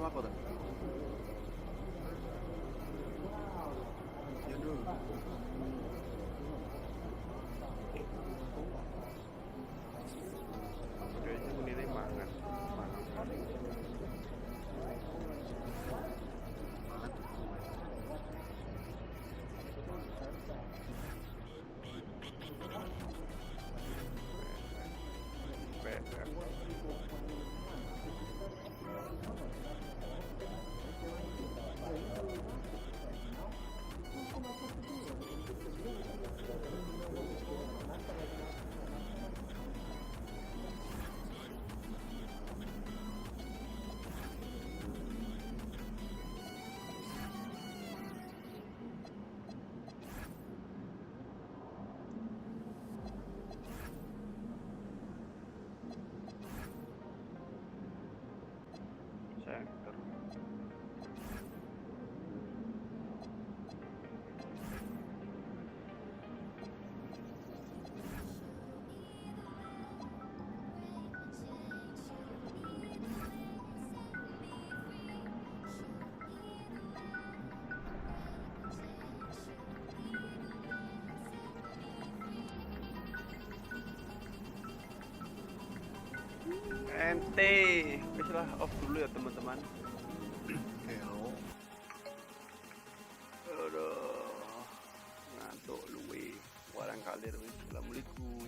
S9: Apa tuh? Ya dulu. Kayaknya menilai mangan. Sector. Ente, lah off dulu ya teman-teman. Aduh, ngantuk lu weh. Warang kalir weh. Assalamualaikum.